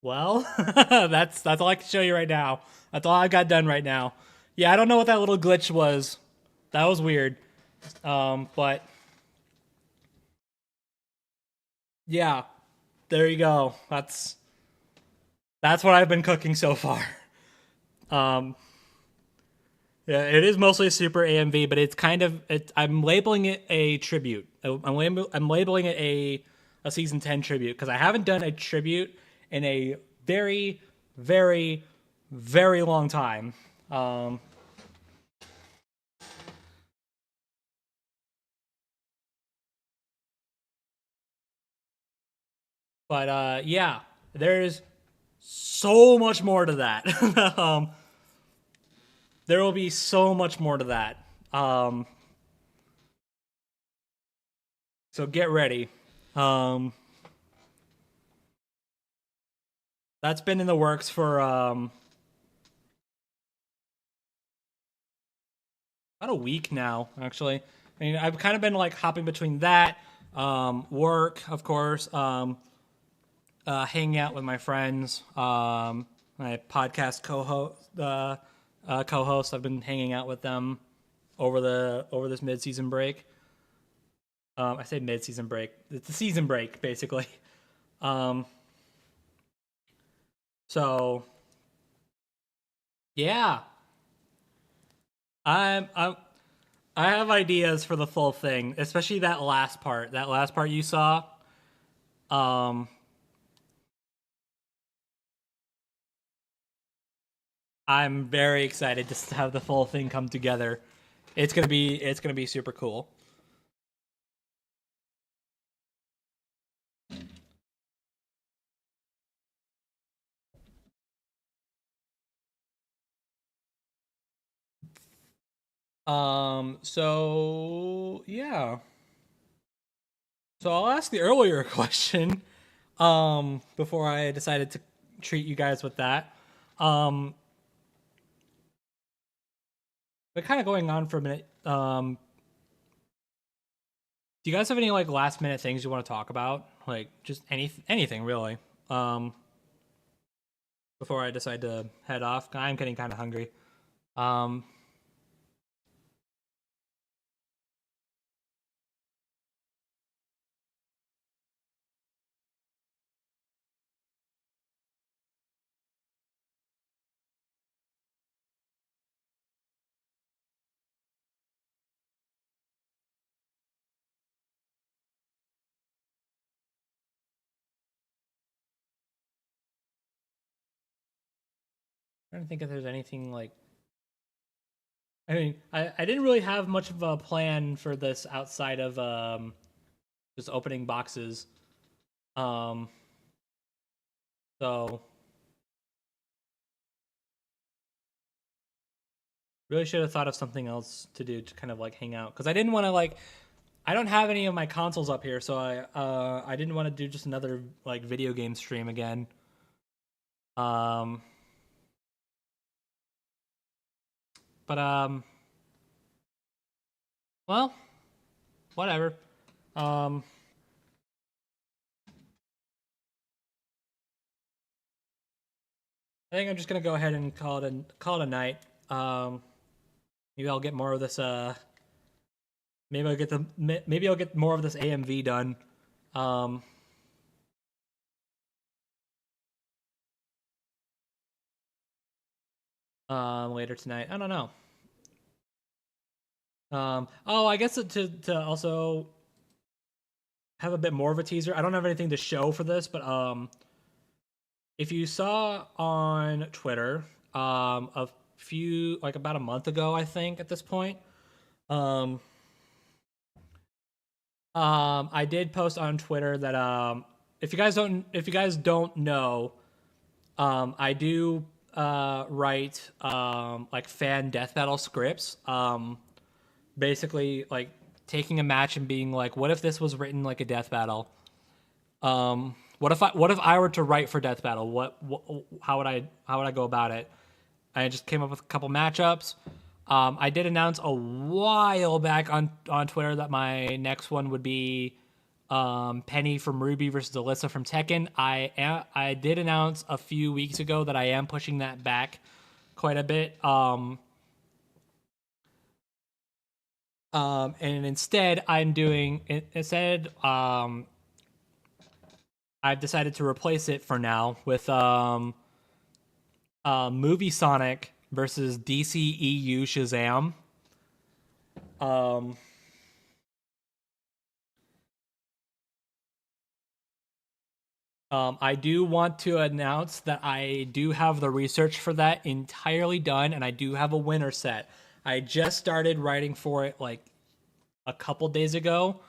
Well, that's all I can show you right now. That's all I got done right now. Yeah, I don't know what that little glitch was. That was weird. But yeah, there you go. That's what I've been cooking so far. Um, yeah, it is mostly a super AMV, but it's kind of I'm labeling it a tribute. I'm labeling it a season 10 tribute because I haven't done a tribute in a very, very, very long time. But yeah, there's so much more to that. There will be so much more to that. So get ready. Um, that's been in the works for about a week now, actually. I mean, I've kind of been like hopping between that, work, of course, hanging out with my friends, my podcast co-host. I've been hanging out with them over this mid-season break. I say mid-season break. It's a season break, basically. Um, so yeah, I'm I have ideas for the full thing, especially that last part. That last part you saw. Um, I'm very excited to have the full thing come together. It's gonna be super cool. So yeah. So I'll ask the earlier question. Before I decided to treat you guys with that. Um, but kind of going on for a minute. Do you guys have any like last minute things you want to talk about? Like just anything really. Um, before I decide to head off, I'm getting kind of hungry. Um, trying to think if there's anything like. I mean, I didn't really have much of a plan for this outside of just opening boxes. Um, so really should have thought of something else to do to kind of like hang out because I didn't want to like. I don't have any of my consoles up here, so I didn't want to do just another like video game stream again. Um, but well, whatever. Um, I think I'm just gonna go ahead and call it a night. Maybe I'll get more of this. Maybe I'll get more of this AMV done. Um, later tonight. I don't know. Oh, I guess to also have a bit more of a teaser. I don't have anything to show for this, but if you saw on Twitter, a few like about a month ago, I think at this point, um, I did post on Twitter that if you guys don't know, I do write like fan death battle scripts. Basically like taking a match and being like, what if this was written like a death battle? What if I were to write for death battle? How would I go about it? I just came up with a couple matchups. I did announce a while back on Twitter that my next one would be Penny from Ruby versus Alyssa from Tekken. I did announce a few weeks ago that I am pushing that back quite a bit. And instead, I've decided to replace it for now with Movie Sonic versus DCEU Shazam. I do want to announce that I do have the research for that entirely done, and I do have a winner set. I just started writing for it like a couple days ago.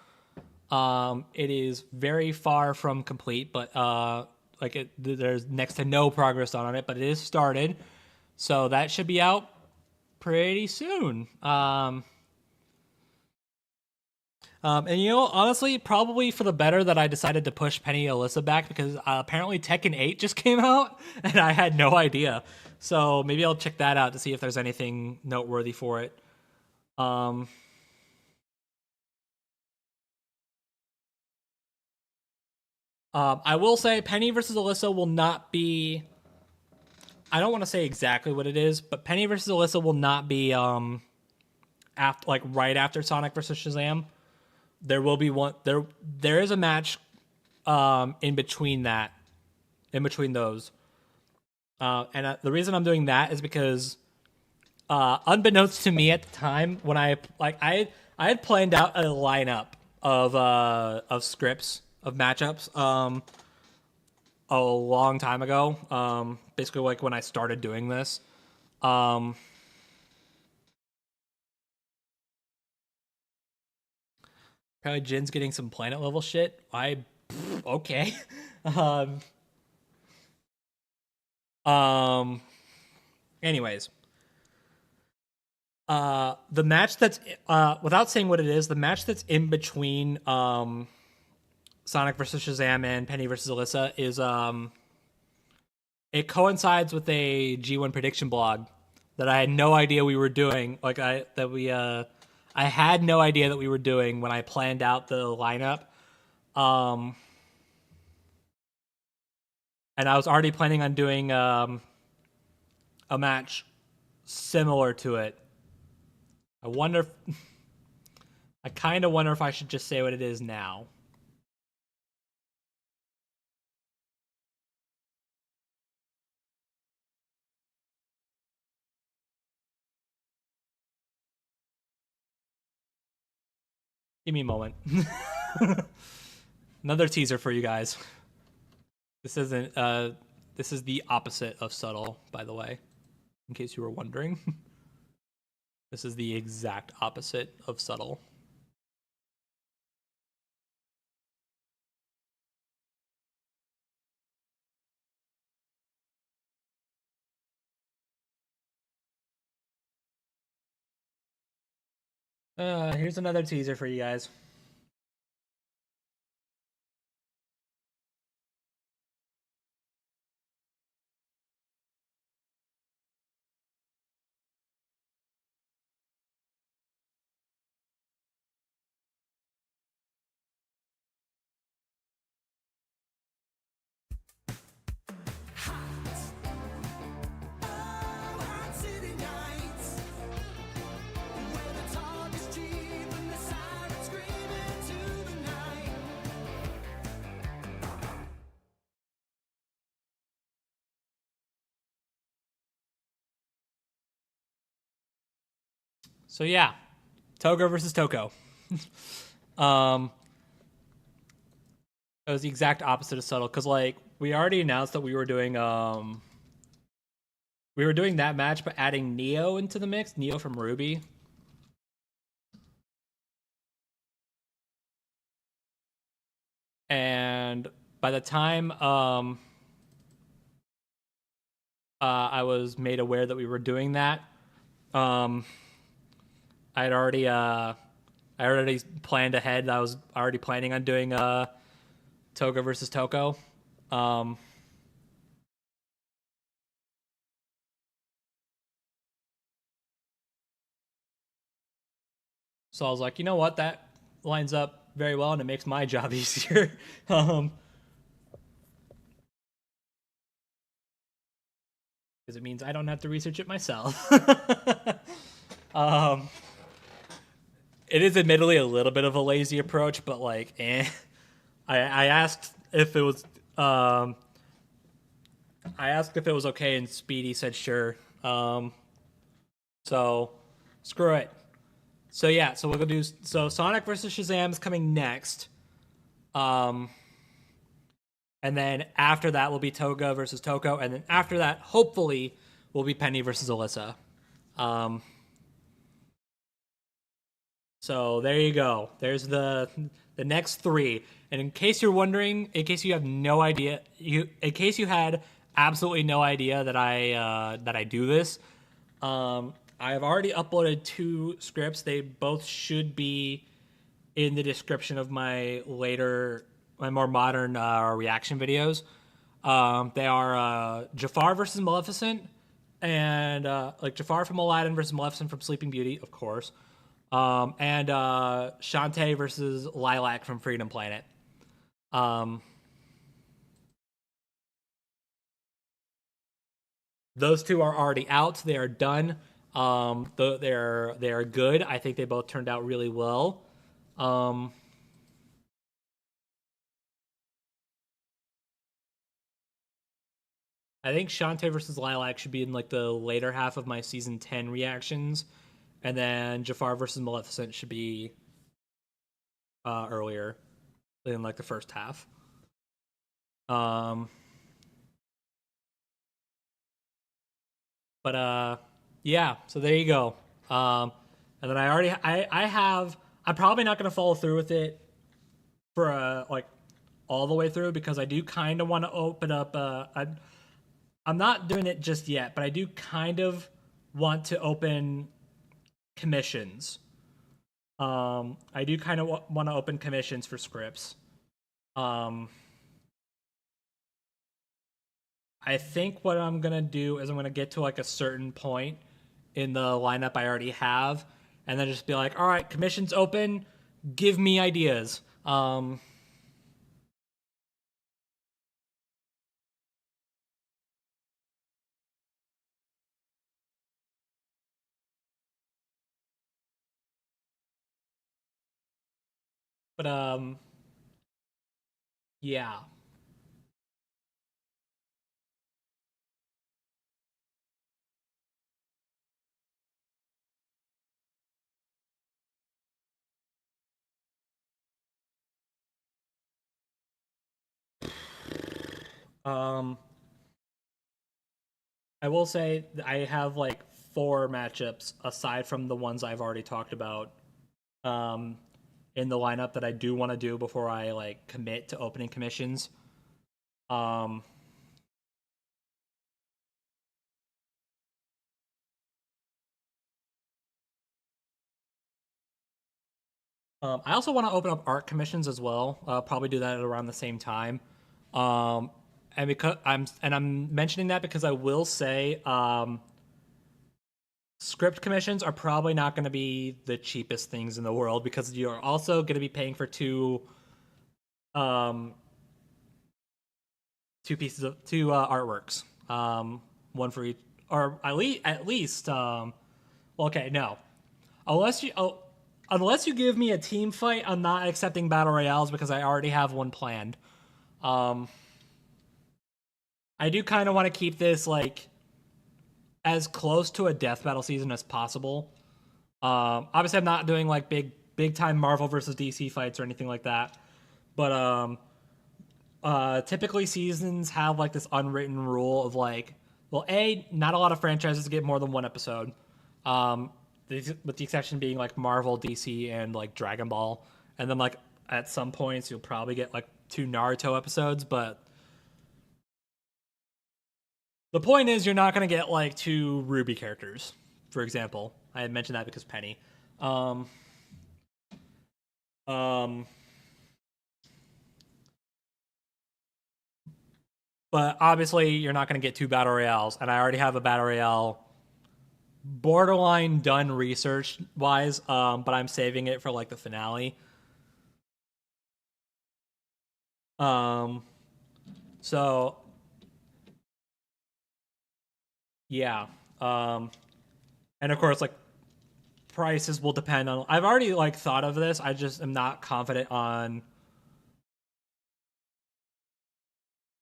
It is very far from complete, but there's next to no progress on it, but it is started, so that should be out pretty soon. And honestly, probably for the better that I decided to push Penny Alyssa back because apparently Tekken 8 just came out and I had no idea. So maybe I'll check that out to see if there's anything noteworthy for it. I will say Penny versus Alyssa will not be. I don't want to say exactly what it is, but Penny versus Alyssa will not be right after Sonic versus Shazam. There will be one. There is a match in between those. And the reason I'm doing that is because unbeknownst to me at the time, when I had planned out a lineup of scripts of matchups a long time ago. Basically, like when I started doing this. Apparently, Jin's getting some planet level shit. Okay. Anyways, the match that's without saying what it is, the match that's in between Sonic versus Shazam and Penny versus Alyssa is it coincides with a G1 prediction blog that I had no idea we were doing. I had no idea that we were doing when I planned out the lineup. And I was already planning on doing a match similar to it. I kind of wonder if I should just say what it is now. Give me a moment. Another teaser for you guys. This isn't. This is the opposite of subtle, by the way, in case you were wondering. This is the exact opposite of subtle. Here's another teaser for you guys. So yeah, Togo versus Toko. It was the exact opposite of subtle because like we already announced that we were doing that match, but adding Neo into the mix, Neo from Ruby. And by the time I was made aware that we were doing that, I already planned ahead. I was already planning on doing Toga versus Toko. So I was like, you know what, that lines up very well, and it makes my job easier. Because it means I don't have to research it myself. It is admittedly a little bit of a lazy approach, but like, I asked if it was okay, and Speedy said sure. So screw it. So yeah, so we're gonna do Sonic versus Shazam is coming next. And then after that will be Toga versus Toko, and then after that, hopefully, will be Penny versus Alyssa. So there you go. There's the next three. And in case you're wondering, in case you have no idea, in case you had absolutely no idea that I do this, I have already uploaded 2 scripts. They both should be in the description of my more modern reaction videos. They are Jafar versus Maleficent, and like Jafar from Aladdin versus Maleficent from Sleeping Beauty, of course. And Shantae versus Lilac from Freedom Planet. Those 2 are already out. They are done. They are good. I think they both turned out really well. I think Shantae versus Lilac should be in like the later half of my season 10 reactions, and then Jafar versus Maleficent should be earlier in like the first half. But yeah, so there you go. And then I'm probably not gonna follow through with it for like all the way through, because I do kind of want to open up. I'm not doing it just yet, but I do kind of want to open commissions. I do kind of want to open commissions for scripts. I think what I'm gonna do is I'm gonna get to like a certain point in the lineup I already have, and then just be like, all right, commissions open, give me ideas. But yeah. I will say I have like 4 matchups aside from the ones I've already talked about in the lineup that I do want to do before I like commit to opening commissions. I also want to open up art commissions as well. Probably do that at around the same time. And because I'm mentioning that because I will say script commissions are probably not going to be the cheapest things in the world, because you're also going to be paying for two artworks, one for each, or at least well, okay, no, unless you give me a team fight, I'm not accepting battle royales because I already have one planned. I do kind of want to keep this like as close to a death battle season as possible. Obviously, I'm not doing like big time Marvel versus DC fights or anything like that. But typically seasons have like this unwritten rule of like, well, not a lot of franchises get more than 1 episode. With the exception being like Marvel, DC, and like Dragon Ball. And then like at some points you'll probably get like 2 Naruto episodes, but the point is you're not going to get like 2 Ruby characters, for example. I had mentioned that because Penny. But obviously you're not going to get 2 battle royales, and I already have a battle royale borderline done research wise, but I'm saving it for like the finale. Um, so yeah. Um, and of course, like prices will depend on. I've already like thought of this. I just am not confident on.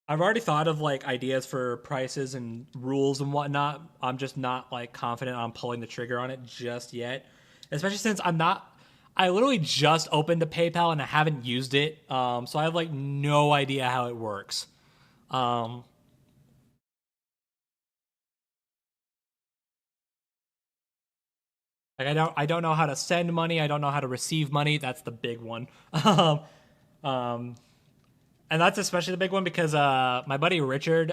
I've already thought of like ideas for prices and rules and whatnot. I'm just not like confident on pulling the trigger on it just yet, especially since I'm not. I literally just opened the PayPal and I haven't used it, so I have like no idea how it works. Um, like I don't know how to send money. I don't know how to receive money. That's the big one. Um, and that's especially the big one because my buddy Richard,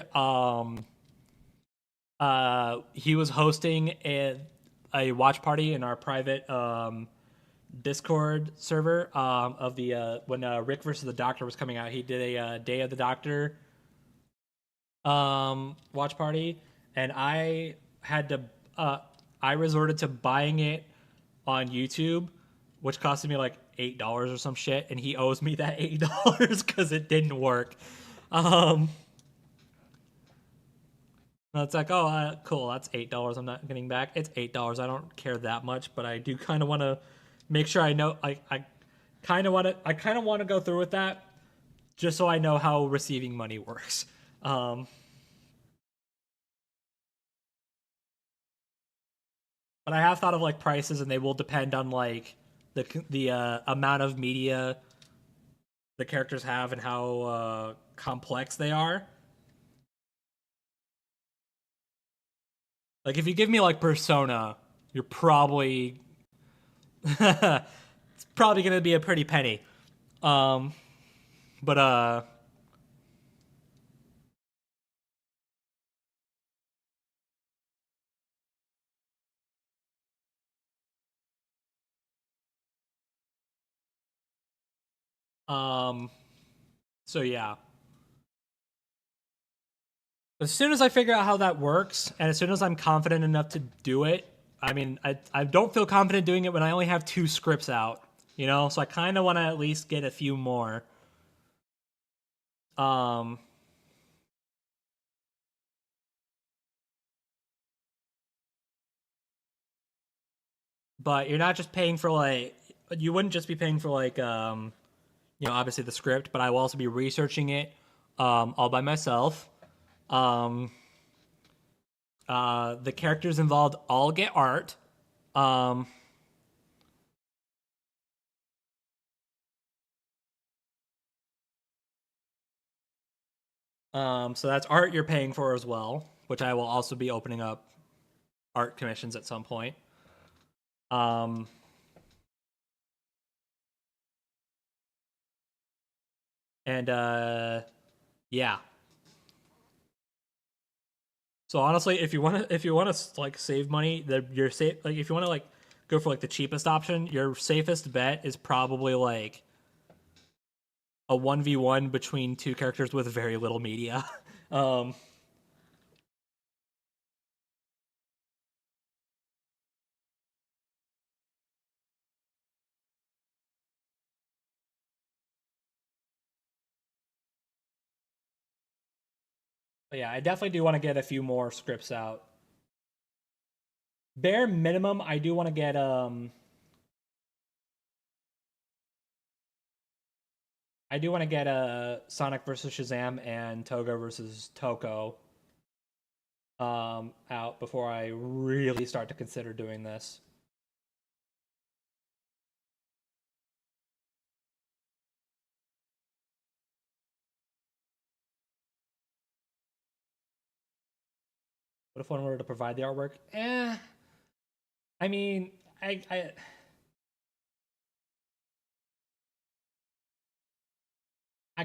he was hosting a watch party in our private Discord server of the when Rick versus the Doctor was coming out. He did a Day of the Doctor watch party, and had to I resorted to buying it on YouTube, which costed me like $8 or some shit, and he owes me that $8 because it didn't work. Um, it's like, oh, cool, that's $8. I'm not getting back. It's $8. I don't care that much, but I do kind of want to make sure I know. I kind of want to. I kind of want to go through with that, just so I know how receiving money works. Um, but I have thought of like prices, and they will depend on like the amount of media the characters have and how complex they are. Like if you give me like Persona, you're probably it's probably gonna be a pretty penny. Um, but um, so yeah. As soon as I figure out how that works, and as soon as I'm confident enough to do it, I mean, I don't feel confident doing it when I only have 2 scripts out, so I kind of want to at least get a few more. Um, but you're not just paying for like, you wouldn't just be paying for like, obviously the script, but I will also be researching it, all by myself. Um, the characters involved all get art. Um, so that's art you're paying for as well, which I will also be opening up art commissions at some point. Um, and yeah. So honestly, if you want to like save money, you're safe. Like if you want to like go for like the cheapest option, your safest bet is probably like a 1v1 between 2 characters with very little media. um, but yeah, I definitely do want to get a few more scripts out. Bare minimum, I do want to get Sonic versus Shazam and Toga versus Toko out before I really start to consider doing this. What if one were to provide the artwork? I mean, I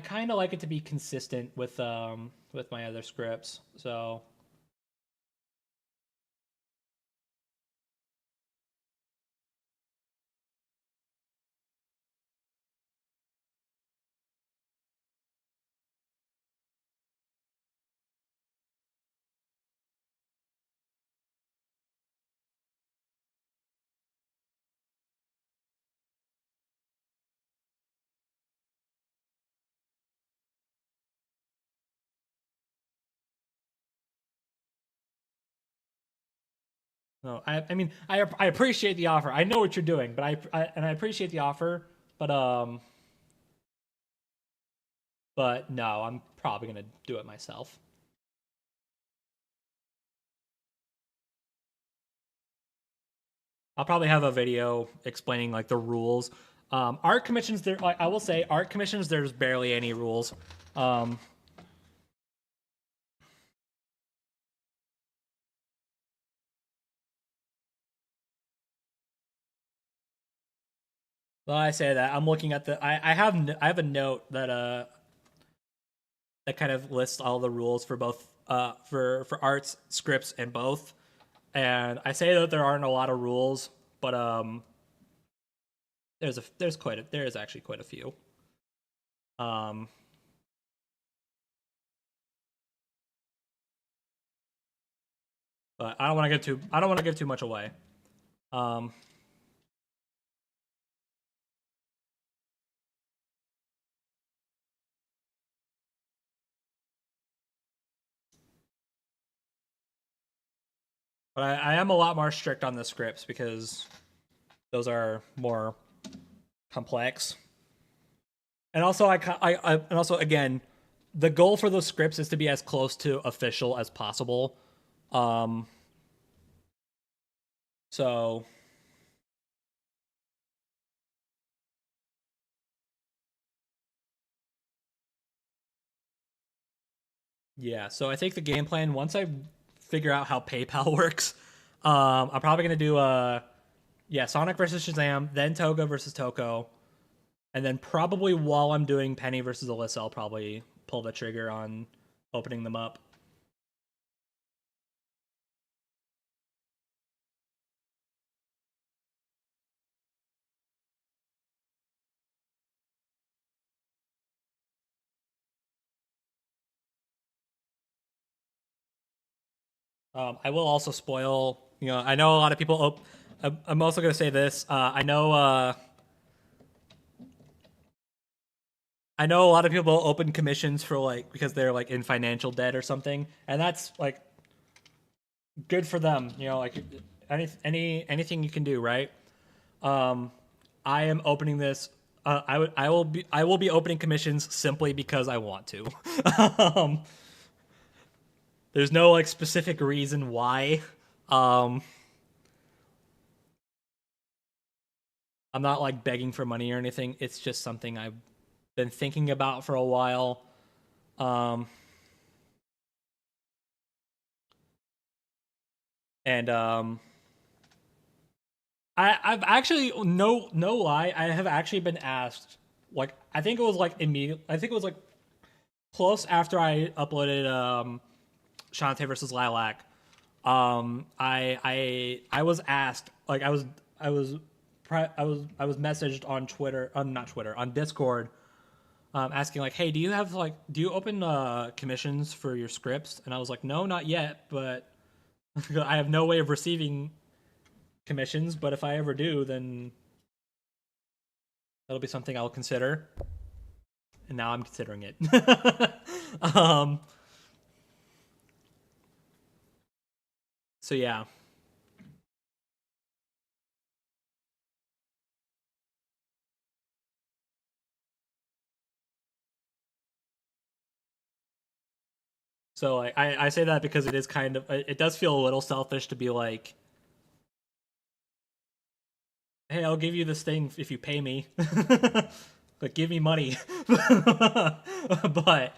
kind of like it to be consistent with my other scripts. So No, I mean, I appreciate the offer. I know what you're doing, but I appreciate the offer, but no, I'm probably gonna do it myself. I'll probably have a video explaining like the rules. Art commissions, there, I will say, art commissions, there's barely any rules. Um, well, I say that I'm looking at I have a note that kind of lists all the rules for both for arts, scripts, and both. And I say that there aren't a lot of rules, but there is actually quite a few. Um, but I don't want to give too much away. Um, but I am a lot more strict on the scripts because those are more complex. And also, and also again, the goal for those scripts is to be as close to official as possible. Um, so yeah, so I think the game plan once I figure out how PayPal works, I'm probably gonna do yeah, Sonic versus Shazam, then Toga versus Toko, and then probably while I'm doing Penny versus Alyssa, I'll probably pull the trigger on opening them up. I will also spoil. You know, I know a lot of people. I'm also gonna say this. I know. I know a lot of people open commissions for like because they're like in financial debt or something, and that's like good for them. You know, like anything you can do, right? Um, I am opening this. I will be opening commissions simply because I want to. um, there's no like specific reason why. Um, I'm not like begging for money or anything. It's just something I've been thinking about for a while. Um, and I've actually no lie. I have actually been asked. Like I think it was like immediate. I think it was like close after I uploaded Shantae versus Lilac. I was asked like I was messaged on Twitter, not Twitter, on Discord, asking like, "Hey, do you open commissions for your scripts?" And I was like, "No, not yet, but I have no way of receiving commissions. But if I ever do, then that'll be something I'll consider." And now I'm considering it. um, so yeah. So like I say that because it is kind of it does feel a little selfish to be like, hey, I'll give you this thing if you pay me. Like give me money. but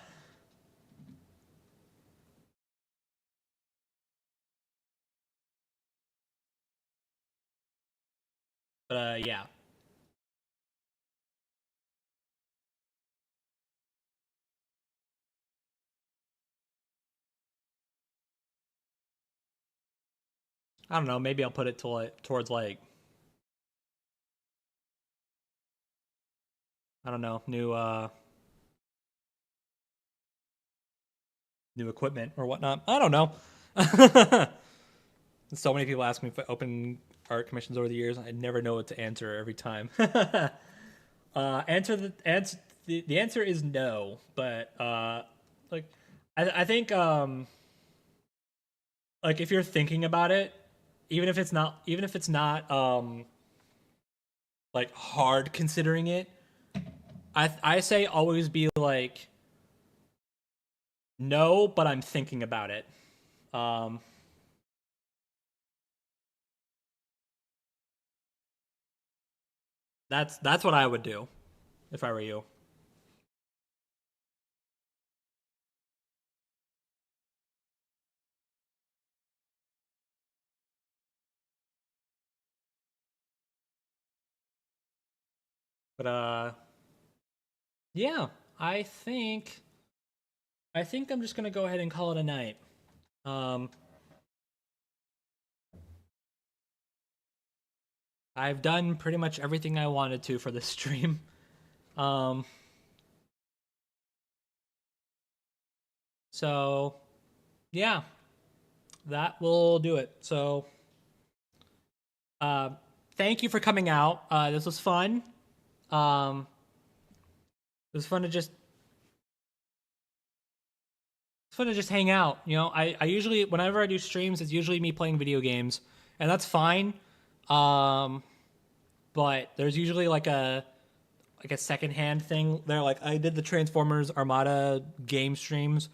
yeah. I don't know, maybe I'll put it to like towards like I don't know, new equipment or whatnot. I don't know. So many people ask me for open art commissions over the years. I never know what to answer every time. The answer is no, but like I think like if you're thinking about it, even if it's not like hard considering it, I say always be like, no, but I'm thinking about it. That's what I would do if I were you. But yeah, I think I'm just gonna go ahead and call it a night. Um, I've done pretty much everything I wanted to for this stream. Um, so yeah, that will do it. So uh, thank you for coming out. This was fun. It was fun to just hang out. You know, I usually, whenever I do streams, it's usually me playing video games, and that's fine. But there's usually like a secondhand thing there. Like I did the Transformers Armada game streams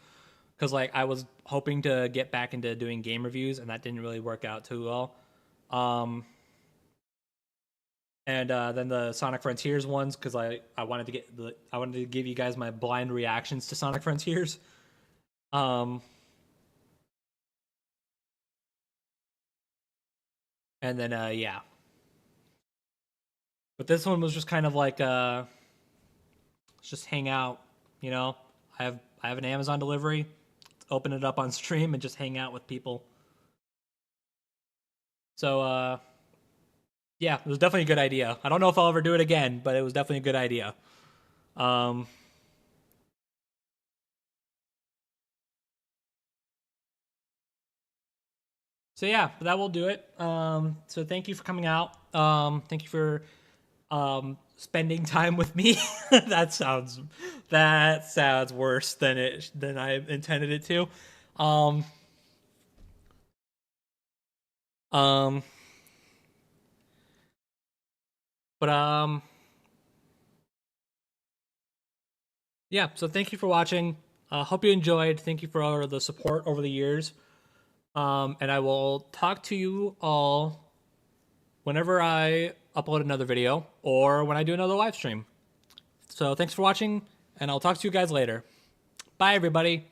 because like I was hoping to get back into doing game reviews, and that didn't really work out too well. And then the Sonic Frontiers ones because I wanted to give you guys my blind reactions to Sonic Frontiers. And then yeah. But this one was just kind of like let's just hang out, you know. I have an Amazon delivery. Let's open it up on stream and just hang out with people. So yeah, it was definitely a good idea. I don't know if I'll ever do it again, but it was definitely a good idea. So yeah, that will do it. So thank you for coming out. Thank you for spending time with me. that sounds worse than I intended it to. Um, but yeah. So thank you for watching. Hope you enjoyed. Thank you for all the support over the years. And I will talk to you all whenever I upload another video or when I do another live stream. So thanks for watching, and I'll talk to you guys later. Bye, everybody.